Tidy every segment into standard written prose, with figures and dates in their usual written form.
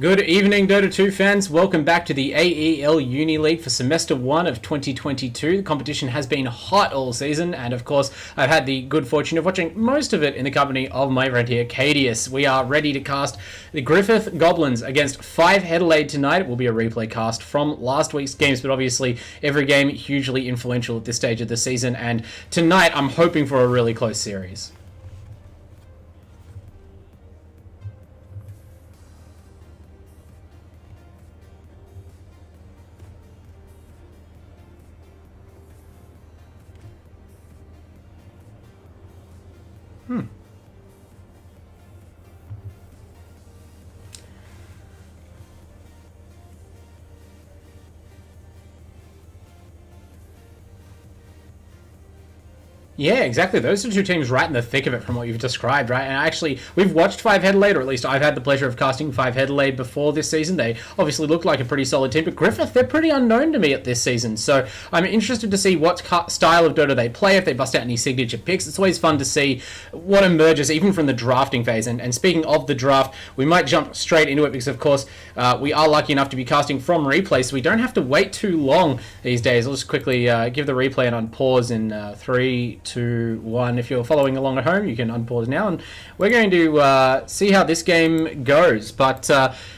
Good evening, Dota 2 fans. Welcome back to the AEL Uni League for Semester 1 of 2022. The competition has been hot all season, and of course, I've had the good fortune of watching most of it in the company of my friend here, Kadius. We are ready to cast the Griffith Goblins against 5Headelaide tonight. It will be a replay cast from last week's games, but obviously every game hugely influential at this stage of the season, and tonight I'm hoping for a really close series. Yeah, exactly. Those are two teams right in the thick of it from what you've described, right? And actually, we've watched 5Headelaide, or at least I've had the pleasure of casting 5Headelaide before this season. They obviously look like a pretty solid team, but Griffith, they're pretty unknown to me at this season. So I'm interested to see what style of Dota they play, if they bust out any signature picks. It's always fun to see what emerges, even from the drafting phase. And speaking of the draft, we might jump straight into it because, of course, we are lucky enough to be casting from replay, so we don't have to wait too long these days. I'll just quickly give the replay an unpause in 3, 2, 1. If you're following along at home, you can unpause now, and we're going to see how this game goes. But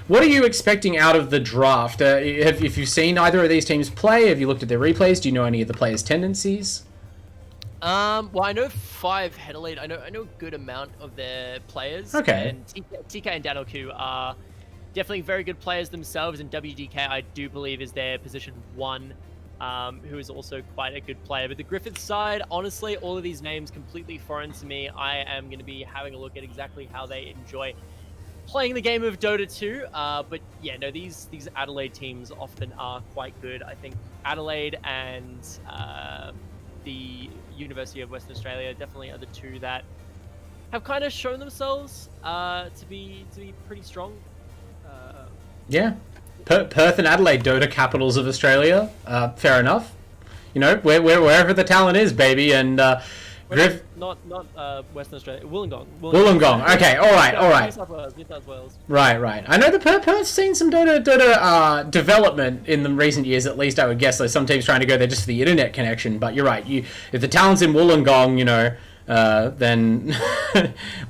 what are you expecting out of the draft? If you've seen either of these teams play, have you looked at their replays? Do you know any of the players' tendencies? Well, I know 5Headelaide. I know a good amount of their players. Okay. And TK and Danoku are definitely very good players themselves, and WGK I do believe is their position 1. Who is also quite a good player. But the Griffith side, honestly, all of these names completely foreign to me. I am going to be having a look at exactly how they enjoy playing the game of Dota 2. But yeah, no, these Adelaide teams often are quite good. I think Adelaide and the University of Western Australia definitely are the two that have kind of shown themselves to be pretty strong. Yeah. Perth and Adelaide, Dota capitals of Australia. Fair enough. You know, wherever the talent is, baby. And not Western Australia, Wollongong. Wollongong. Okay, all right. New South Wales. Right. I know the Perth's seen some Dota development in the recent years, at least I would guess. There's some teams trying to go there just for the internet connection. But you're right. If the talent's in Wollongong, you know, then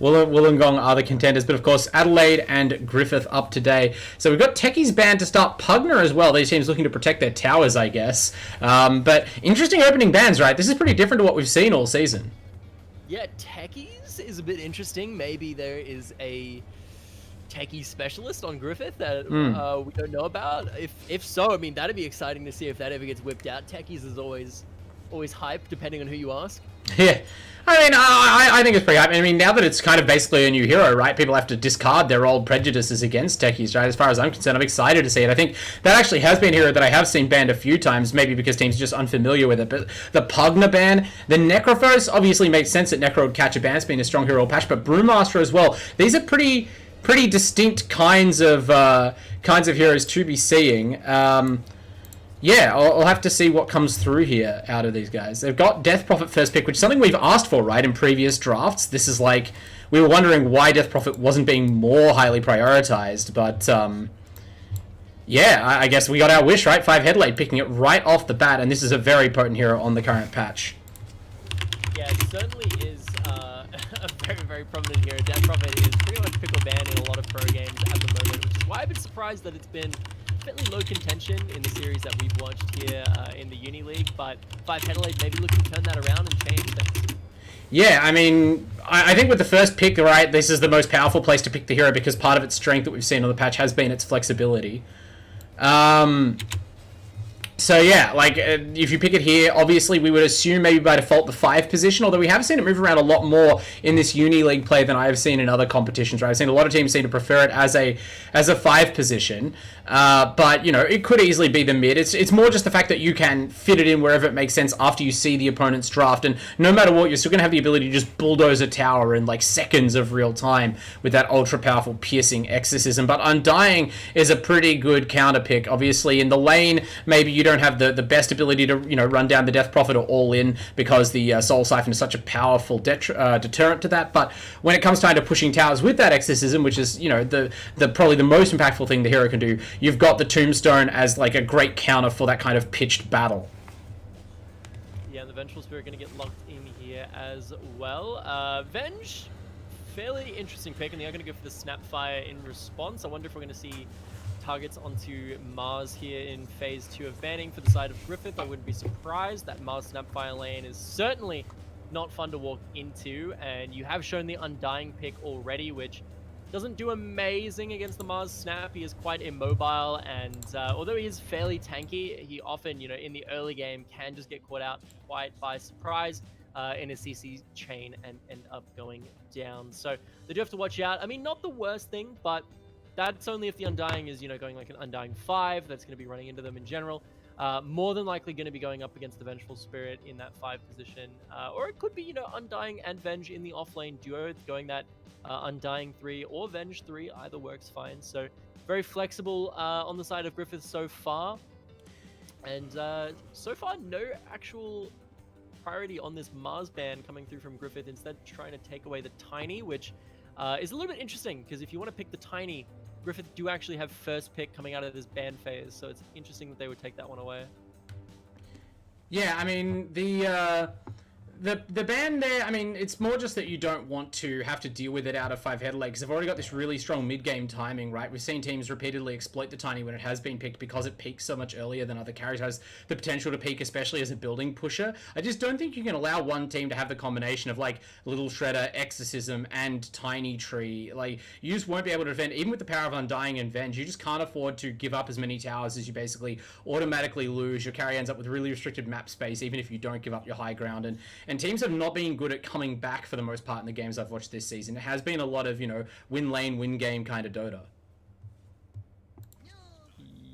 Wollongong are the contenders. But of course, Adelaide and Griffith up today. So we've got Techies banned to start Pugner as well. These teams looking to protect their towers, I guess. But interesting opening bans, right? This is pretty different to what we've seen all season. Yeah, Techies is a bit interesting. Maybe there is a techie specialist on Griffith that we don't know about. If so, I mean, that'd be exciting to see if that ever gets whipped out. Techies is always hype, depending on who you ask. Yeah. I mean, I think it's pretty hype. I mean, now that it's kind of basically a new hero, right? People have to discard their old prejudices against techies, right? As far as I'm concerned, I'm excited to see it. I think that actually has been a hero that I have seen banned a few times, maybe because teams are just unfamiliar with it. But the Pugner ban, the Necrophos obviously makes sense that Necro would catch a ban, it's been a strong hero patch, but Brewmaster as well. These are pretty distinct kinds of heroes to be seeing. Yeah, I'll have to see what comes through here out of these guys. They've got Death Prophet first pick, which is something we've asked for, right, in previous drafts. This is like, we were wondering why Death Prophet wasn't being more highly prioritized, but yeah, I guess we got our wish, right? 5Headelaide picking it right off the bat, and this is a very potent hero on the current patch. Yeah, it certainly is a very, very prominent hero. Death Prophet is pretty much pickle ban in a lot of pro games at the moment, which is why I've been surprised that it's been fairly low contention in the series that we've watched here in the Uni League, but 5Headelaide maybe looking to turn that around and change things. Yeah, I mean, I think with the first pick, right, this is the most powerful place to pick the hero because part of its strength that we've seen on the patch has been its flexibility. So yeah, like if you pick it here, obviously we would assume maybe by default the 5 position, although we have seen it move around a lot more in this Uni League play than I have seen in other competitions, right? I've seen a lot of teams seem to prefer it as a 5 position, but you know, it could easily be the mid. It's more just the fact that you can fit it in wherever it makes sense after you see the opponent's draft, and no matter what, you're still going to have the ability to just bulldoze a tower in like seconds of real time with that ultra powerful piercing exorcism. But Undying is a pretty good counter pick. Obviously in the lane, maybe you don't don't have the best ability to, run down the Death Prophet or all in because the Soul Siphon is such a powerful deterrent to that. But when it comes time to pushing towers with that Exorcism, which is, the probably the most impactful thing the hero can do, you've got the Tombstone as like a great counter for that kind of pitched battle. Yeah, and the Vengeful Spirit going to get locked in here as well. Venge, fairly interesting pick, and they are going to go for the Snapfire in response. I wonder if we're going to see targets onto Mars here in phase 2 of banning for the side of Griffith. I wouldn't be surprised. That Mars Snapfire lane is certainly not fun to walk into, and you have shown the Undying pick already, which doesn't do amazing against the Mars Snap. He is quite immobile, and although he is fairly tanky, he often, in the early game can just get caught out quite by surprise in a CC chain and end up going down. So they do have to watch out. I mean, not the worst thing, but that's only if the Undying is, going like an Undying 5. That's going to be running into them in general. More than likely going to be going up against the Vengeful Spirit in that 5 position. Or it could be, Undying and Venge in the offlane duo, going that Undying 3 or Venge 3. Either works fine. So very flexible on the side of Griffith so far. And so far, no actual priority on this Mars ban coming through from Griffith. Instead, trying to take away the Tiny, which is a little bit interesting, because if you want to pick the Tiny, Griffith do actually have first pick coming out of this ban phase, so it's interesting that they would take that one away. Yeah, I mean, the ban there, I mean, it's more just that you don't want to have to deal with it out of 5Headelaide, because they've already got this really strong mid-game timing, right? We've seen teams repeatedly exploit the Tiny when it has been picked, because it peaks so much earlier than other carries. It has the potential to peak, especially as a building pusher. I just don't think you can allow one team to have the combination of, like, Little Shredder, Exorcism, and Tiny Tree. Like, you just won't be able to defend, even with the power of Undying and Venge. You just can't afford to give up as many towers as you basically automatically lose. Your carry ends up with really restricted map space, even if you don't give up your high ground. And teams have not been good at coming back for the most part in the games I've watched this season. It has been a lot of, win lane, win game kind of Dota.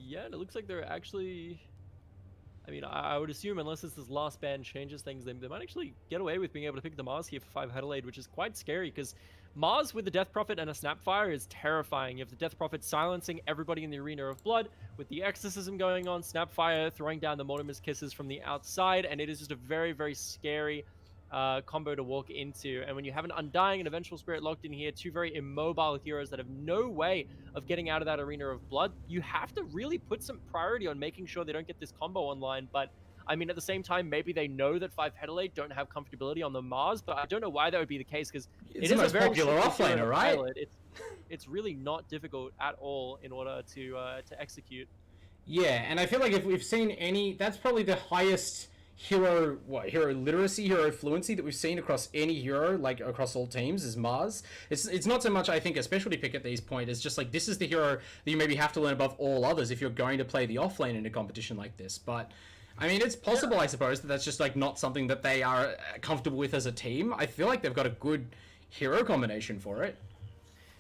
Yeah, and it looks like they're actually... I mean, I would assume, unless this last ban changes things, they might actually get away with being able to pick the Mars here for 5Headelaide, which is quite scary, because Mars with the Death Prophet and a Snapfire is terrifying. You have the Death Prophet silencing everybody in the Arena of Blood, with the Exorcism going on, Snapfire throwing down the Mortimer's Kisses from the outside, and it is just a very, very scary combo to walk into. And when you have an Undying and a Vengeful Spirit locked in here, two very immobile heroes that have no way of getting out of that Arena of Blood, you have to really put some priority on making sure they don't get this combo online. But I mean, at the same time, maybe they know that 5Headelaide don't have comfortability on the Mars, but I don't know why that would be the case, because it is a very popular offlaner, right? It's really not difficult at all in order to execute. Yeah, and I feel like if we've seen any, that's probably the highest hero literacy, hero fluency that we've seen across any hero, like across all teams, is Mars. It's not so much, I think, a specialty pick at these points. It's just like, this is the hero that you maybe have to learn above all others if you're going to play the offlane in a competition like this. But I mean, it's possible, I suppose, that that's just like not something that they are comfortable with as a team. I feel like they've got a good hero combination for it.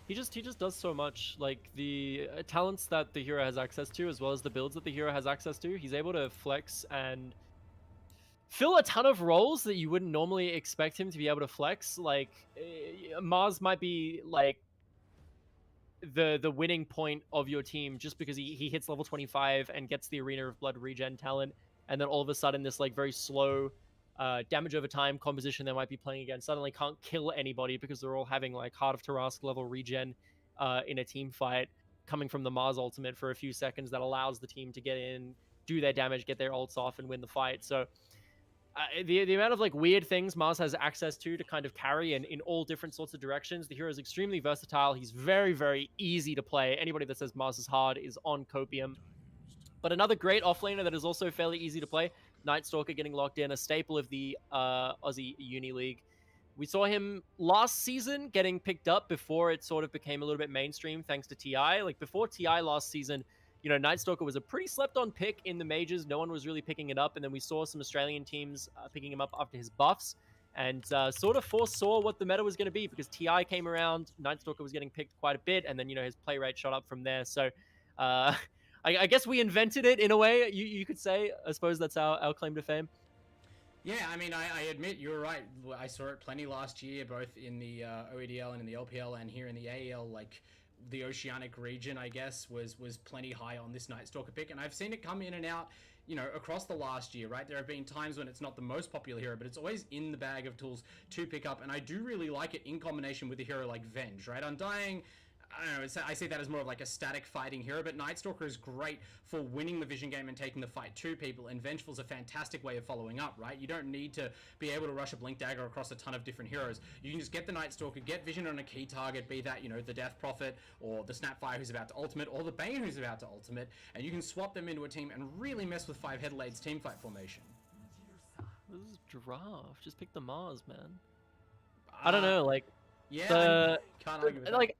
He just does so much. Like, the talents that the hero has access to, as well as the builds that the hero has access to, he's able to flex and fill a ton of roles that you wouldn't normally expect him to be able to flex. Like, Mars might be like the winning point of your team just because he hits level 25 and gets the Arena of Blood regen talent, and then all of a sudden this like very slow damage over time composition they might be playing against suddenly can't kill anybody because they're all having like Heart of Tarask level regen in a team fight coming from the Mars ultimate for a few seconds that allows the team to get in, do their damage, get their ults off, and win the fight. So the amount of like weird things Mars has access to kind of carry in all different sorts of directions. The hero is extremely versatile. He's very, very easy to play. Anybody that says Mars is hard is on copium. But another great offlaner that is also fairly easy to play, Night Stalker, getting locked in, a staple of the Aussie Uni League. We saw him last season getting picked up before it sort of became a little bit mainstream thanks to TI. Like, before TI last season, you know, Night Stalker was a pretty slept-on pick in the majors. No one was really picking it up, and then we saw some Australian teams picking him up after his buffs, and sort of foresaw what the meta was going to be, because TI came around, Night Stalker was getting picked quite a bit, and then, you know, his play rate shot up from there. So I guess we invented it in a way, you could say. I suppose that's our claim to fame. Yeah, I mean, I admit you're right. I saw it plenty last year, both in the OEDL and in the LPL, and here in the AEL. Like, the Oceanic region, I guess, was plenty high on this Night Stalker pick, and I've seen it come in and out, across the last year, right? There have been times when it's not the most popular hero, but it's always in the bag of tools to pick up, and I do really like it in combination with a hero like Venge, right? Undying, I don't know, I see that as more of like a static fighting hero, but Night Stalker is great for winning the vision game and taking the fight to people, and Vengeful's a fantastic way of following up, right? You don't need to be able to rush a Blink Dagger across a ton of different heroes. You can just get the Night Stalker, get vision on a key target, be that, the Death Prophet, or the Snapfire who's about to ultimate, or the Bane who's about to ultimate, and you can swap them into a team and really mess with 5Headelaide's teamfight formation. This is draft. Just pick the Mars, man. I don't know, like... Yeah, can't argue with that.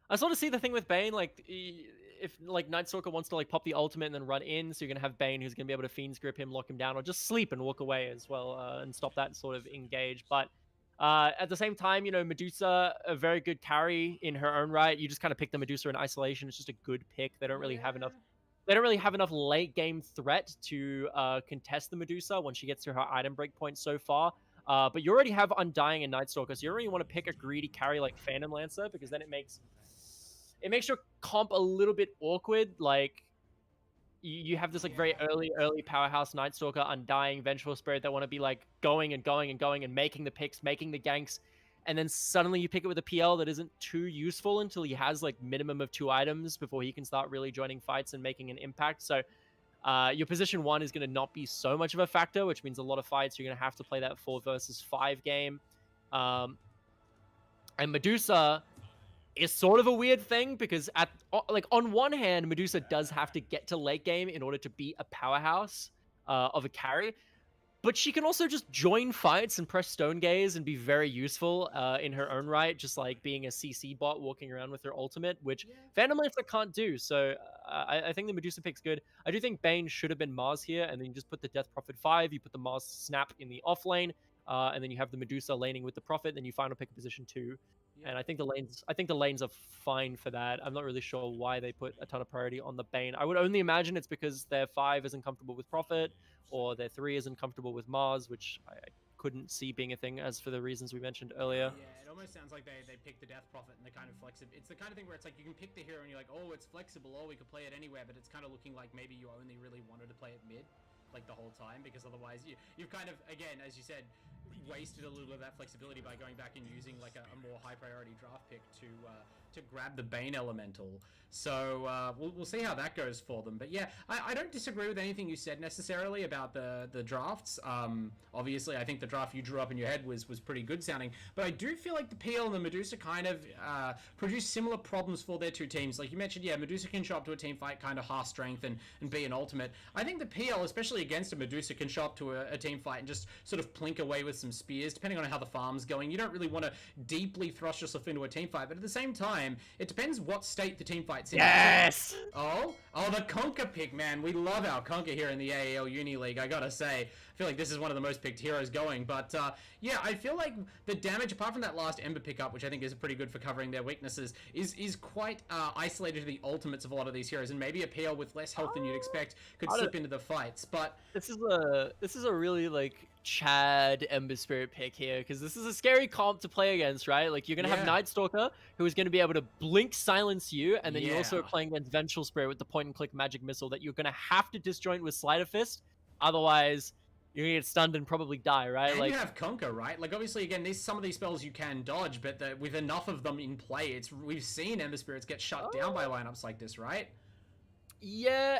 I sort of see the thing with Bane, like, if, like, Night Stalker wants to, like, pop the ultimate and then run in, so you're going to have Bane who's going to be able to Fiend's Grip him, lock him down, or just sleep and walk away as well, and stop that sort of engage. But at the same time, Medusa, a very good carry in her own right. You just kind of pick the Medusa in isolation. It's just a good pick. They don't really have enough... They don't really have enough late game threat to contest the Medusa when she gets to her item break point so far. But you already have Undying and Night Stalker, so you already want to pick a greedy carry like Phantom Lancer, because then it makes your comp a little bit awkward. Like, you have this like very early powerhouse Night Stalker, Undying, Vengeful Spirit that want to be like going and making the picks, making the ganks, and then suddenly you pick it with a PL that isn't too useful until he has like minimum of 2 items before he can start really joining fights and making an impact. So your position 1 is going to not be so much of a factor, which means a lot of fights you're going to have to play that 4 versus 5 game. And Medusa is sort of a weird thing, because on one hand, Medusa does have to get to late game in order to be a powerhouse of a carry, but she can also just join fights and press Stone Gaze and be very useful in her own right, just like being a CC bot walking around with her ultimate, which Phantom Lancer can't do. So I think the Medusa pick's good. I do think Bane should have been Mars here, and then you just put the Death Prophet 5, you put the Mars Snap in the off lane, and then you have the Medusa laning with the Prophet, then you final pick a position 2. And I think the lanes are fine for that. I'm not really sure why they put a ton of priority on the Bane. I would only imagine it's because their 5 isn't comfortable with Prophet, or their 3 isn't comfortable with Mars, which I couldn't see being a thing, as for the reasons we mentioned earlier. Yeah, it almost sounds like they pick the Death Prophet and the kind of flexible. It's the kind of thing where it's like you can pick the hero and you're like, oh, it's flexible, or we could play it anywhere, but it's kind of looking like maybe you only really wanted to play it mid, like the whole time, because otherwise you've kind of, again, as you said, wasted a little bit of that flexibility by going back and using like a more high priority draft pick to grab the Bane Elemental. So we'll see how that goes for them. But yeah, I don't disagree with anything you said necessarily about the drafts. Obviously, I think the draft you drew up in your head was pretty good sounding, but I do feel like the PL and the Medusa kind of produce similar problems for their 2 teams. Like you mentioned, yeah, Medusa can show up to a team fight kind of half strength and be an ultimate. I think the PL, especially against a Medusa, can show up to a team fight and just sort of plink away with some spears, depending on how the farm's going. You don't really want to deeply thrust yourself into a team fight, but at the same time, it depends what state the team fight's in. Yes! Oh, the Conker pick, man. We love our Conker here in the AEL Uni League, I gotta say. I feel like this is one of the most picked heroes going, but yeah, I feel like the damage, apart from that last Ember pickup, which I think is pretty good for covering their weaknesses, is quite isolated to the ultimates of a lot of these heroes, and maybe a PL with less health than you'd expect could slip into the fights, but... This is a really, like, Chad Ember Spirit pick here, because this is a scary comp to play against, right? Like, you're going to have Night Stalker, who is going to be able to blink silence you, and then you're also playing against Vengeful Spirit with the point-and-click magic missile that you're going to have to disjoint with Sleight of Fist, otherwise you're going to get stunned and probably die, right? And like, you have Conquer, right? Like, obviously, again, some of these spells you can dodge, but with enough of them in play, we've seen Ember Spirits get shut down by lineups like this, right? Yeah,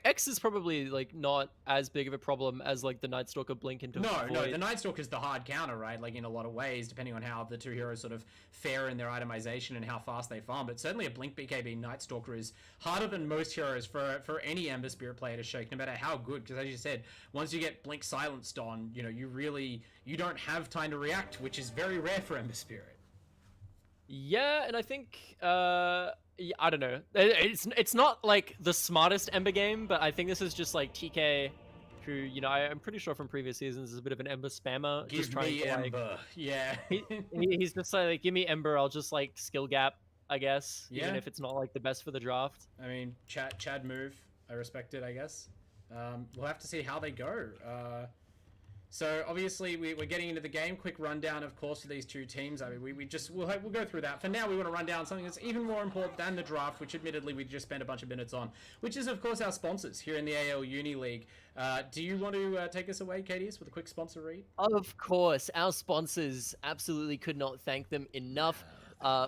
X is probably like not as big of a problem as like the Night Stalker blink into No, the Night Stalker's the hard counter, right? Like in a lot of ways, depending on how the 2 heroes sort of fare in their itemization and how fast they farm. But certainly a blink BKB Night Stalker is harder than most heroes for any Ember Spirit player to shake, no matter how good. Because as you said, once you get blink silenced on, you don't have time to react, which is very rare for Ember Spirit. Yeah, and I think yeah, I don't know. It's not like the smartest Ember game, but I think this is just like TK, who I'm pretty sure from previous seasons is a bit of an Ember spammer. Give me Ember, yeah. He's just like, give me Ember. I'll just like skill gap, I guess, even if it's not like the best for the draft. I mean, Chad move. I respect it, I guess. We'll have to see how they go. So obviously we're getting into the game. Quick rundown, of course, for these two teams. I mean, we'll go through that. For now, we want to run down something that's even more important than the draft, which admittedly we just spent a bunch of minutes on, which is of course our sponsors here in the AEL Uni League. Do you want to take us away, Kadius, with a quick sponsor read? Of course, our sponsors, absolutely could not thank them enough.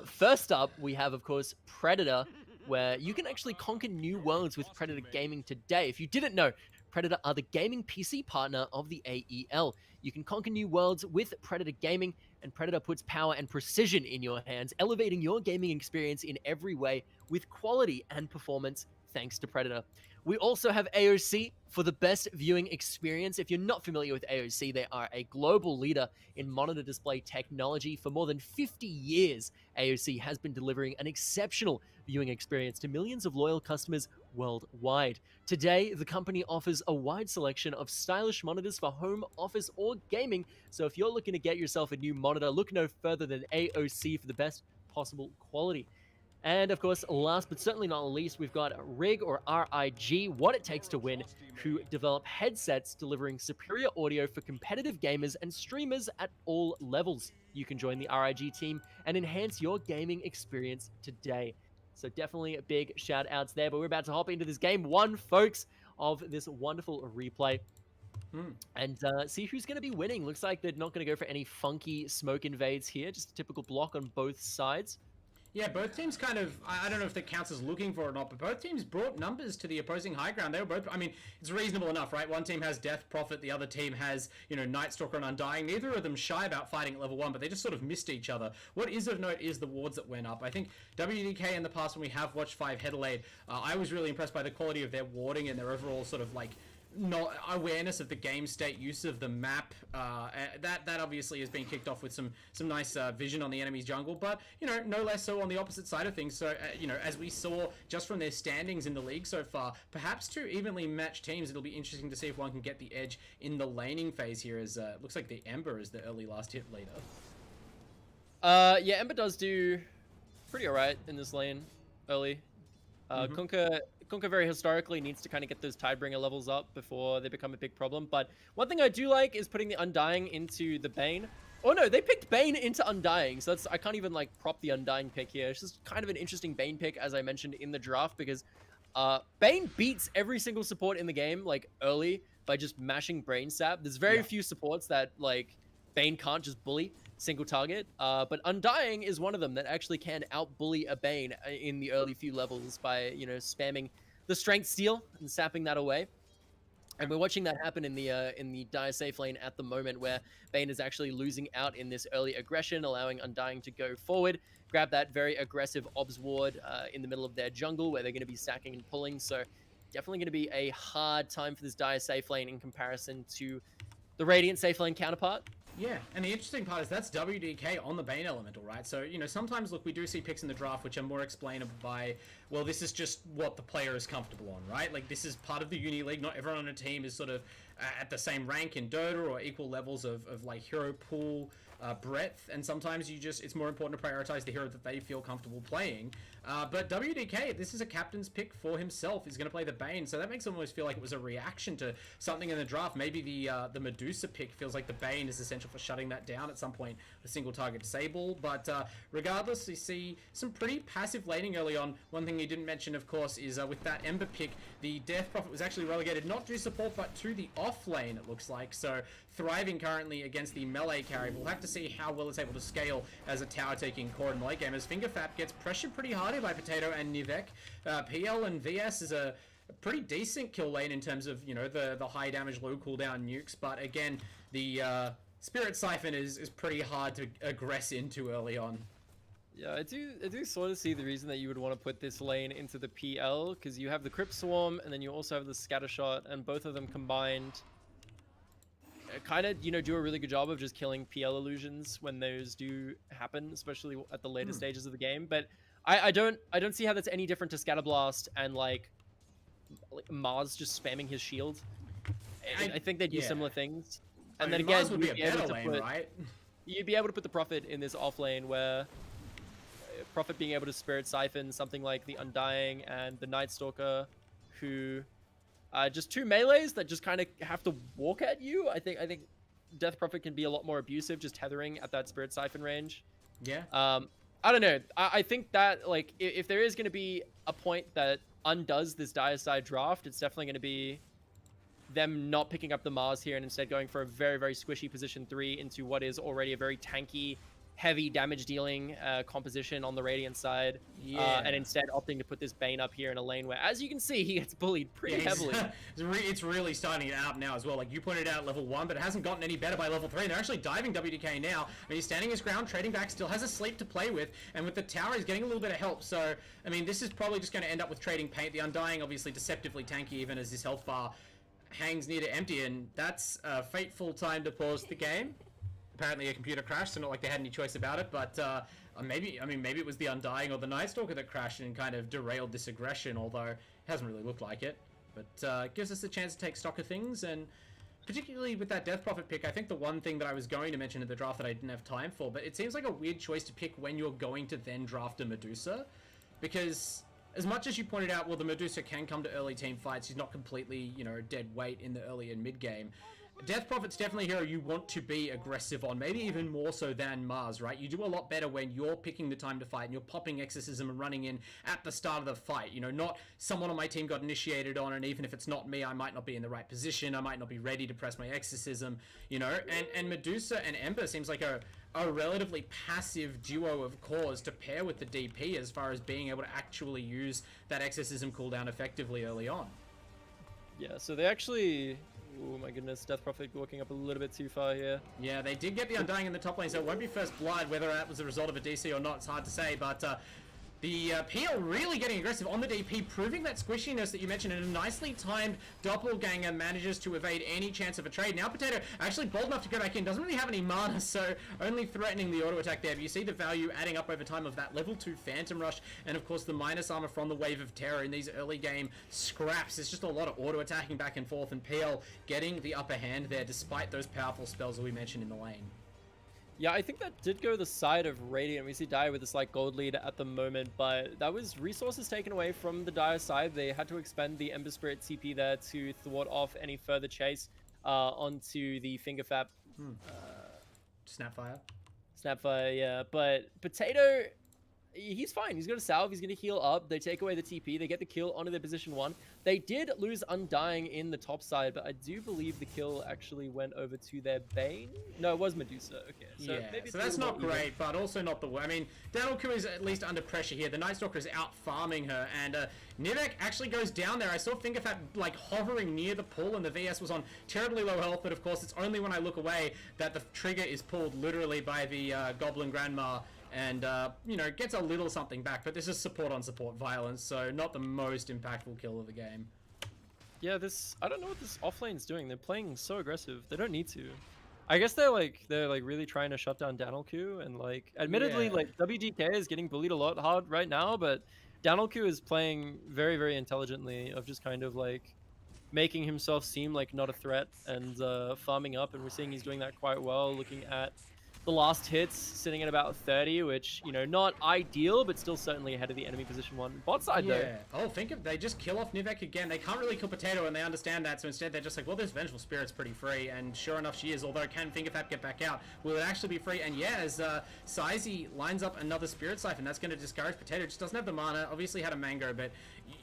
First up, we have, of course, Predator, where you can actually conquer new worlds with Predator Gaming today. If you didn't know, Predator are the gaming PC partner of the AEL. You can conquer new worlds with Predator Gaming, and Predator puts power and precision in your hands, elevating your gaming experience in every way with quality and performance thanks to Predator. We also have AOC for the best viewing experience. If you're not familiar with AOC, they are a global leader in monitor display technology. For more than 50 years, AOC has been delivering an exceptional viewing experience to millions of loyal customers worldwide. Today, the company offers a wide selection of stylish monitors for home, office, or gaming. So if you're looking to get yourself a new monitor, look no further than AOC for the best possible quality. And of course, last but certainly not least, we've got RIG or RIG, What It Takes to Win, who develop headsets delivering superior audio for competitive gamers and streamers at all levels. You can join the RIG team and enhance your gaming experience today. So definitely a big shout outs there, but we're about to hop into this game one, folks, of this wonderful replay. And see who's going to be winning. Looks like they're not going to go for any funky smoke invades here, just a typical block on both sides. Yeah, both teams kind of, I don't know if that counts as looking for it or not, but both teams brought numbers to the opposing high ground. They were both, I mean, it's reasonable enough, right? One team has Death Prophet, the other team has, Night Stalker and Undying. Neither of them shy about fighting at level 1, but they just sort of missed each other. What is of note is the wards that went up. I think WDK in the past, when we have watched 5Headelaide, I was really impressed by the quality of their warding and their overall sort of like, not awareness of the game state, use of the map. That obviously has been kicked off with some nice vision on the enemy's jungle, but no less so on the opposite side of things. So as we saw just from their standings in the league so far, perhaps two evenly matched teams. It'll be interesting to see if one can get the edge in the laning phase here. As it looks like the Ember is the early last hit leader. Yeah, Ember does do pretty alright in this lane early. Kunkka very historically needs to kind of get those Tidebringer levels up before they become a big problem. But one thing I do like is putting the Undying into the Bane. Oh no, they picked Bane into Undying. So I can't even like prop the Undying pick here. It's just kind of an interesting Bane pick, as I mentioned in the draft, because Bane beats every single support in the game like early by just mashing Brain Sap. There's very few supports that like Bane can't just bully single target, but Undying is one of them that actually can out-bully a Bane in the early few levels by, spamming the Strength Steal and sapping that away. And we're watching that happen in the Dire safe lane at the moment, where Bane is actually losing out in this early aggression, allowing Undying to go forward, grab that very aggressive Obs ward in the middle of their jungle, where they're going to be sacking and pulling. So definitely going to be a hard time for this Dire safe lane in comparison to the Radiant safe lane counterpart. Yeah, and the interesting part is that's WDK on the Bane Elemental, right? So, sometimes, look, we do see picks in the draft which are more explainable by, well, this is just what the player is comfortable on, right? Like, this is part of the Uni League. Not everyone on a team is sort of at the same rank in Dota or equal levels of like, hero pool breadth, and sometimes it's more important to prioritize the hero that they feel comfortable playing. But WDK, this is a captain's pick for himself. He's going to play the Bane, so that makes him almost feel like it was a reaction to something in the draft. Maybe the Medusa pick feels like the Bane is essential for shutting that down at some point with single target disable. But regardless, we see some pretty passive laning early on. One thing you didn't mention, of course, is with that Ember pick, the Death Prophet was actually relegated not to support, but to the off lane, it looks like. So thriving currently against the melee carry. We'll have to see how well it's able to scale as a tower-taking core in late game, as Fingerfap gets pressured pretty hard here by Potato and Nivek. PL and VS is a pretty decent kill lane in terms of, the high damage, low cooldown nukes, but again, the Spirit Siphon is pretty hard to aggress into early on. Yeah, I do sort of see the reason that you would want to put this lane into the PL, because you have the Crypt Swarm, and then you also have the Scatter Shot, and both of them combined kind of, do a really good job of just killing PL illusions when those do happen, especially at the later stages of the game. But I don't see how that's any different to Scatterblast and like Mars just spamming his shield. I think they do similar things. And then again, would be a better lane, right? You'd be able to put the Prophet in this off lane where Prophet being able to Spirit Siphon something like the Undying and the Night Stalker, who just two melees that just kind of have to walk at you. I think Death Prophet can be a lot more abusive, just tethering at that Spirit Siphon range. Yeah. I don't know. I think that, like, if there is going to be a point that undoes this Dire side draft, it's definitely going to be them not picking up the Mars here and instead going for a very, very squishy position 3 into what is already a very tanky, heavy damage dealing composition on the Radiant side. Yeah. And instead opting to put this Bane up here in a lane where, as you can see, he gets bullied pretty heavily. It's really starting it out now as well. Like, you pointed out level 1, but it hasn't gotten any better by level 3. They're actually diving WDK now. I mean, he's standing his ground, trading back, still has a sleep to play with, and with the tower, he's getting a little bit of help. So, I mean, this is probably just going to end up with trading paint. The Undying, obviously, deceptively tanky, even as this health bar hangs near to empty, and that's a fateful time to pause the game. Apparently a computer crashed, so not like they had any choice about it, but maybe it was the Undying or the Night Stalker that crashed and kind of derailed this aggression, although it hasn't really looked like it. But it gives us a chance to take stock of things, and particularly with that Death Prophet pick, I think the one thing that I was going to mention in the draft that I didn't have time for, but it seems like a weird choice to pick when you're going to then draft a Medusa, because as much as you pointed out, well, the Medusa can come to early team fights, he's not completely, you know, dead weight in the early and mid game. Death Prophet's definitely a hero you want to be aggressive on, maybe even more so than Mars, right? You do a lot better when you're picking the time to fight and you're popping Exorcism and running in at the start of the fight. You know, not someone on my team got initiated on, and even if it's not me, I might not be in the right position, I might not be ready to press my Exorcism, you know? And Medusa and Ember seems like a relatively passive duo of cores to pair with the DP as far as being able to actually use that Exorcism cooldown effectively early on. Yeah, so they actually... Oh my goodness, Death Prophet walking up a little bit too far here. Yeah, they did get the Undying in the top lane, so it won't be first blood. Whether that was a result of a DC or not, it's hard to say, but the PL really getting aggressive on the DP, proving that squishiness that you mentioned, and a nicely timed doppelganger manages to evade any chance of a trade. Now Potato actually bold enough to go back in, doesn't really have any mana, so only threatening the auto attack there, but you see the value adding up over time of that level 2 Phantom Rush, and of course the minus armor from the Wave of Terror in these early game scraps. It's just a lot of auto attacking back and forth, and PL getting the upper hand there despite those powerful spells that we mentioned in the lane. Yeah, I think that did go the side of Radiant. We see Dire with a slight gold lead at the moment, but that was resources taken away from the Dire side. They had to expend the Ember Spirit TP there to thwart off any further chase onto the Fingerfap. Snapfire. Snapfire, yeah. But Potato, he's fine. He's going to salve. He's going to heal up. They take away the TP. They get the kill onto their position 1. They did lose Undying in the top side, but I do believe the kill actually went over to their Bane. No, it was Medusa. Okay. So yeah, maybe so that's not great, but also not the worst. I mean, Danoku is at least under pressure here. The Night Stalker is out farming her, and Nivek actually goes down there. I saw Fingerfat like hovering near the pull, and the VS was on terribly low health, but of course it's only when I look away that the trigger is pulled literally by the Goblin Grandma, and, you know, gets a little something back, but this is support on support violence, so not the most impactful kill of the game. Yeah, I don't know what this offlane's doing. They're playing so aggressive. They don't need to. I guess they're really trying to shut down Danelku, and like, admittedly, Yeah. like, WDK is getting bullied a lot hard right now, but Danelku is playing very, very intelligently of just kind of like making himself seem like not a threat and farming up, and we're seeing he's doing that quite well, looking at the last hits sitting at about 30, which, you know, not ideal, but still certainly ahead of the enemy position 1. Bot side, yeah. Oh, think if they just kill off Nivek again. They can't really kill Potato, and they understand that, so instead they're just like, well, this Vengeful Spirit's pretty free, and sure enough she is, although can Fingerfap get back out? Will it actually be free? And yeah, as Sizey lines up another Spirit Siphon, that's going to discourage Potato. Just doesn't have the mana, obviously had a Mango, but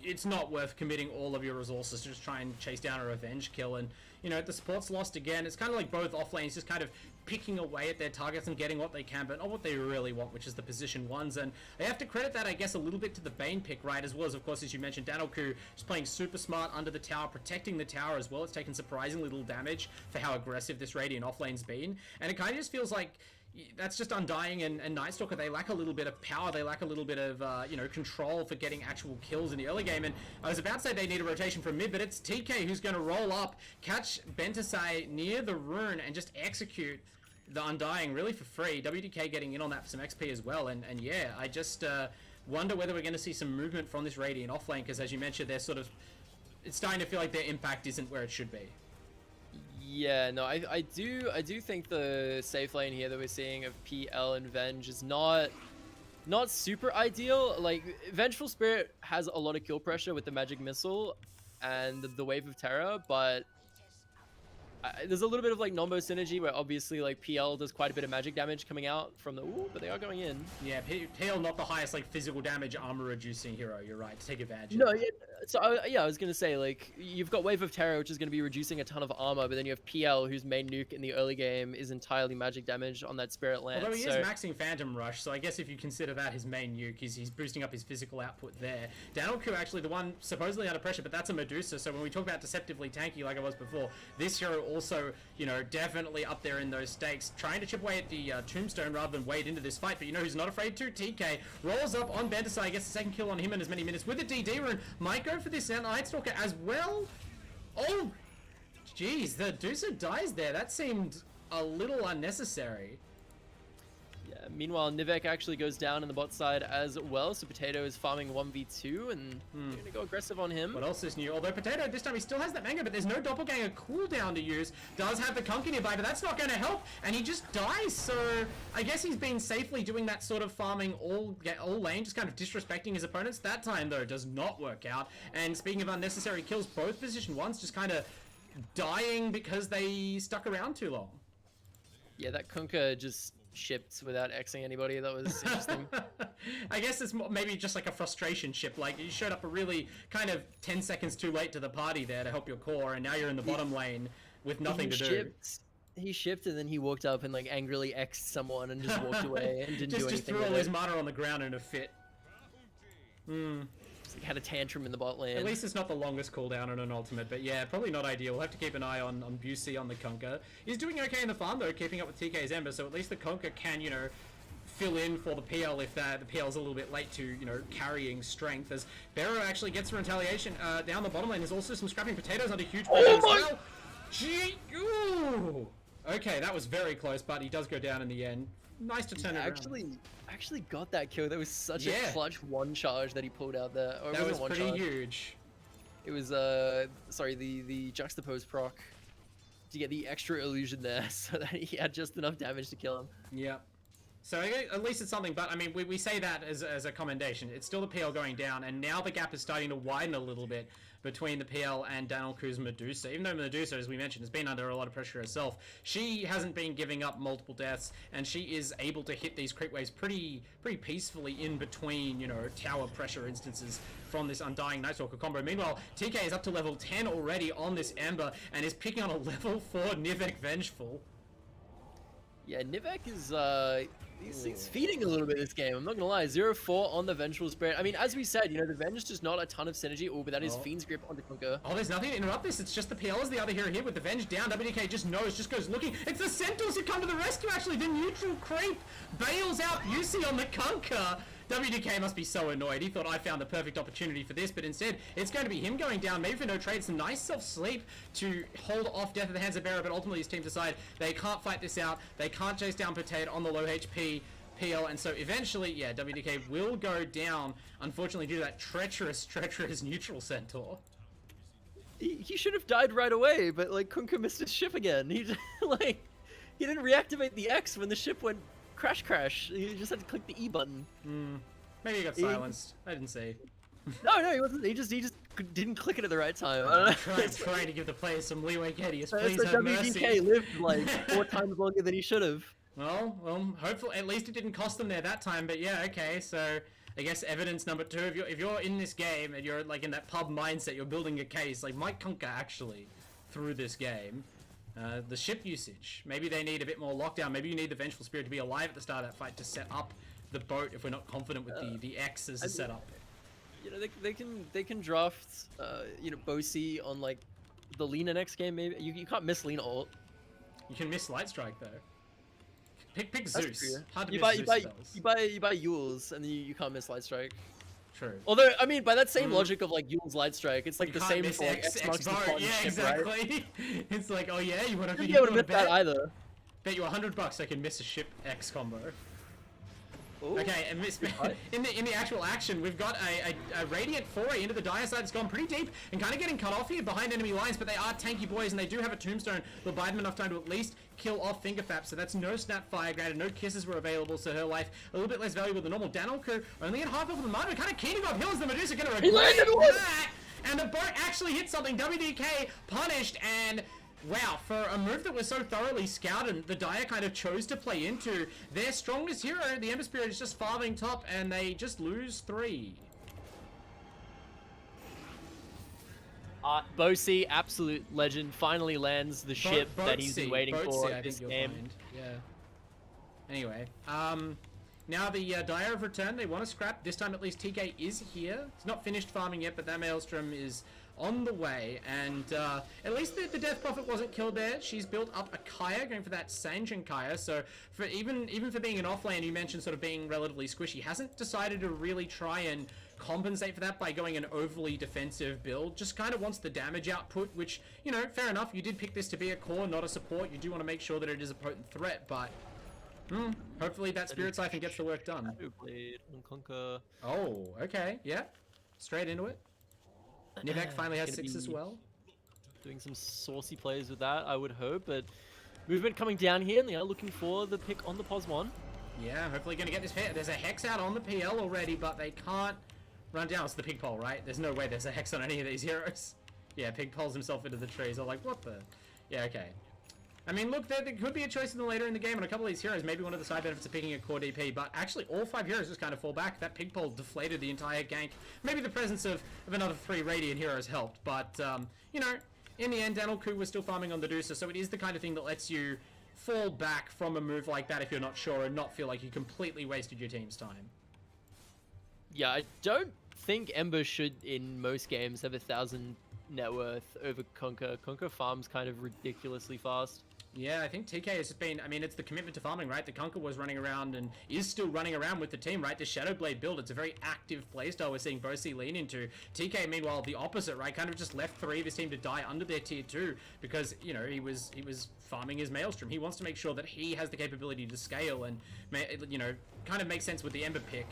it's not worth committing all of your resources to just try and chase down a revenge kill, and, you know, the support's lost again. It's kind of like both offlanes just kind of picking away at their targets and getting what they can, but not what they really want, which is the position 1s, and they have to credit that, I guess, a little bit to the Bane pick, right, as well as, of course, as you mentioned, Danoku just playing super smart under the tower, protecting the tower as well. It's taken surprisingly little damage for how aggressive this Radiant offlane's been, and it kind of just feels like that's just Undying and Night Stalker. They lack a little bit of power. They lack a little bit of, you know, control for getting actual kills in the early game. And I was about to say they need a rotation from mid, but it's TK who's going to roll up, catch Bentasai near the rune, and just execute the Undying really for free. WDK getting in on that for some XP as well. And yeah, I just wonder whether we're going to see some movement from this Radiant offlane, because as you mentioned, they're sort of... It's starting to feel like their impact isn't where it should be. Yeah, no, I do think the safe lane here that we're seeing of PL and Venge is not super ideal. Like, Vengeful Spirit has a lot of kill pressure with the Magic Missile and the Wave of Terror, but there's a little bit of like Nombo synergy where obviously like PL does quite a bit of magic damage coming out from the but they are going in. Yeah, PL not the highest like physical damage armor reducing hero. You're right to take advantage. No, of yeah. So I was gonna say like you've got Wave of Terror, which is gonna be reducing a ton of armor, but then you have PL, whose main nuke in the early game is entirely magic damage on that Spirit Lance. Although he is maxing Phantom Rush, so I guess if you consider that his main nuke, he's boosting up his physical output there. Danilku actually the one supposedly under pressure, but that's a Medusa. So when we talk about deceptively tanky like I was before, this hero also, you know, definitely up there in those stakes, trying to chip away at the tombstone rather than wade into this fight. But you know who's not afraid to? TK rolls up on Bentasai, gets the second kill on him in as many minutes with a DD rune. Might go for this Night Stalker as well. Oh, jeez, the Medusa dies there. That seemed a little unnecessary. Yeah, meanwhile, Nivek actually goes down in the bot side as well, so Potato is farming 1v2, and they're going to go aggressive on him. What else is new? Although Potato, this time he still has that Mango, but there's no Doppelganger cooldown to use. Does have the Kunkka nearby, but that's not going to help, and he just dies, so I guess he's been safely doing that sort of farming all lane, just kind of disrespecting his opponents. That time, though, does not work out, and speaking of unnecessary kills, both position ones just kind of dying because they stuck around too long. Yeah, that Kunkka just shipped without Xing anybody. That was interesting. I guess it's maybe just like a frustration ship. Like you showed up a really kind of 10 seconds too late to the party there to help your core, and now you're in the bottom lane with nothing to do. He shipped and then he walked up and like angrily X'd someone and just walked away and didn't do anything. Just threw all his mana on the ground in a fit. Like, had a tantrum in the bot lane. At least it's not the longest cooldown on an ultimate, but yeah, probably not ideal. We'll have to keep an eye on Busey on the Kunkka. He's doing okay in the farm though, keeping up with TK's Ember, so at least the Kunkka can, you know, fill in for the PL if the PL's a little bit late to, you know, carrying strength. As Barrow actually gets some retaliation down the bottom lane. There's also some scrapping Potatoes under huge pressure as well. Gee, ooh. Okay, that was very close, but he does go down in the end. Nice to turn it around. Actually got that kill. That was such a clutch one charge that he pulled out there. Or that was one pretty charge. huge. It was sorry, the juxtapose proc to get the extra illusion there, so that he had just enough damage to kill him. Yeah. So at least it's something, but I mean, we say that as a commendation. It's still the PL going down, and now the gap is starting to widen a little bit between the PL and Danilku's Medusa. Even though Medusa, as we mentioned, has been under a lot of pressure herself, she hasn't been giving up multiple deaths, and she is able to hit these creep waves pretty peacefully in between, you know, tower pressure instances from this Undying Night Stalker combo. Meanwhile, TK is up to level 10 already on this Ember, and is picking on a level 4 Nivek Vengeful. Yeah, Nivek is he's feeding a little bit this game. I'm not gonna lie. 0-4 on the Vengeful Spirit. I mean, as we said, you know, the Venge is just not a ton of synergy. Oh, but that is Fiend's Grip on the Kunkka. Oh, there's nothing to interrupt this. It's just the PL is the other hero here with the Venge down. WDK just knows, just goes looking. It's the Centaurs who come to the rescue, actually. The neutral creep bails out Yusi on the Kunkka. WDK must be so annoyed. He thought I found the perfect opportunity for this, but instead, it's going to be him going down. Maybe for no trade, some nice self-sleep to hold off Death at the hands of Barrow, but ultimately his team decide they can't fight this out. They can't chase down Potato on the low HP PL, and so eventually, yeah, WDK will go down, unfortunately, due to that treacherous neutral Centaur. He should have died right away, but, like, Kunkka missed his ship again. He just, like, he didn't reactivate the X when the ship went crash. He just had to click the E button. Maybe he got silenced. I didn't see. No, he wasn't. He just didn't click it at the right time. I don't know. Trying to give the players some leeway. Kadius, please so have WDK mercy. lived like 4 times longer than he should have. Well, hopefully, at least it didn't cost them there that time. But yeah, okay. So I guess evidence number 2: if you're in this game and you're like in that pub mindset, you're building a case. Like Mike Kunkka actually through this game. The ship usage. Maybe they need a bit more lockdown. Maybe you need the Vengeful Spirit to be alive at the start of that fight to set up the boat if we're not confident with the X as a setup. You know, they can draft you know, Bosi on like the Lina next game. Maybe you can't miss Lina ult. You can miss Light Strike though. Pick Zeus. True. Hard to you miss Zeus spells. you buy Yule's and then you can't miss Light Strike. True. Although, I mean, by that same logic of like Yule's Light Strike, it's like You the can't same miss for like X marks the boat. spot Yeah, ship, exactly. right? It's like, oh yeah, you want to You wouldn't be able to miss that either. Bet you $100 I can miss a ship X combo. Ooh. Okay, and in the actual action, we've got a Radiant foray into the Dire side. It's gone pretty deep and kind of getting cut off here behind enemy lines, but they are tanky boys and they do have a Tombstone. They'll buy them enough time to at least kill off Fingerfap, so that's no Snap Fire granted, no kisses were available, so her life a little bit less valuable than normal. Danilku only at half of the mud, kind of keen to go uphill. Is the Medusa going to regret that? And the boat actually hit something. WDK punished, and Wow, for a move that was so thoroughly scouted, the Dire kind of chose to play into their strongest hero. The Ember Spirit is just farming top, and they just lose 3. Bosi, absolute legend, finally lands the ship that he's been waiting for this game. Yeah. Anyway, now the Dire have returned. They want to scrap. This time at least TK is here. It's not finished farming yet, but that Maelstrom is on the way. And at least the Death Prophet wasn't killed there. She's built up a Kaya, going for that Sanjin Kaya. So for even for being an offlane, you mentioned sort of being relatively squishy, hasn't decided to really try and compensate for that by going an overly defensive build. Just kind of wants the damage output, which, you know, fair enough. You did pick this to be a core, not a support. You do want to make sure that it is a potent threat, but hopefully that Spirit Siphon gets the work done. Oh, okay, yeah. Straight into it. Nivek finally has 6 as well. Doing some saucy plays with that, I would hope, but movement coming down here, and they are looking for the pick on the POS 1. Yeah, hopefully going to get this hit. There's a Hex out on the PL already, but they can't run down. It's the Pig Pole, right? There's no way there's a Hex on any of these heroes. Yeah, Pig Poles himself into the trees. I'm like, what the? Yeah, okay. I mean, look, there could be a choice in the later in the game on a couple of these heroes. Maybe one of the side benefits of picking a core DP, but actually all 5 heroes just kind of fall back. That Pig Pole deflated the entire gank. Maybe the presence of another 3 Radiant heroes helped, but, you know, in the end, Danilku was still farming on the Deucer, so it is the kind of thing that lets you fall back from a move like that if you're not sure and not feel like you completely wasted your team's time. Yeah, I don't think Ember should, in most games, have 1,000 net worth over Conquer. Conquer farms kind of ridiculously fast. Yeah, I think TK has been, I mean, it's the commitment to farming, right? The Conquer was running around and is still running around with the team, right? The Shadowblade build, it's a very active playstyle we're seeing Bosi lean into. TK, meanwhile, the opposite, right? Kind of just left 3 of his team to die under their tier 2 because, you know, he was farming his Maelstrom. He wants to make sure that he has the capability to scale and, you know, kind of makes sense with the Ember pick.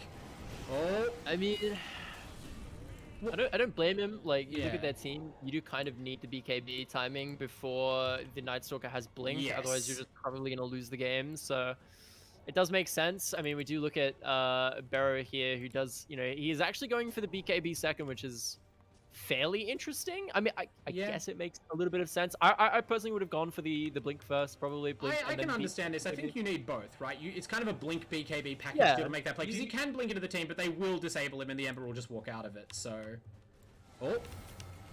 Oh! I mean, I don't blame him. Like, you look at their team, you do kind of need the BKB timing before the Night Stalker has blinked. Yes. Otherwise, you're just probably going to lose the game. So it does make sense. I mean, we do look at Barrow here, who does, you know, he is actually going for the BKB second, which is fairly interesting. I mean, I guess it makes a little bit of sense. I personally would have gone for the blink first, probably. Blink I can understand this. I think you need both, right? It's kind of a blink BKB package to make that play. Because you can blink into the team, but they will disable him and the Ember will just walk out of it, so... Oh,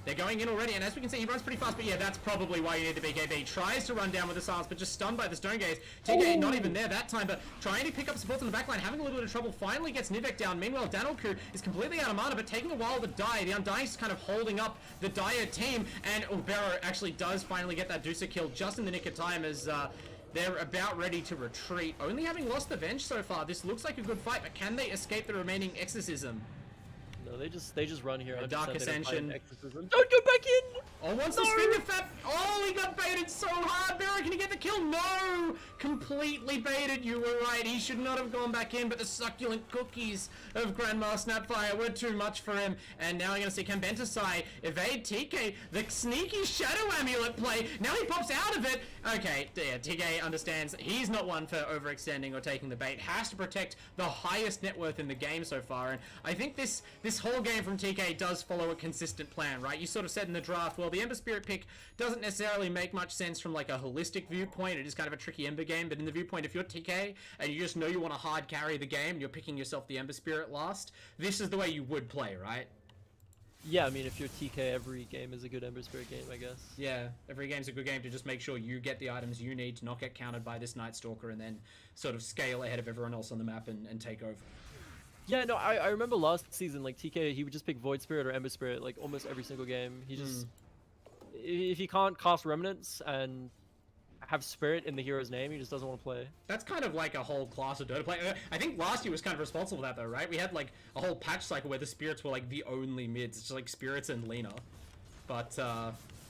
they're going in already, and as we can see, he runs pretty fast, but yeah, that's probably why you need the BKB. Tries to run down with the silence, but just stunned by the Stone Gaze. TK not even there that time, but trying to pick up supports on the backline, having a little bit of trouble, finally gets Nivek down. Meanwhile, Danilku is completely out of mana, but taking a while to die. The Undying is kind of holding up the Dire team, and Barrow actually does finally get that Deucer kill just in the nick of time as they're about ready to retreat. Only having lost the Venge so far, this looks like a good fight, but can they escape the remaining Exorcism? No, they just run here. Dark Ascension. Don't go back in! Oh, wants the Finger Fap. Oh, he got baited so hard. Barrow, can he get the kill? No! Completely baited. You were right. He should not have gone back in, but the succulent cookies of Grandma Snapfire were too much for him. And now I'm going to see Kambentasai evade TK. The sneaky Shadow Amulet play. Now he pops out of it. Okay, yeah, TK understands he's not one for overextending or taking the bait. Has to protect the highest net worth in the game so far. And I think this whole game from TK does follow a consistent plan, right? You sort of said in the draft, well, the Ember Spirit pick doesn't necessarily make much sense from like a holistic viewpoint. It is kind of a tricky Ember game, but in the viewpoint, if you're TK and you just know you want to hard carry the game, and you're picking yourself the Ember Spirit last, this is the way you would play, right? Yeah, I mean, if you're TK, every game is a good Ember Spirit game, I guess. Yeah, every game's a good game to just make sure you get the items you need to not get countered by this Night Stalker and then sort of scale ahead of everyone else on the map and take over. Yeah, no, I remember last season, like, TK, he would just pick Void Spirit or Ember Spirit, like, almost every single game. He just... If he can't cast Remnants and have Spirit in the hero's name, he just doesn't want to play. That's kind of like a whole class of Dota play. I think last year was kind of responsible for that, though, right? We had, like, a whole patch cycle where the Spirits were, like, the only mids. It's just, like, Spirits and Lina. But,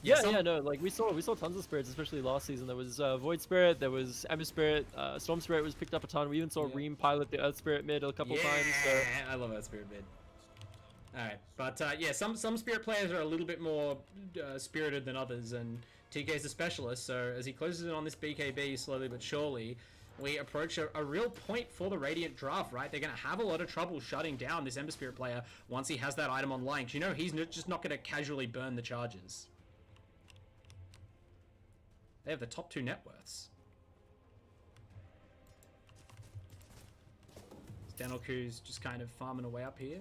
Yeah, no, like we saw tons of spirits, especially last season. There was Void Spirit, there was Ember Spirit, Storm Spirit was picked up a ton. We even saw Reem pilot the Earth Spirit mid a couple times. So. I love Earth Spirit mid. Alright, but yeah, some Spirit players are a little bit more spirited than others, and TK is a specialist, so as he closes in on this BKB slowly but surely, we approach a real point for the Radiant draft, right? They're going to have a lot of trouble shutting down this Ember Spirit player once he has that item online, because you know he's just not going to casually burn the charges. They have the top 2 net worths. Danoku's just kind of farming away up here.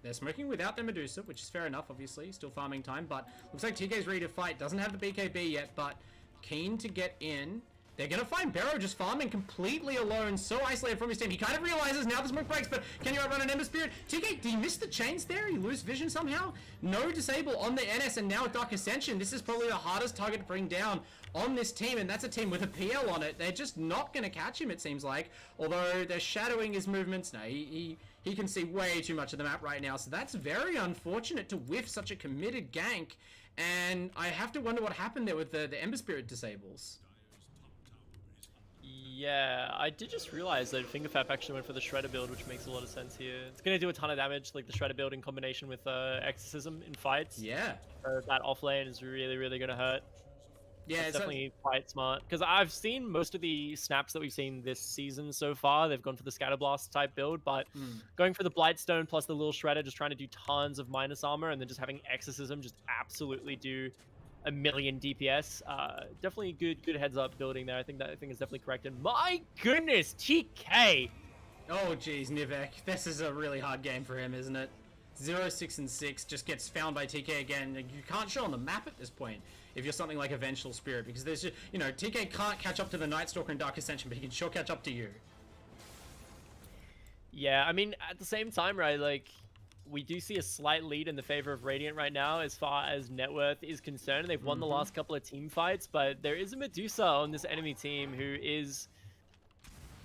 They're smoking without their Medusa, which is fair enough, obviously. Still farming time, but looks like TK's ready to fight. Doesn't have the BKB yet, but keen to get in. They're going to find Barrow just farming completely alone, so isolated from his team. He kind of realizes now the smoke breaks, but can you outrun an Ember Spirit? TK, did he miss the chains there? He lose vision somehow? No disable on the NS, and now with Dark Ascension, this is probably the hardest target to bring down on this team, and that's a team with a PL on it. They're just not going to catch him, it seems like, although they're shadowing his movements. No, he can see way too much of the map right now, so that's very unfortunate to whiff such a committed gank, and I have to wonder what happened there with the Ember Spirit disables. Yeah, I did just realize that Fingerfap actually went for the Shredder build, which makes a lot of sense here. It's going to do a ton of damage, like the Shredder build in combination with Exorcism in fights. Yeah. That offlane is really, really going to hurt. Yeah, it's definitely quite smart. Because I've seen most of the snaps that we've seen this season so far. They've gone for the Scatterblast type build, but going for the Blightstone plus the little Shredder, just trying to do tons of minus armor, and then just having Exorcism just absolutely do a million DPS. Definitely good heads up building there. I think is definitely correct. And my goodness, TK! Oh geez, Nivek. This is a really hard game for him, isn't it? 0, 6, and 6 just gets found by TK again. You can't show on the map at this point if you're something like a Vengeful Spirit, because there's just, you know, TK can't catch up to the Night Stalker and Dark Ascension, but he can sure catch up to you. Yeah, I mean, at the same time, right, like, we do see a slight lead in the favor of Radiant right now as far as net worth is concerned. They've won the last couple of team fights, but there is a Medusa on this enemy team who is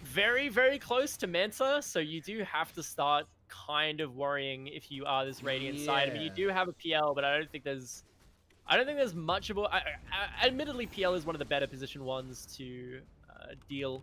very, very close to Manta, so you do have to start kind of worrying if you are this Radiant side. I mean, you do have a PL, but I don't think there's much of a... admittedly, PL is one of the better position ones to deal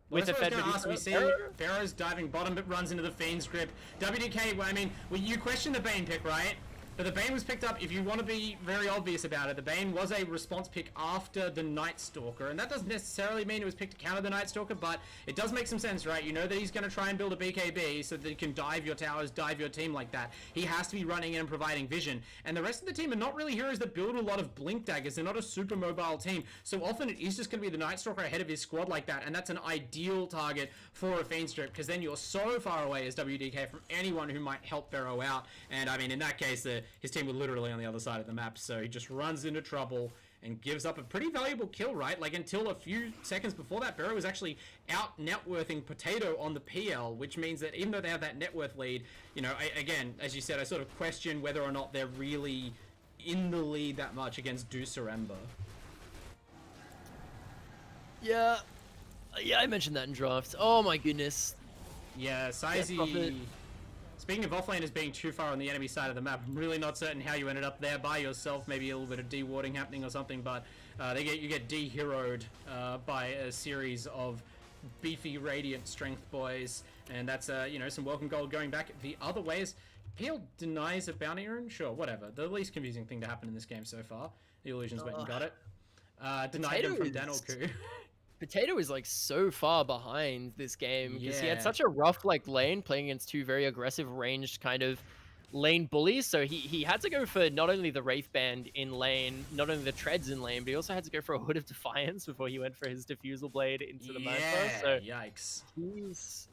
with the Fed Medusa. We see Pharaoh's diving bottom, but runs into the Fiend's grip. WDK, well, I mean, well, you question the Bane pick, right? But the Bane was picked up, if you want to be very obvious about it, the Bane was a response pick after the Night Stalker, and that doesn't necessarily mean it was picked to counter the Night Stalker, but it does make some sense, right? You know that he's going to try and build a BKB so that he can dive your towers, dive your team like that. He has to be running in and providing vision, and the rest of the team are not really heroes that build a lot of blink daggers. They're not a super mobile team, so often it is just going to be the Night Stalker ahead of his squad like that, and that's an ideal target for a Fiend Strip, because then you're so far away as WDK from anyone who might help Barrow out, and I mean, in that case, his team would literally on the other side of the map, so he just runs into trouble and gives up a pretty valuable kill, right? Like, until a few seconds before that, Barrow was actually out net worthing Potato on the PL, which means that even though they have that net worth lead, you know, again, as you said, I sort of question whether or not they're really in the lead that much against Deuce or Ember. Yeah, I mentioned that in draft. Oh my goodness. Yeah, Sizey... Speaking of offlaners being too far on the enemy side of the map, I'm really not certain how you ended up there by yourself. Maybe a little bit of de-warding happening or something, but you get de-heroed by a series of beefy Radiant strength boys, and that's you know, some welcome gold going back the other ways. PL denies a bounty rune? Sure, whatever. The least confusing thing to happen in this game so far. The Illusions went and got it. Denied them from Danoku. Potato is like so far behind this game because he had such a rough like lane playing against two very aggressive ranged kind of lane bullies, so he had to go for not only the Wraith Band in lane, not only the treads in lane, but he also had to go for a Hood of Defiance before he went for his Diffusal Blade into the Manta. So yikes.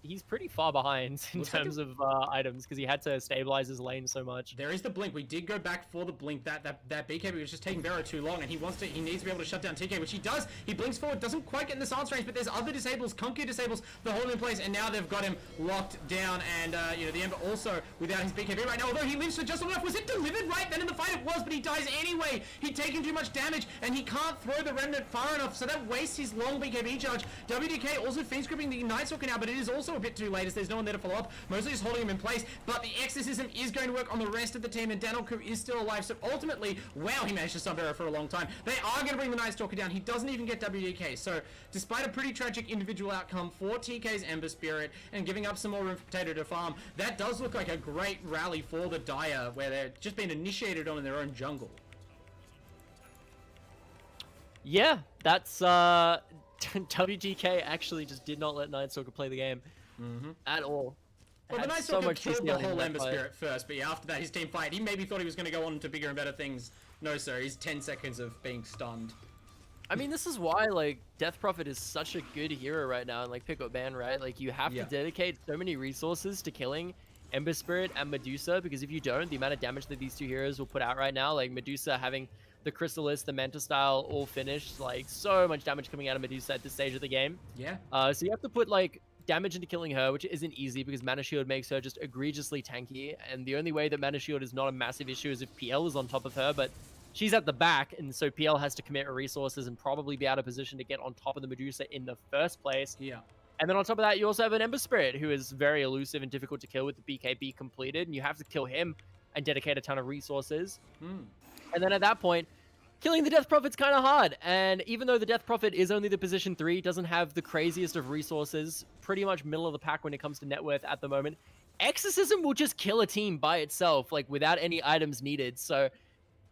He's pretty far behind in terms of items because he had to stabilize his lane so much. There is the blink. We did go back for the blink. That BKB was just taking Barrow too long, and he needs to be able to shut down TK, which he does. He blinks forward, doesn't quite get in the silence range, but there's other disables. Conky disables the hold in place, and now they've got him locked down. And you know, the Ember also without his BKB right now. Although he lives for just long enough. Was it delivered right then in the fight? It was, but he dies anyway. He'd taken too much damage, and he can't throw the Remnant far enough, so that wastes his long BKB charge. WDK also Fiend Scripting the Night Stalker now, but it is also a bit too late as there's no one there to follow up. Mostly just holding him in place, but the Exorcism is going to work on the rest of the team, and Danoku is still alive, so ultimately, wow, he managed to stun Barrow for a long time. They are going to bring the Night Stalker down. He doesn't even get WDK, so despite a pretty tragic individual outcome for TK's Ember Spirit and giving up some more room for Potato to farm, that does look like a great rally for the Dire, where they're just been initiated on in their own jungle. Yeah, that's WGK actually just did not let Night Stalker play the game at all. Well, the had Night so Stalker much killed CC the on him in whole that Ember fight. Spirit first, but yeah, after that, his team fight, he maybe thought he was going to go on to bigger and better things. No, sir, he's 10 seconds of being stunned. I mean, this is why, like, Death Prophet is such a good hero right now, and, like, pick up ban, right? Like, you have Yeah. to dedicate so many resources to killing Ember Spirit and Medusa, because if you don't, the amount of damage that these two heroes will put out right now, like, Medusa having the Chrysalis, the Manta Style all finished, like, so much damage coming out of Medusa at this stage of the game. Yeah. So you have to put, like, damage into killing her, which isn't easy because Mana Shield makes her just egregiously tanky, and the only way that Mana Shield is not a massive issue is if PL is on top of her, but she's at the back, and so PL has to commit resources and probably be out of position to get on top of the Medusa in the first place. Yeah. And then on top of that, you also have an Ember Spirit, who is very elusive and difficult to kill with the BKB completed, and you have to kill him and dedicate a ton of resources. And then at that point, killing the Death Prophet's kind of hard, and even though the Death Prophet is only the position 3, doesn't have the craziest of resources, pretty much middle of the pack when it comes to net worth at the moment, Exorcism will just kill a team by itself, like, without any items needed, so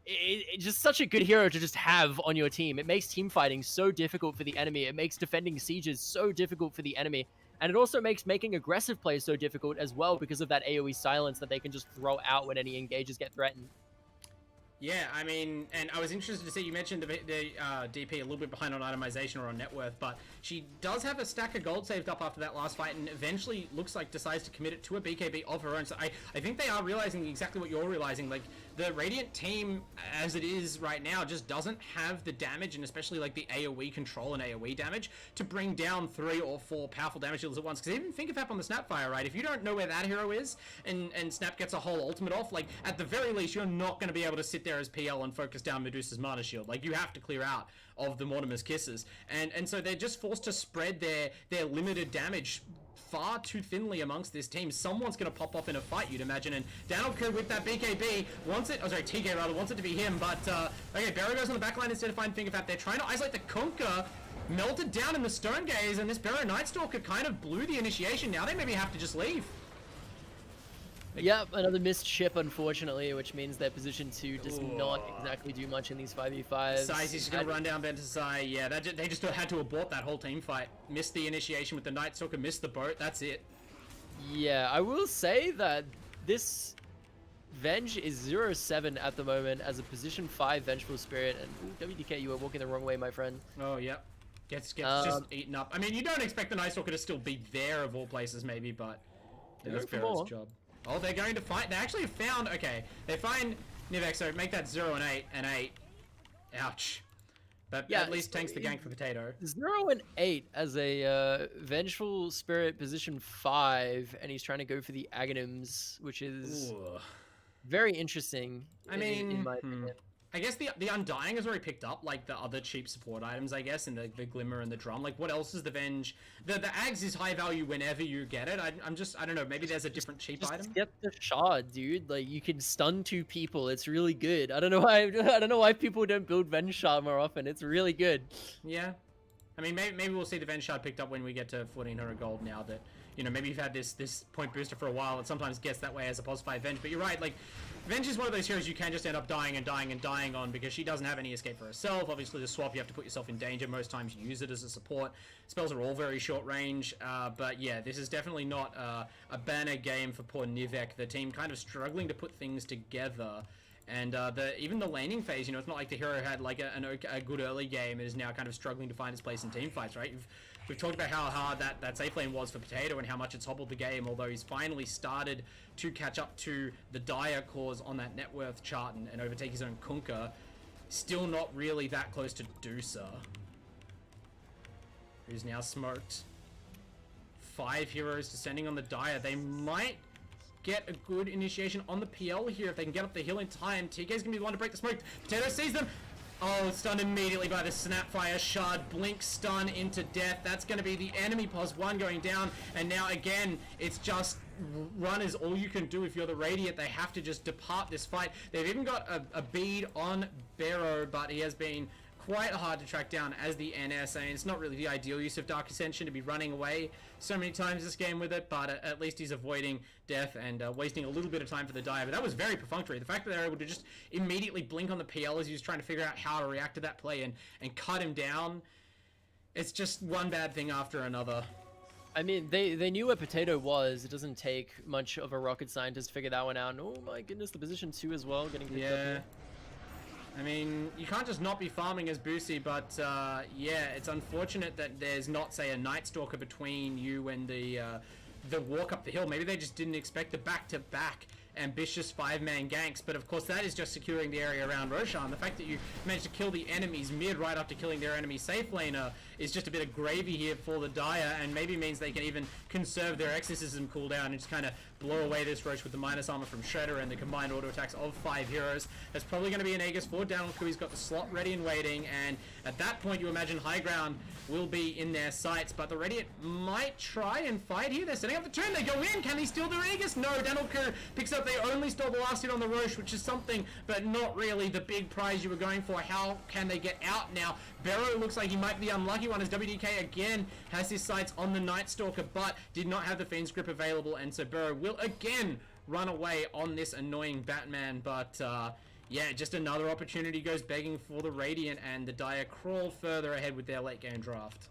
it's just such a good hero to just have on your team. It makes team fighting so difficult for the enemy, it makes defending sieges so difficult for the enemy, and it also makes making aggressive plays so difficult as well because of that AoE silence that they can just throw out when any engages get threatened. Yeah, I mean, and I was interested to see, you mentioned the DP a little bit behind on itemization or on net worth, but she does have a stack of gold saved up after that last fight, and eventually looks like decides to commit it to a BKB of her own. So I think they are realizing exactly what you're realizing. Like, the Radiant team, as it is right now, just doesn't have the damage, and especially like the AoE control and AoE damage, to bring down 3 or 4 powerful damage dealers at once. Because even think of that on the Snapfire, right? If you don't know where that hero is, and Snap gets a whole ultimate off, like, at the very least, you're not going to be able to sit there as PL and focus down Medusa's Mana Shield. Like, you have to clear out of the Mortimer's Kisses. And so they're just forced to spread their limited damage far too thinly amongst this team. Someone's going to pop off in a fight, you'd imagine, and Danilko with that BKB wants it, oh sorry, TK rather, wants it to be him, but okay, Barrow goes on the backline instead of finding Fingerfat. They're trying to isolate the Kunkka, melted down in the Stone Gaze, and this Barrow Nightstalker kind of blew the initiation. Now they maybe have to just leave. Yep, another missed ship, unfortunately, which means their position 2 does not exactly do much in these 5v5s. Sai's just gonna run down Venta Sai. Yeah, they just had to abort that whole team fight. Missed the initiation with the Nightstalker, missed the boat, that's it. Yeah, I will say that this Venge is 0-7 at the moment as a position 5 Vengeful Spirit, and ooh, WDK, you are walking the wrong way, my friend. Oh, yep. Gets just eaten up. I mean, you don't expect the Nightstalker to still be there of all places, maybe, but that's Barrow's job. Oh, they're going to fight. They actually found... Okay, they find Nivex, so make that 0 and 8 and 8. Ouch. But yeah, at least tanks the gank for Potato. 0 and 8 as a Vengeful Spirit position 5, and he's trying to go for the Aghanims, which is very interesting. I mean, in my opinion. I guess the Undying has already picked up, like, the other cheap support items, I guess, and the Glimmer and the Drum. Like, what else is the Venge? The Ags is high value whenever you get it. I don't know, maybe there's a different cheap item? Get the Shard, dude. Like, you can stun 2 people. It's really good. I don't know why people don't build Venge Shard more often. It's really good. Yeah. I mean, maybe we'll see the Venge Shard picked up when we get to 1400 gold now that, you know, maybe you've had this point booster for a while. It sometimes gets that way as a pulse 5 Venge. But you're right, like, Venge is one of those heroes you can just end up dying and dying and dying on because she doesn't have any escape for herself. Obviously, the swap, you have to put yourself in danger. Most times you use it as a support. Spells are all very short range. But yeah, this is definitely not a banner game for poor Nivek. The team kind of struggling to put things together. And even the laning phase, you know, it's not like the hero had like a good early game and is now kind of struggling to find its place in team fights, right? We've talked about how hard that safe lane was for Potato and how much it's hobbled the game, although he's finally started to catch up to the dire cause on that net worth chart and overtake his own Kunkka. Still not really that close to Dusa, who's now smoked. 5 heroes descending on the dire. They might get a good initiation on the PL here if they can get up the hill in time. TK's gonna be the one to break the smoke. Potato sees them. Oh, stunned immediately by the Snapfire Shard. Blink stun into death. That's going to be the enemy pos 1 going down. And now again, it's just run is all you can do if you're the Radiant. They have to just depart this fight. They've even got a bead on Barrow, but he has been quite hard to track down as the NS. I mean, it's not really the ideal use of Dark Ascension to be running away so many times this game with it, but at least he's avoiding death and wasting a little bit of time for the dive. But that was very perfunctory. The fact that they're able to just immediately blink on the PL as he was trying to figure out how to react to that play and cut him down, it's just one bad thing after another. I mean, they knew where Potato was. It doesn't take much of a rocket scientist to figure that one out. And oh my goodness, the position 2 as well, getting picked up here. I mean, you can't just not be farming as Boosie, but yeah, it's unfortunate that there's not, say, a Night Stalker between you and the walk up the hill. Maybe they just didn't expect the back-to-back ambitious 5-man ganks, but of course that is just securing the area around Roshan. The fact that you managed to kill the enemies mid right after killing their enemy safe laner is just a bit of gravy here for the Dire, and maybe means they can even conserve their exorcism cooldown and just kind of blow away this Roche with the minus armor from Shredder and the combined auto attacks of 5 heroes. That's probably going to be an Aegis for Daniel Kui's got the slot ready and waiting, and at that point you imagine high ground will be in their sights, but the Radiant might try and fight here. They're setting up the turn, they go in, can he steal their Aegis? No, Daniel Ku picks up, they only stole the last hit on the Roche, which is something, but not really the big prize you were going for. How can they get out now? Barrow looks like he might be the unlucky one, as WDK again has his sights on the Night Stalker, but did not have the Fiend's Grip available, and so Barrow will again run away on this annoying Batman, but yeah, just another opportunity goes begging for the Radiant, and the Dire crawl further ahead with their late game draft.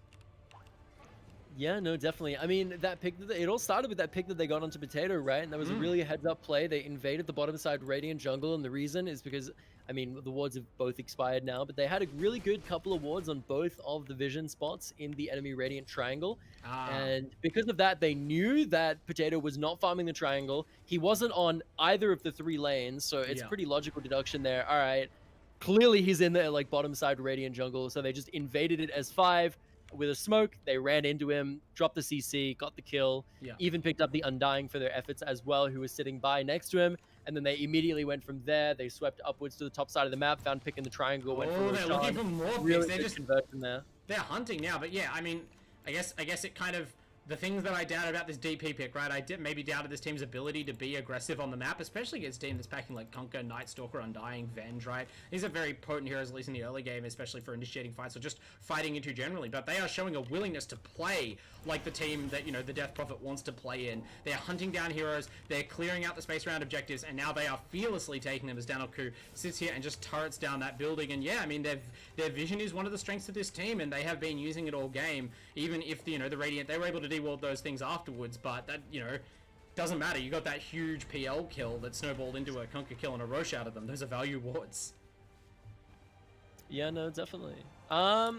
Yeah, no, definitely. I mean, that pick, it all started with that pick that they got onto Potato, right? And that was a really heads-up play. They invaded the bottom side Radiant jungle, and the reason is because, I mean, the wards have both expired now, but they had a really good couple of wards on both of the vision spots in the enemy Radiant triangle. And because of that, they knew that Potato was not farming the triangle. He wasn't on either of the 3 lanes, so it's pretty logical deduction there. All right, clearly he's in the like bottom side Radiant jungle, so they just invaded it as 5. With a smoke, they ran into him, dropped the CC, got the kill, even picked up the Undying for their efforts as well, who was sitting by next to him. And then they immediately went from there. They swept upwards to the top side of the map, found pick in the triangle, went for they're looking for more picks. Really They're just conversion there. They're hunting now, but yeah, I mean, I guess it kind of, the things that I doubt about this DP pick, right? I maybe doubted this team's ability to be aggressive on the map, especially against a team that's packing like Kunkka, Night Stalker, Undying, Venge, right? These are very potent heroes, at least in the early game, especially for initiating fights or just fighting into generally. But they are showing a willingness to play like the team that, you know, the Death Prophet wants to play in. They're hunting down heroes, they're clearing out the space around objectives, and now they are fearlessly taking them as Daniel Ku sits here and just turrets down that building. And yeah, I mean, their vision is one of the strengths of this team, and they have been using it all game, even if, you know, the Radiant, they were able to de-ward those things afterwards, but that, you know, doesn't matter. You got that huge PL kill that snowballed into a Kunkka kill and a Roche out of them. Those are value wards. Yeah, no, definitely. I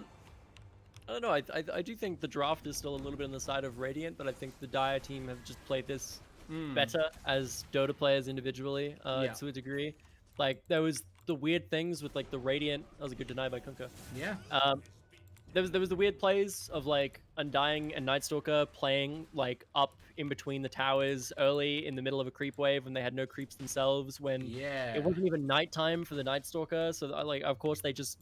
don't know. I do think the draft is still a little bit on the side of Radiant, but I think the Dire team have just played this better as Dota players individually to a degree. Like, there was the weird things with, like, the Radiant. That was a good deny by Kunkka. Yeah. There was the weird plays of like Undying and Night Stalker playing like up in between the towers early in the middle of a creep wave when they had no creeps themselves, when it wasn't even nighttime for the Night Stalker. So like, of course, they just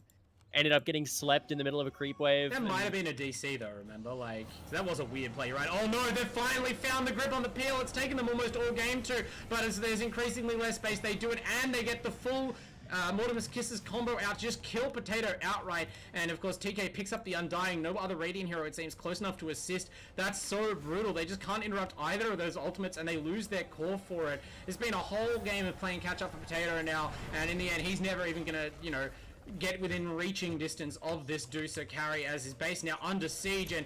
ended up getting slept in the middle of a creep wave. That might have been a DC though, remember? Like, that was a weird play, right? Oh no, they finally found the grip on the peel. It's taken them almost all game to, but as there's increasingly less space, they do it, and they get the full Mortimer's Kisses combo out, just kill Potato outright, and of course TK picks up the Undying. No other Radiant hero, it seems, close enough to assist. That's so brutal. They just can't interrupt either of those ultimates, and they lose their core for it. It's been a whole game of playing catch up for Potato now, and in the end, he's never even gonna, you know, get within reaching distance of this Deucer carry, as his base now under siege and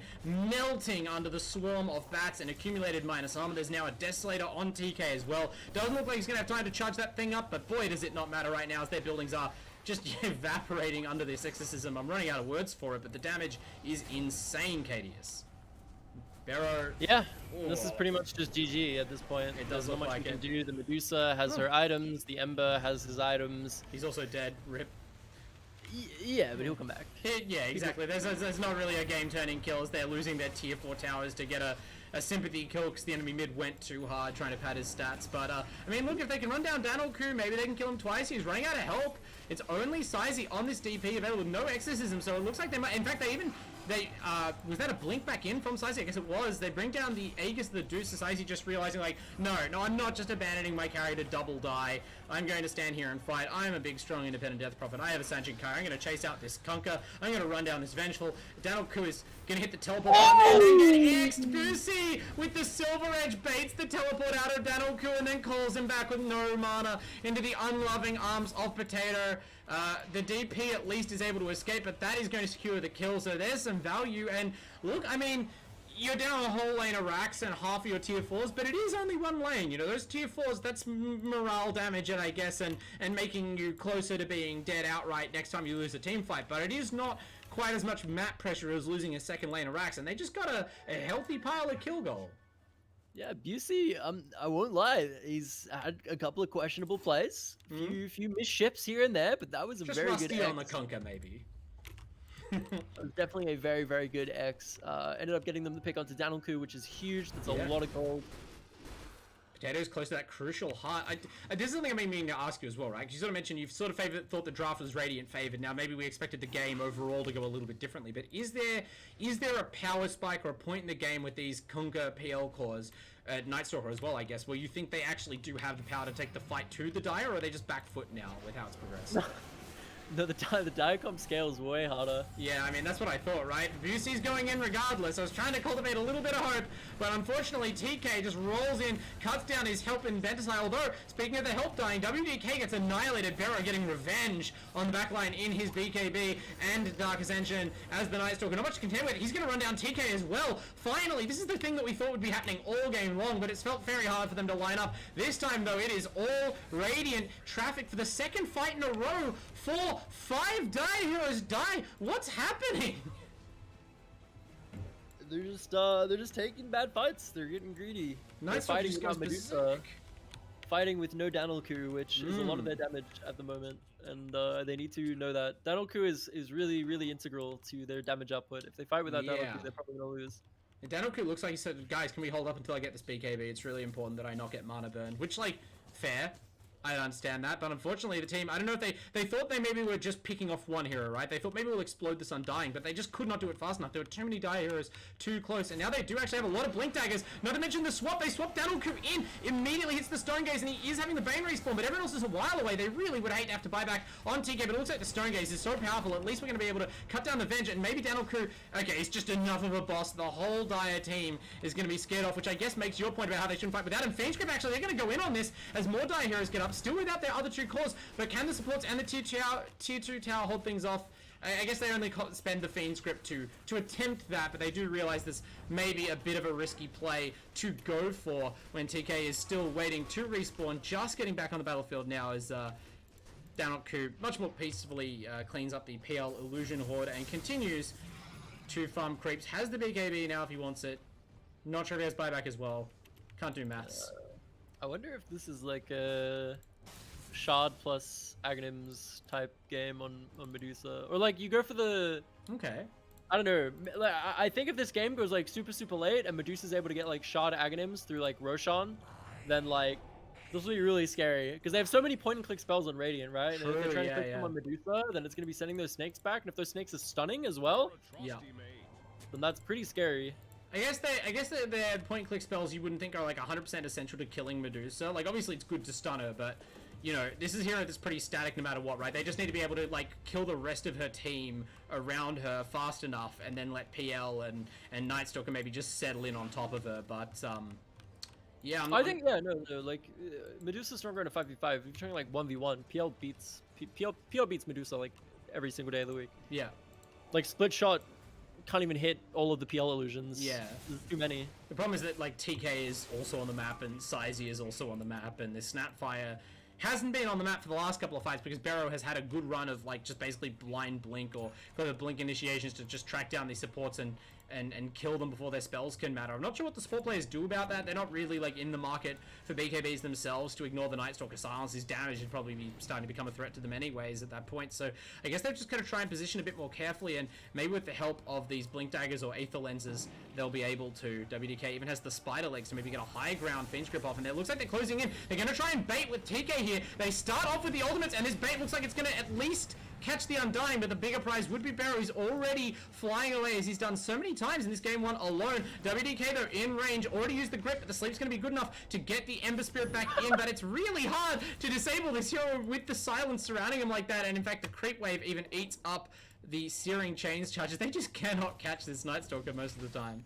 melting under the swarm of bats and accumulated minus armor. There's now a Desolator on TK as well. Doesn't look like he's gonna have time to charge that thing up, but boy does it not matter right now as their buildings are just evaporating under this exorcism. I'm running out of words for it, but the damage is insane, Kadius. Barrow. Yeah, this is pretty much just GG at this point. It does There's not look much like you can it. do. The Medusa has her items, the Ember has his items. He's also dead. Rip. Yeah, but he'll come back. Yeah, exactly. There's not really a game-turning kill as they're losing their tier 4 towers to get a sympathy kill because the enemy mid went too hard trying to pad his stats. But, I mean, look, if they can run down Daniel Ku, maybe they can kill him twice. He's running out of help. It's only Sizey on this DP available with no exorcism, so it looks like they might... In fact, was that a blink back in from Sizey? I guess it was. They bring down the Aegis of the Deuce, so Sizey just realizing, like, no, I'm not just abandoning my carry to double die. I'm going to stand here and fight. I'm a big, strong, independent Death Prophet. I have a Sanjin carry. I'm going to chase out this Kunkka. I'm going to run down this Vengeful. Daniel Ku is going to hit the teleport button and then get X'd. Boosie with the Silver Edge baits the teleport out of Daniel Ku and then calls him back with no mana into the unloving arms of Potato. The DP at least is able to escape, but that is going to secure the kill, so there's some value. And look, I mean, you're down a whole lane of racks and half of your tier 4s, but it is only one lane. You know, those tier 4s, that's morale damage, and I guess, and making you closer to being dead outright next time you lose a team fight. But it is not quite as much map pressure as losing a second lane of racks, and they just got a healthy pile of kill goal. Yeah, Busey, I won't lie, he's had a couple of questionable plays, few missed ships here and there, but that was a Just very rusty good on the X. Conker, maybe. It was definitely a very, very good X. Ended up getting them to pick onto Danilku, which is huge. That's a lot of gold. Potato's close to that crucial heart. This is something I mean to ask you as well, right? Because you sort of mentioned you've sort of thought the draft was Radiant favored. Now maybe we expected the game overall to go a little bit differently. But is there a power spike or a point in the game with these Kunga PL cores, Nightstalker as well, I guess, where you think they actually do have the power to take the fight to the Dire, or are they just back foot now with how it's progressed? No, the Diacom scale is way harder. Yeah, I mean, that's what I thought, right? Busey's going in regardless. I was trying to cultivate a little bit of hope, but unfortunately, TK just rolls in, cuts down his help in Ventusai. Although, speaking of the help dying, WDK gets annihilated. Vero getting revenge on the backline in his BKB and Dark Ascension as the Nightstalker. Not much to contend with. He's going to run down TK as well. Finally, this is the thing that we thought would be happening all game long, but it's felt very hard for them to line up. This time, though, it is all Radiant traffic for the second fight in a row. 5 die heroes die. What's happening? They're just taking bad fights. They're getting greedy. Nice They're fighting just without goes Medusa, berserk. fighting with no Danilku, which is a lot of their damage at the moment, and they need to know that Danilku is really, really integral to their damage output. If they fight without Danilku, they're probably gonna lose. And Danilku looks like he said, guys, can we hold up until I get this BKB? It's really important that I not get mana burn. Which, like, fair. I understand that, but unfortunately the team, I don't know if they thought they maybe were just picking off one hero, right? They thought maybe we'll explode this Undying, but they just could not do it fast enough. There were too many Dire heroes too close, and now they do actually have a lot of Blink Daggers. Not to mention the swap, they swapped Danilku in, immediately hits the Stone Gaze, and he is having the Bane respawn, but everyone else is a while away. They really would hate to have to buy back on TK, but it looks like the Stone Gaze is so powerful, at least we're going to be able to cut down the Venge, and maybe Danilku, okay, it's just enough of a boss. The whole Dire team is going to be scared off, which I guess makes your point about how they shouldn't fight without him. Fangescript, actually, they're going to go in on this as more Dire heroes get up, still without their other two cores, but can the supports and the tier 2 tower hold things off? I guess they only spend the Fiend script to attempt that, but they do realize this may be a bit of a risky play to go for when TK is still waiting to respawn, just getting back on the battlefield now as Danilku much more peacefully cleans up the PL Illusion Horde and continues to farm creeps. Has the BKB now if he wants it. Not sure if he has buyback as well. Can't do maths. I wonder if this is like a Shard plus Aghanims type game on Medusa, or like you go for the. Okay. I don't know. Like, I think if this game goes like super late and Medusa's able to get like Shard Aghanims through like Roshan, then like this will be really scary because they have so many point and click spells on Radiant, right? True, and if they're trying to click them on Medusa, then it's gonna be sending those snakes back, and if those snakes are stunning as well, then that's pretty scary. I guess their point and click spells you wouldn't think are like 100% essential to killing Medusa. Like obviously it's good to stun her, but you know, this is a hero that's pretty static no matter what, right? They just need to be able to like kill the rest of her team around her fast enough and then let PL and Nightstalker maybe just settle in on top of her. But yeah, I think no, like Medusa's stronger in a 5v5. If you're trying like 1v1, PL beats Medusa like every single day of the week. Yeah. Like split shot can't even hit all of the PL illusions. Yeah. There's too many. The problem is that like TK is also on the map and Sizey is also on the map and this Snapfire hasn't been on the map for the last couple of fights because Barrow has had a good run of like just basically blind blink or for the blink initiations to just track down these supports and kill them before their spells can matter. I'm not sure what the support players do about that. They're not really like in the market for BKBs themselves to ignore the Nightstalker silence. His damage would probably be starting to become a threat to them anyways at that point. So I guess they're just going to try and position a bit more carefully, and maybe with the help of these blink daggers or aether lenses, they'll be able to. WDK even has the spider legs to maybe get a high ground Finch grip off, and it looks like they're closing in. They're going to try and bait with TK here. They start off with the ultimates, and this bait looks like it's going to at least catch the Undying, but the bigger prize would be Barrow. He's already flying away as he's done so many times in this game one alone. WDK though in range, already used the grip, but the sleep's going to be good enough to get the Ember Spirit back in, but it's really hard to disable this hero with the silence surrounding him like that, and in fact the creep wave even eats up the Searing Chains charges. They just cannot catch this Nightstalker most of the time.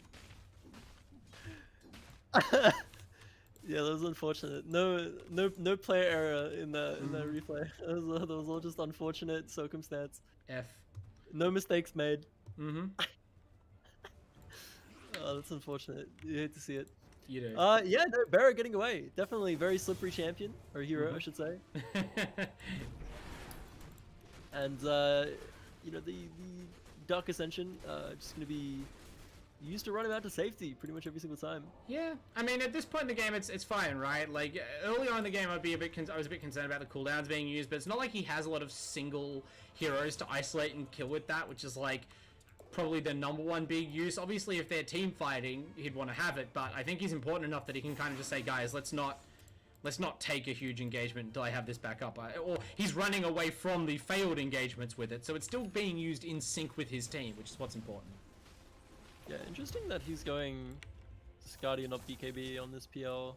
Yeah, that was unfortunate. No player error in that replay. That was all just unfortunate circumstance. F. No mistakes made. Oh, that's unfortunate. You hate to see it. You do. Yeah, no, Barra getting away. Definitely very slippery champion, or hero, I should say. And, you know, the Duck Ascension, just going to be used to run him out to safety pretty much every single time. Yeah, I mean, at this point in the game, it's fine, right? Like, early on in the game, I was a bit concerned about the cooldowns being used, but it's not like he has a lot of single heroes to isolate and kill with that, which is, like, probably the #1 big use. Obviously, if they're team fighting, he'd want to have it, but I think he's important enough that he can kind of just say, guys, let's not take a huge engagement until I have this back up. Or he's running away from the failed engagements with it, so it's still being used in sync with his team, which is what's important. Yeah, interesting that he's going Skadi and not BKB on this PL.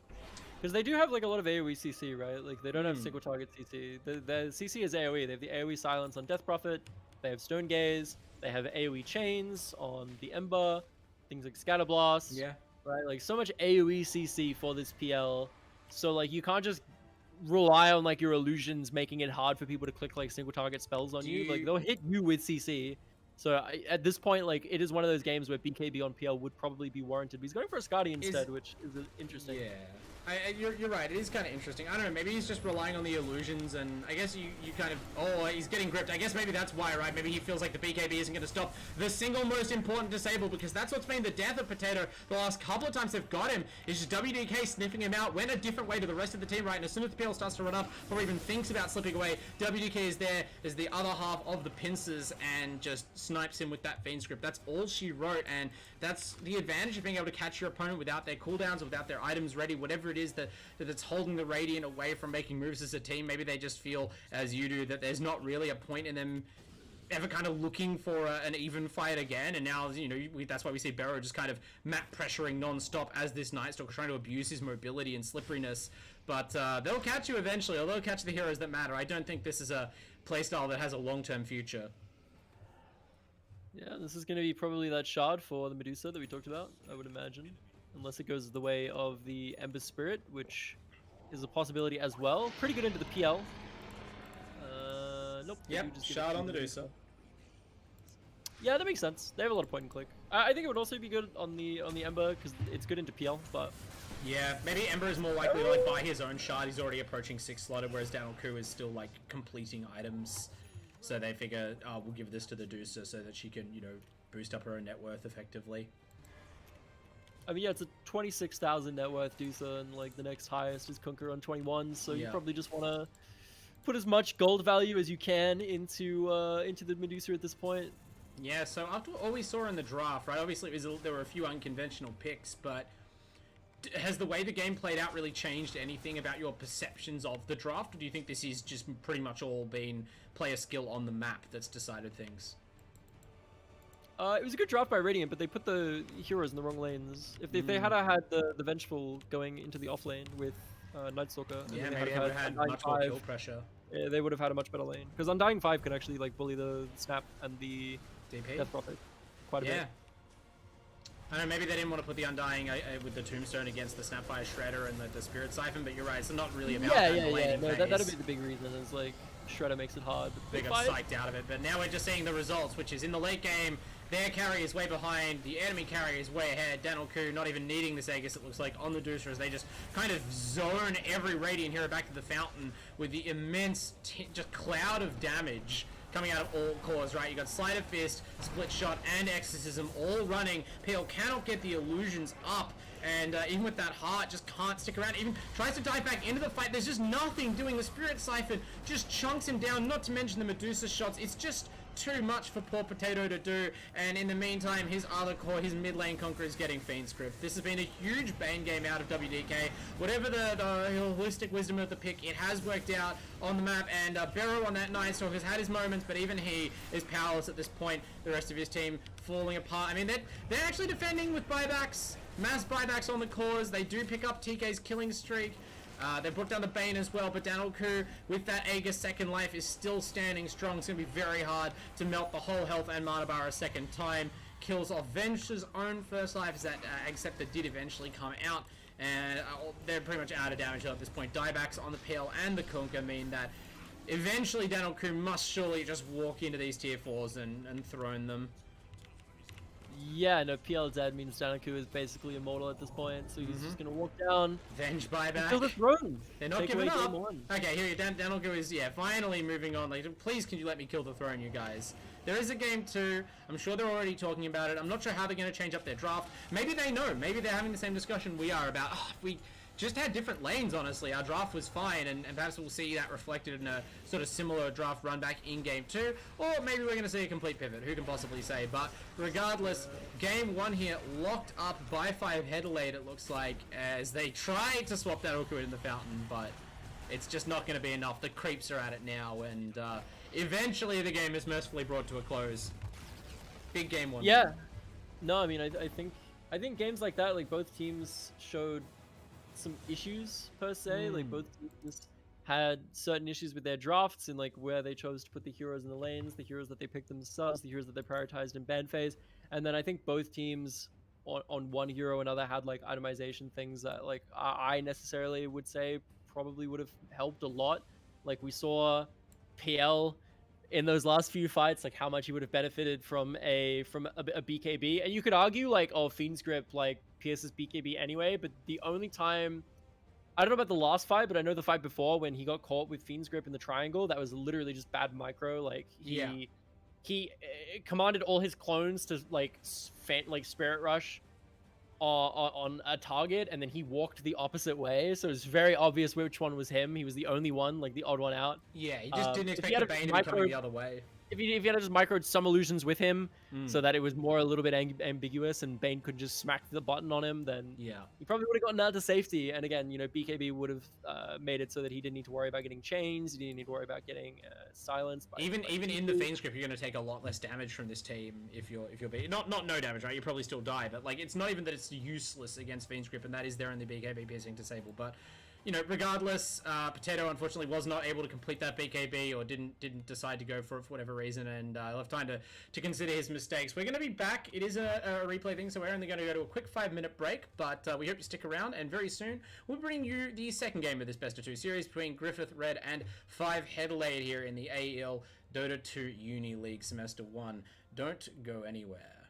Because they do have like a lot of AoE CC, right? Like they don't have single target CC. The CC is AoE. They have the AoE silence on Death Prophet. They have Stone Gaze. They have AoE chains on the Ember. Things like Scatter Blast. Yeah. Right? Like so much AoE CC for this PL. So like you can't just rely on like your illusions making it hard for people to click like single target spells on you. Like they'll hit you with CC. So at this point, like it is one of those games where BKB on PL would probably be warranted. But he's going for a Skadi instead, which is interesting. Yeah. You're right. It is kind of interesting. I don't know. Maybe he's just relying on the illusions, and I guess you kind of... Oh, he's getting gripped. I guess maybe that's why, right? Maybe he feels like the BKB isn't going to stop the single most important disable, because that's what's been the death of Potato the last couple of times they've got him. Is just WDK sniffing him out, went a different way to the rest of the team, right? And as soon as the PL starts to run up, or even thinks about slipping away, WDK is there as the other half of the pincers and just snipes him with that Fiend script. That's all she wrote, and that's the advantage of being able to catch your opponent without their cooldowns, without their items ready, whatever it is that's holding the Radiant away from making moves as a team. Maybe they just feel, as you do, that there's not really a point in them ever kind of looking for an even fight again. And now, you know, that's why we see Barrow just kind of map pressuring non-stop as this Night Stalker, trying to abuse his mobility and slipperiness. But they'll catch you eventually, or they'll catch the heroes that matter. I don't think this is a playstyle that has a long-term future. Yeah, this is going to be probably that shard for the Medusa that we talked about, I would imagine. Unless it goes the way of the Ember Spirit, which is a possibility as well. Pretty good into the PL. Nope. Yep, shard on the Medusa. Yeah, that makes sense. They have a lot of point and click. I think it would also be good on the Ember, because it's good into PL, but... Yeah, maybe Ember is more likely to like buy his own shard. He's already approaching 6 slotted, whereas Daniel is still like completing items. So they figure, we'll give this to the Medusa so that she can, you know, boost up her own net worth effectively. I mean, yeah, it's a 26,000 net worth Dusa, and like the next highest is Kunker on 21. So you probably just want to put as much gold value as you can into the Medusa at this point. Yeah. So after all we saw in the draft, right? Obviously, there were a few unconventional picks, but has the way the game played out really changed anything about your perceptions of the draft, or do you think this is just pretty much all been player skill on the map that's decided things? It was a good draft by Radiant, but they put the heroes in the wrong lanes. If they had had the Vengeful going into the off lane with Night Stalker, yeah, maybe they would have had much more kill pressure. Yeah, they would have had a much better lane. Because Undying 5 can actually like bully the Snap and the DP? Death Prophet quite a bit. I don't know, maybe they didn't want to put the Undying with the Tombstone against the Snapfire Shredder and the Spirit Siphon, but you're right, it's not really about that laning phase. No, that'd be the big reason, is like Shredder makes it hard. They got psyched out of it, but now we're just seeing the results, which is in the late game, their carry is way behind, the enemy carry is way ahead. Daniel Koo not even needing this Aegis, it looks like, on the Deucer, as they just kind of zone every Radiant hero back to the fountain with the immense just cloud of damage coming out of all cores, right? You got Sleight of Fist, Split Shot, and Exorcism all running. PL cannot get the illusions up, and even with that heart, just can't stick around. Even tries to dive back into the fight. There's just nothing doing. The Spirit Siphon just chunks him down, not to mention the Medusa shots. It's just too much for poor Potato to do, and in the meantime, his other core, his mid lane conqueror, is getting Fiend Script. This has been a huge bane game out of WDK. Whatever the holistic wisdom of the pick, it has worked out on the map, and Barrow on that Night Stalker has had his moments, but even he is powerless at this point. The rest of his team falling apart. I mean, they're actually defending with buybacks, mass buybacks on the cores. They do pick up TK's killing streak. They brought down the Bane as well, but Daniel Koo, with that Aegis second life, is still standing strong. It's going to be very hard to melt the whole health and mana bar a second time. Kills off Venture's own first life, as that Acceptor did eventually come out, and they're pretty much out of damage at this point. Diebacks on the PL and the Kunkka mean that eventually Daniel Koo must surely just walk into these tier 4s and throne them. Yeah, no, PL dead means Danoku is basically immortal at this point, so he's just gonna walk down, Venge buyback. kill the throne. They're not Take giving away up. game one. Okay, here Danoku is finally moving on. Like, please, can you let me kill the throne, you guys? There is a game 2. I'm sure they're already talking about it. I'm not sure how they're going to change up their draft. Maybe they know. Maybe they're having the same discussion we are about. If we just had different lanes, honestly, our draft was fine, and perhaps we'll see that reflected in a sort of similar draft run back in game 2, or maybe we're going to see a complete pivot. Who can possibly say? But regardless, game 1 here locked up by 5Headelaide, it looks like, as they try to swap that Uku in the fountain, but it's just not going to be enough. The creeps are at it now, and eventually the game is mercifully brought to a close. Big game 1. Yeah. No, I mean, I think games like that, like both teams showed some issues per se. Like both teams had certain issues with their drafts and like where they chose to put the heroes in the lanes, the heroes that they picked themselves, the heroes that they prioritized in ban phase. And then I think both teams on one hero or another had like itemization things that like I necessarily would say probably would have helped a lot. Like we saw PL in those last few fights, like how much he would have benefited from a BKB, and you could argue like, oh, Fiend's Grip like pierces BKB anyway, but the only time, I don't know about the last fight, but I know the fight before when he got caught with Fiend's Grip in the triangle, that was literally just bad micro. Like he commanded all his clones to like Spirit Rush on a target, and then he walked the opposite way, so it's very obvious which one was him. He was the only one, like the odd one out. Yeah, he just didn't expect the Bane to be coming the other way. If you had just microed some illusions with him, so that it was more a little bit ambiguous, and Bane could just smack the button on him, then he probably would have gotten out to safety. And again, you know, BKB would have made it so that he didn't need to worry about getting chains. He didn't need to worry about getting silenced. Even in the Fiend Script, you're going to take a lot less damage from this team if you're not no damage, right? You probably still die, but like it's not even that it's useless against Fiend Script, and that is there in the BKB piercing disable, but. You know, regardless, Potato unfortunately was not able to complete that BKB, or didn't decide to go for it for whatever reason, and he'll have time to consider his mistakes. We're going to be back. It is a replay thing, so we're only going to go to a quick 5-minute break, but we hope you stick around, and very soon we'll bring you the second game of this Best of 2 series between Griffith Red and 5Headelaide here in the AEL Dota 2 Uni League Semester 1. Don't go anywhere.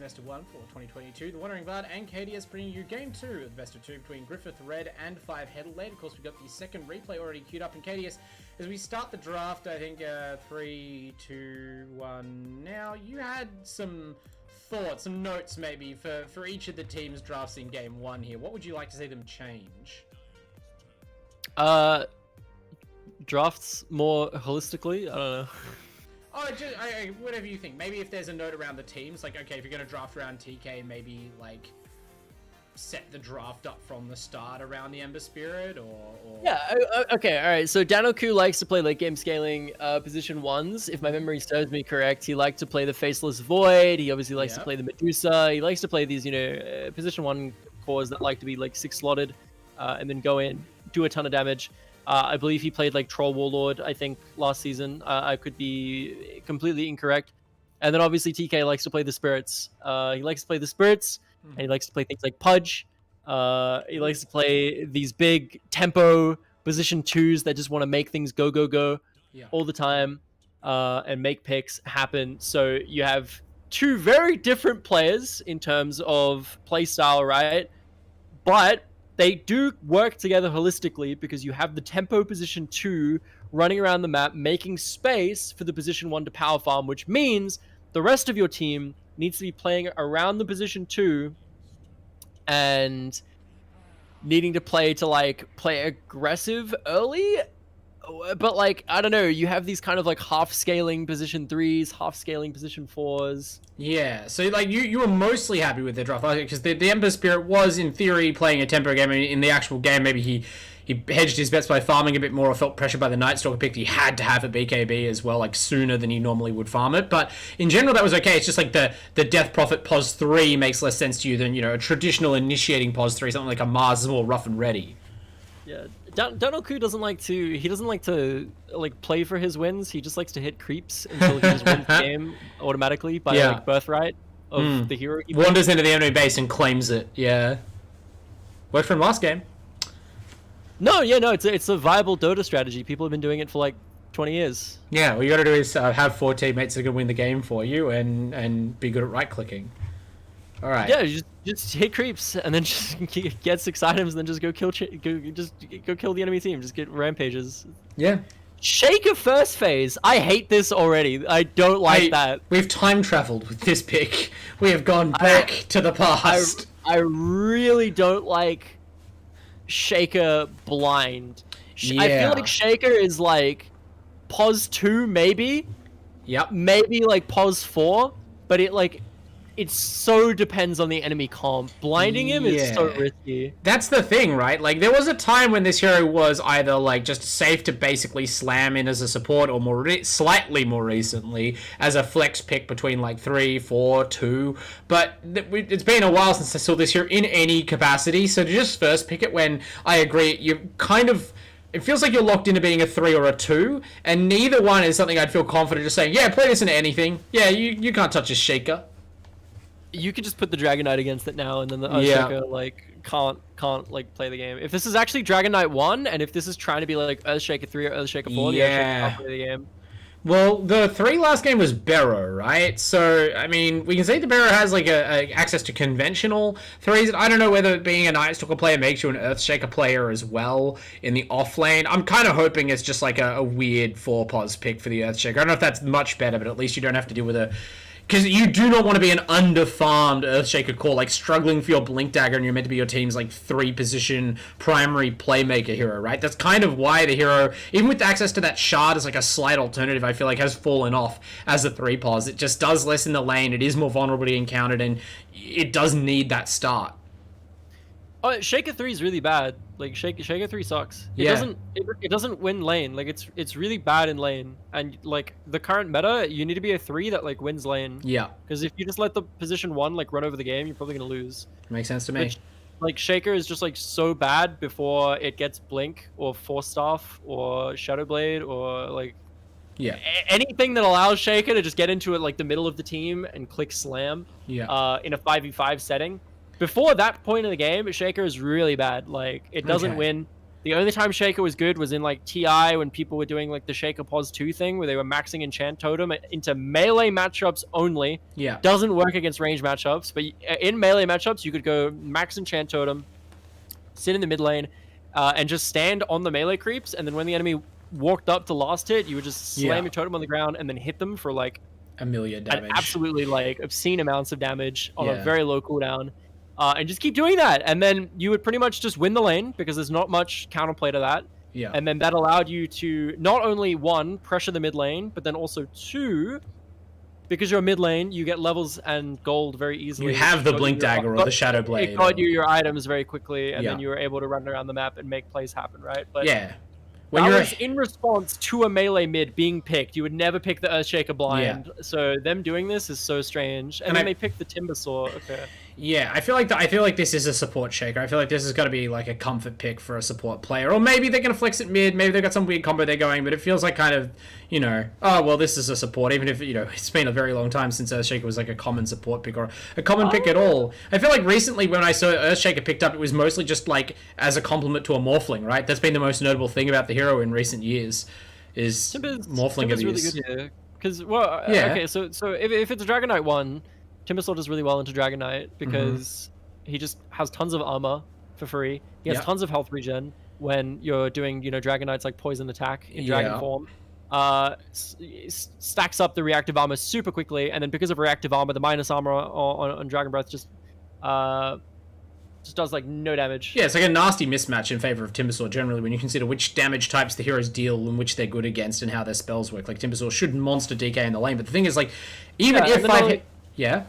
best of one for 2022. The Wandering Bard and Kadius bringing you game 2 of the best of 2 between Griffith Red and 5Headelaide. Of course, we've got the second replay already queued up. And Kadius, as we start the draft, I think 3, 2, 1 now, you had some thoughts, some notes maybe for each of the teams' drafts in game 1 here. What would you like to see them change? Drafts more holistically. I don't know. Oh, just whatever you think. Maybe if there's a note around the teams, like, okay, if you're going to draft around TK, maybe, like, set the draft up from the start around the Ember Spirit, or... Yeah, okay, alright. So Danoku likes to play late game scaling position 1s. If my memory serves me correct, he likes to play the Faceless Void. He obviously likes to play the Medusa. He likes to play these, position 1 cores that like to be, like, 6-slotted, and then go in, do a ton of damage. I believe he played like Troll Warlord, I think, last season. I could be completely incorrect. And then obviously TK likes to play the Spirits. He likes to play the Spirits, and he likes to play things like Pudge. He likes to play these big tempo position 2s that just want to make things go all the time, and make picks happen. So you have 2 very different players in terms of playstyle, right? But they do work together holistically because you have the tempo position 2 running around the map, making space for the position 1 to power farm, which means the rest of your team needs to be playing around the position 2 and needing to play aggressive early. But, like, I don't know, you have these kind of, like, half-scaling position 3s, half-scaling position 4s. Yeah, so, like, you were mostly happy with the draft, because the Ember Spirit was, in theory, playing a tempo game. In the actual game, maybe he hedged his bets by farming a bit more, or felt pressure by the Night Stalker pick. He had to have a BKB as well, like, sooner than he normally would farm it. But, in general, that was okay. It's just, like, the Death Prophet Pos 3 makes less sense to you than, a traditional initiating Pos 3, something like a Mars is more rough and ready. Yeah, Danoku doesn't like to play for his wins. He just likes to hit creeps until he just wins the game automatically by like birthright of the hero. Wanders into the enemy base and claims it. Yeah, worked for him last game. No, it's a viable Dota strategy. People have been doing it for like 20 years. Yeah, what you got to do is have 4 teammates that can win the game for you and be good at right clicking. All right. Yeah, just hit creeps and then just get 6 items and then just go kill the enemy team. Just get rampages. Yeah. Shaker first phase. I hate this already. I don't like that. We've time traveled with this pick. We have gone back to the past. I really don't like Shaker blind. Yeah. I feel like Shaker is like Pos 2 maybe. Yep. Maybe like Pos 4, but it so depends on the enemy comp. Blinding him is so risky. That's the thing, right? Like, there was a time when this hero was either, like, just safe to basically slam in as a support, or slightly more recently as a flex pick between, like, 3, 4, 2. But it's been a while since I saw this hero in any capacity, so to just first pick it when, I agree, you kind of... It feels like you're locked into being a 3 or a 2, and neither one is something I'd feel confident just saying, yeah, play this into anything. Yeah, you can't touch a Shaker. You could just put the Dragon Knight against it now, and then the Earthshaker can't like play the game. If this is actually Dragon Knight 1, and if this is trying to be like Earthshaker 3 or Earthshaker 4, the Earthshaker can't play the game. Well, the 3 last game was Barrow, right? So, I mean, we can see the Barrow has like a access to conventional 3s. I don't know whether being a Night Stalker player makes you an Earthshaker player as well in the off lane. I'm kind of hoping it's just like a weird 4-pos pick for the Earthshaker. I don't know if that's much better, but at least you don't have to deal with a... Because you do not want to be an underfarmed Earthshaker core, like struggling for your Blink Dagger, and you're meant to be your team's like 3-position primary playmaker hero, right? That's kind of why the hero, even with access to that shard as like a slight alternative, I feel like has fallen off as a 3-pos. It just does less in the lane, it is more vulnerable to be encountered, and it does need that start. Oh, Shaker 3 is really bad. Like Shaker 3 sucks. It doesn't win lane. Like it's really bad in lane. And like the current meta, you need to be a 3 that like wins lane. Yeah. Because if you just let the position 1 like run over the game, you're probably gonna lose. Makes sense to me. Like Shaker is just like so bad before it gets Blink or Force Staff or Shadow Blade or like anything that allows Shaker to just get into it like the middle of the team and click slam. Yeah. In a 5v5 setting. Before that point in the game, Shaker is really bad. Like, it doesn't win. The only time Shaker was good was in like TI when people were doing like the Shaker Pos 2 thing where they were maxing Enchant Totem into melee matchups only. Yeah. Doesn't work against range matchups, but in melee matchups you could go max Enchant Totem, sit in the mid lane, and just stand on the melee creeps, and then when the enemy walked up to last hit, you would just slam your totem on the ground and then hit them for like a million damage. An absolutely like obscene amounts of damage on a very low cooldown. And just keep doing that, and then you would pretty much just win the lane because there's not much counterplay to that. Yeah. And then that allowed you to not only one, pressure the mid lane, but then also two, because you're mid lane, you get levels and gold very easily. You have the Blink Dagger or the Shadow Blade. It got you your items very quickly, and then you were able to run around the map and make plays happen, right? But when that was in response to a melee mid being picked. You would never pick the Earthshaker blind. So them doing this is so strange. And then they picked the Timbersaw. Okay. Yeah, I feel like this is a support shaker. I feel like this is going to be like a comfort pick for a support player. Or maybe they're going to flex it mid. Maybe they've got some weird combo they're going. But it feels like kind of, you know, oh, well, this is a support. Even if, you know, it's been a very long time since Earthshaker was like a common support pick or a common pick at all. I feel like recently when I saw Earthshaker picked up, it was mostly just like as a complement to a Morphling, right? That's been the most notable thing about the hero in recent years is Morphling abuse. Really good here. Because, well, okay, so if it's a Dragon Knight one, Timbersaw does really well into Dragon Knight because he just has tons of armor for free. He has tons of health regen when you're doing, you know, Dragon Knight's like poison attack in dragon form. Stacks up the reactive armor super quickly, and then because of reactive armor, the minus armor on Dragon Breath just does like no damage. Yeah, it's like a nasty mismatch in favor of Timbersaw generally when you consider which damage types the heroes deal and which they're good against and how their spells work. Like Timbersaw should monster DK in the lane, but the thing is, like, even if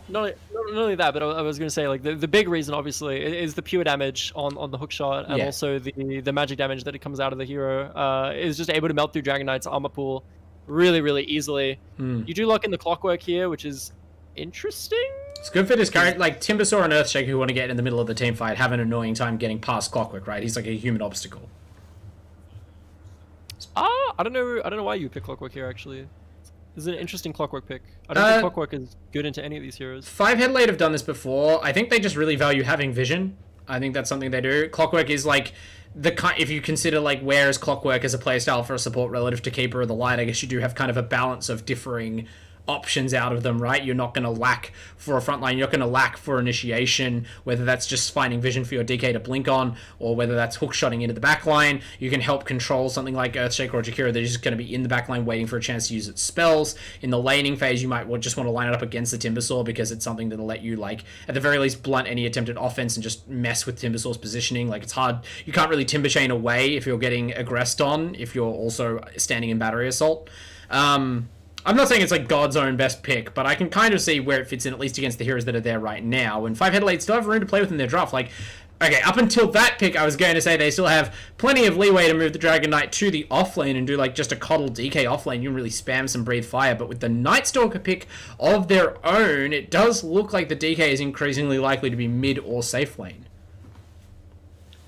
not only that, but I was going to say, like, the big reason, obviously, is the pure damage on the hookshot, and also the magic damage that it comes out of the hero is just able to melt through Dragon Knight's armor pool really, really easily. You do lock in the clockwork here, which is interesting. It's good for this character. Like, Timbersaw and Earthshaker, who want to get in the middle of the team fight, have an annoying time getting past clockwork, right? He's like a human obstacle. I don't know why you pick clockwork here, actually. This is an interesting clockwork pick. I don't think clockwork is good into any of these heroes. 5Headelaide have done this before. I think they just really value having vision. I think that's something they do. Clockwork is like if you consider like where is clockwork as a playstyle for a support relative to Keeper of the Light, I guess you do have kind of a balance of differing options out of them, right? You're not going to lack for a frontline, you're not going to lack for initiation, whether that's just finding vision for your DK to blink on, or whether that's hookshotting into the backline. You can help control something like Earthshaker or Jakira that is just going to be in the backline waiting for a chance to use its spells. In the laning phase, you might just want to line it up against the Timbersaw because it's something that'll let you, like, at the very least, blunt any attempted offense and just mess with Timbersaw's positioning. Like, it's hard. You can't really Timber Chain away if you're getting aggressed on, if you're also standing in Battery Assault. I'm not saying it's like God's own best pick, but I can kind of see where it fits in, at least against the heroes that are there right now. And 5Headelaide still have room to play with in their draft. Like, okay, up until that pick, I was going to say they still have plenty of leeway to move the Dragon Knight to the offlane and do like just a coddle DK offlane. You can really spam some Breathe Fire, but with the Night Stalker pick of their own, it does look like the DK is increasingly likely to be mid or safe lane.